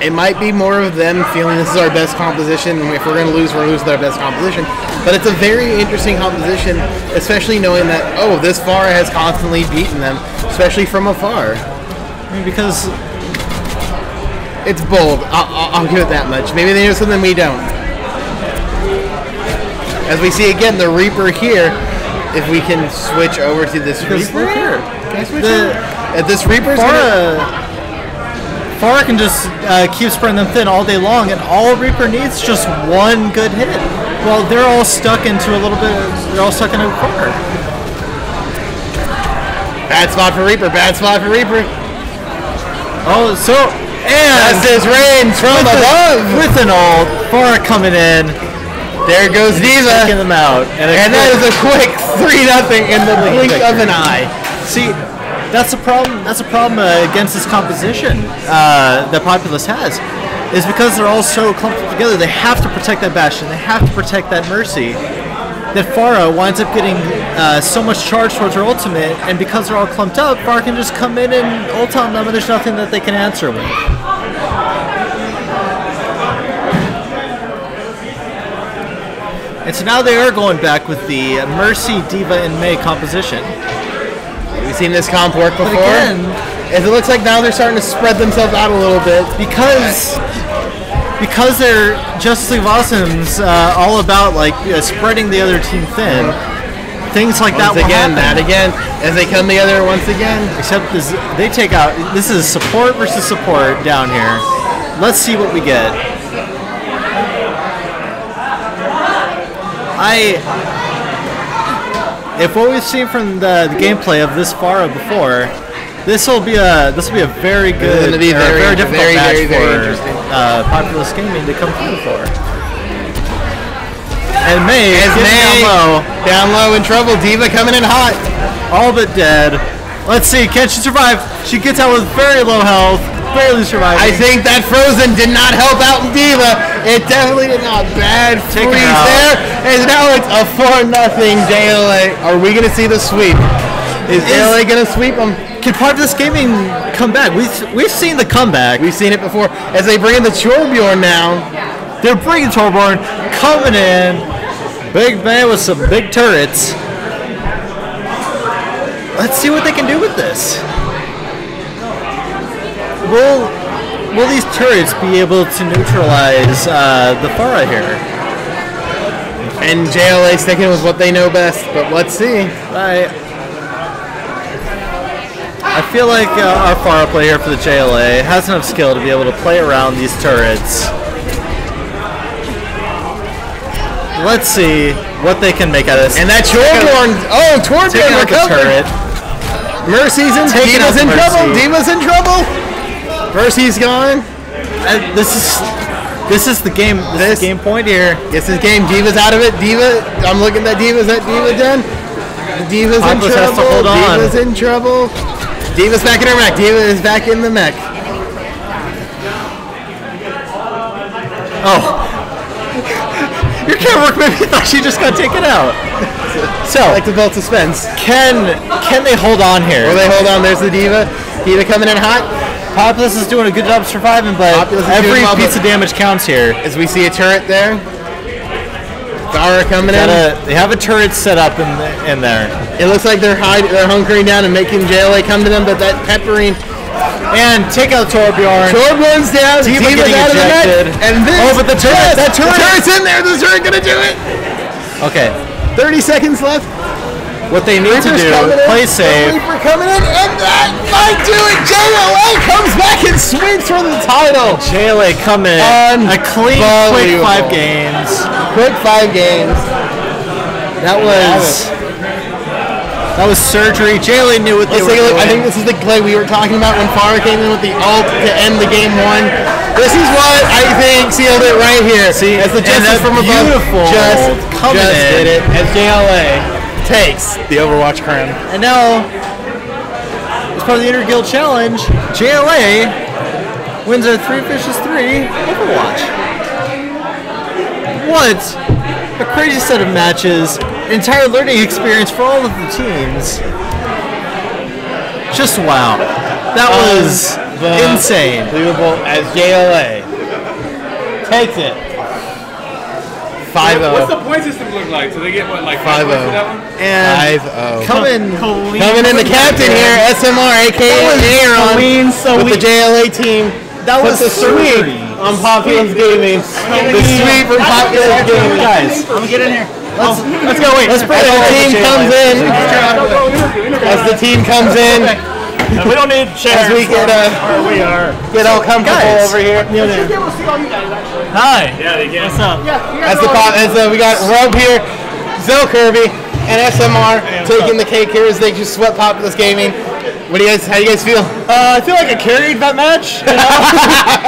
It might be more of them feeling this is our best composition, and if we're going to lose, we're going to lose with our best composition. But it's a very interesting composition, especially knowing that, this Pharah has constantly beaten them, especially from afar. I mean, because it's bold. I'll give it that much. Maybe they know something we don't. As we see again, the Reaper here, if we can switch over to this Reaper here. Can I switch over? This Reaper's Farah can just keep spreading them thin all day long, and all Reaper needs is just one good hit. Well, they're all stuck into a little bit. They're all stuck in a corner. Bad spot for Reaper. Bad spot for Reaper. Oh, so and that's his range from above with an ult. Farah coming in. There goes Diva. Taking them out, and that is a quick 3-0 in the blink of an eye. See. That's a problem. That's a problem against this composition that Populous has, is because they're all so clumped together. They have to protect that Bastion. They have to protect that Mercy. That Farah winds up getting so much charge towards her ultimate, and because they're all clumped up, Farah can just come in and ult on them, and there's nothing that they can answer with. And so now they are going back with the Mercy, Diva, and Mei composition. We've seen this comp work before. Again, it looks like now they're starting to spread themselves out a little bit because they're Justice League of Awesome's all about like spreading the other team thin. Things like that will happen. That again, as they come together once again. Except they take out. This is support versus support down here. Let's see what we get. If what we've seen from the gameplay of this Farah before, this will be a very good, very difficult match for Populous Gaming to come through for. And Mei is down low in trouble. Diva coming in hot, all but dead. Let's see, can she survive? She gets out with very low health, barely surviving. I think that Frozen did not help out Diva. It definitely did not. Bad freeze there. And now it's a 4-0 JLA. Are we going to see the sweep? Is JLA going to sweep them? Can Populous Gaming come back? We've seen the comeback. We've seen it before. As they bring in the Torbjorn now. They're bringing Torbjorn, coming in. Big man with some big turrets. Let's see what they can do with this. Will these turrets be able to neutralize the Farah here? And JLA sticking with what they know best, but let's see. I feel like our Farah player for the JLA has enough skill to be able to play around these turrets. Let's see what they can make out of this. And that Torbjorn, Torbjorn recovered. Mercy's in, Diva's in trouble. Diva's in trouble. Mercy's gone. This is the game. This is game point here. This is game. Diva's out of it. Diva, I'm looking at Diva's Diva done. Diva's in trouble. Has to hold on. Diva's in trouble. Diva's back in her mech. Diva is back in the mech. Oh. Your camera work maybe thought she just got taken out. So, I like to build suspense. Can they hold on here? Will they hold on? There's the Diva. Diva coming in hot. Populous is doing a good job surviving, but every piece of damage counts here. As we see a turret there. Farah coming in. They have a turret set up in there. It looks like they're hunkering down and making JLA come to them, but that peppering. And take out Torbjorn. Torbjorn's down. Diva's getting out ejected. Of the net. And this. Oh, but the turret's in there. The turret gonna do it. Okay. 30 seconds left. What they need to do, play safe. Reaper coming in, and that might do it. JLA comes back and swings for the title. JLA coming in. A clean, quick 5 games. Quick 5 games. That was surgery. JLA knew what they were doing. I think this is the play we were talking about when Farah came in with the ult to end the game 1. This is what I think sealed it right here. See, as the Justice from above just did it. As JLA takes the Overwatch crown. And now, as part of the Inter-Guild Challenge, JLA wins a 3 vs 3 Overwatch. What a crazy set of matches. Entire learning experience for all of the teams. Just wow. That was insane. Unbelievable as JLA takes it. 5-0. What's the point system look like? So they get what, like 5-0 for that one? And 5-0. coming in the captain here, SMR, aka Aaron, with the JLA team. That was a sweep on Populous Gaming. The sweep from Populous Gaming. Guys, I'm gonna get in here. Let's go. Wait. As the team comes in, We don't need chairs. As we get all comfortable over here. Hi. Yeah, they can. What's up? We got Rob here, Zell Kirby, and SMR taking the cake here as they just swept Populous Gaming. How do you guys feel? I feel like I carried that match. You know?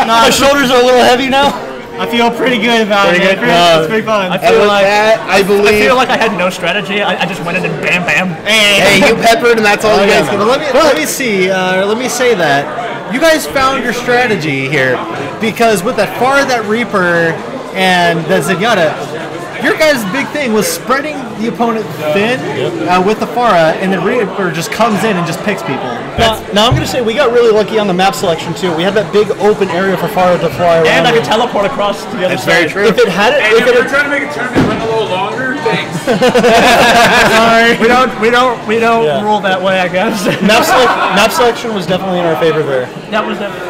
My shoulders are a little heavy now. I feel pretty good about it. It's pretty fun. I feel like I had no strategy. I just went in and bam, bam. Hey, you peppered, and that's all you guys can. Let me see. Let me say that you guys found your strategy here, because with that that Reaper and the Zenyatta, your guys' big thing was spreading the opponent thin with the Pharah, and then Reaper just comes in and just picks people. Now I'm going to say we got really lucky on the map selection too. We had that big open area for Pharah to fly around. And I could teleport across to the other side. Very true. If it had it, If you're trying to make a tournament run a little longer, thanks. Sorry, we don't rule that way, I guess. Map selection was definitely in our favor there. That was definitely.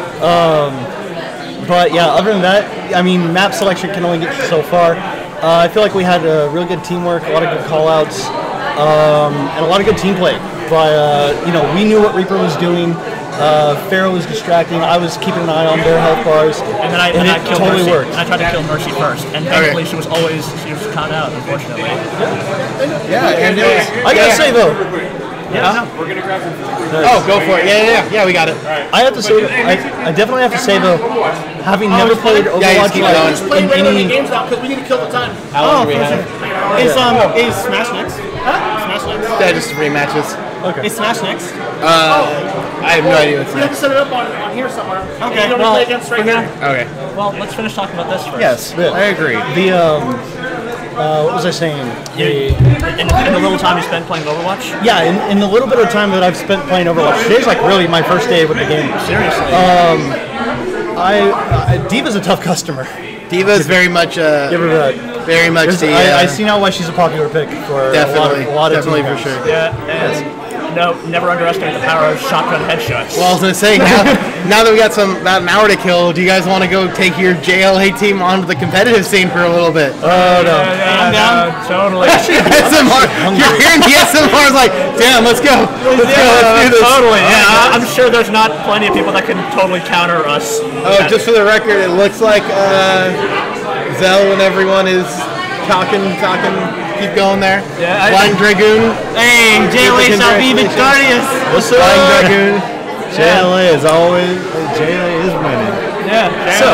But yeah, other than that, I mean, map selection can only get you so far. I feel like we had really good teamwork, a lot of good call-outs, and a lot of good team play. But we knew what Reaper was doing. Pharaoh was distracting. I was keeping an eye on their health bars, and then I killed totally Mercy. worked. And I tried to kill Mercy first, and thankfully she was caught out, unfortunately. Yeah, and I gotta say though. Yeah. We're gonna grab some. Oh, go for it. Yeah, we got it. I have to say, I definitely have to say though, having never played Overwatch in any games out because we need to kill the time. How long do we have? Is Smash next? Smash next? Yeah, just 3 matches. Okay. Is Smash next? I have no idea what's You have to next. set it up on here somewhere. Okay. You don't play against right now. Okay. Well, let's finish talking about this first. Yes, I agree. What was I saying? In the little time you spent playing Overwatch? Yeah, in the little bit of time that I've spent playing Overwatch, today's like really my first day with the game. Seriously? Diva's a tough customer. Diva's very much very much the. I see now why she's a popular pick for definitely, a lot of definitely team for sure. Yeah, no, never underestimate the power of shotgun headshots. Well, I was gonna say now that we got about an hour to kill, do you guys want to go take your JLA team onto the competitive scene for a little bit? Oh no, I'm down. Totally. SMR, you're hearing the SMR's like, damn, let's go. Let's do this. Totally. Yeah, I'm sure there's not plenty of people that can totally counter us. Oh, just for the record, it looks like Zell and everyone is talking. Keep going there. Yeah, Flying Dragoon. Hey, JLA shall be victorious. What's up? Flying Dragoon. JLA is always winning. Yeah. So,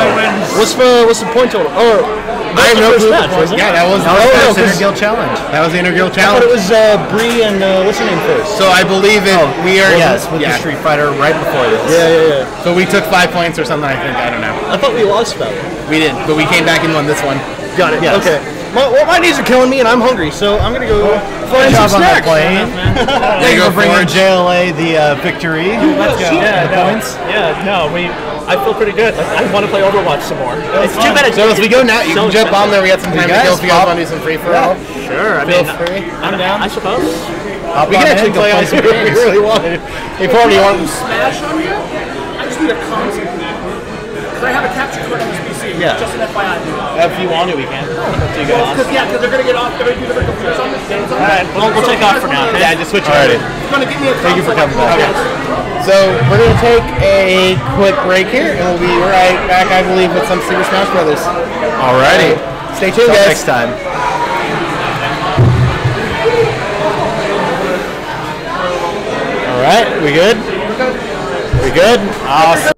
what's the point total? Oh, I have no clue. Yeah, that was the Interguild Challenge. That was the Interguild I thought Challenge. it was Bree and what's her name first? So I believe we are. Yes, with the Street Fighter right before this. Yeah. So we took 5 points or something. I think I don't know. I thought we lost that one. We did, but we came back and won this one. Got it. Yes. Okay. My knees are killing me and I'm hungry, so I'm gonna go find some Job on that snacks. plane. There you go, Bring our JLA the victory. Let's go. The points. Yeah, no, I feel pretty good. I want to play Overwatch some more. It's too bad. So as we go now, you can jump on there. We got some time to kill if you guys want to do some free for all. Sure. Feel free. I'm down. I suppose. We can actually play on some if we really wanted. If you want. Smash on you? I just need a console. Because I have a capture card on this PC. Yeah. Just an FYI. If you want to, we can. Because they're going to get off. They're going to do their computers on this game. Alright, we'll take off for now. Okay? Yeah, just switch it. It's going to give me a Thank you for coming back. So we're going to take a quick break here, and we'll be right back, I believe, with some Super Smash Brothers. Alrighty. Stay tuned, Till guys. next time. Alright, we good? We good? Awesome.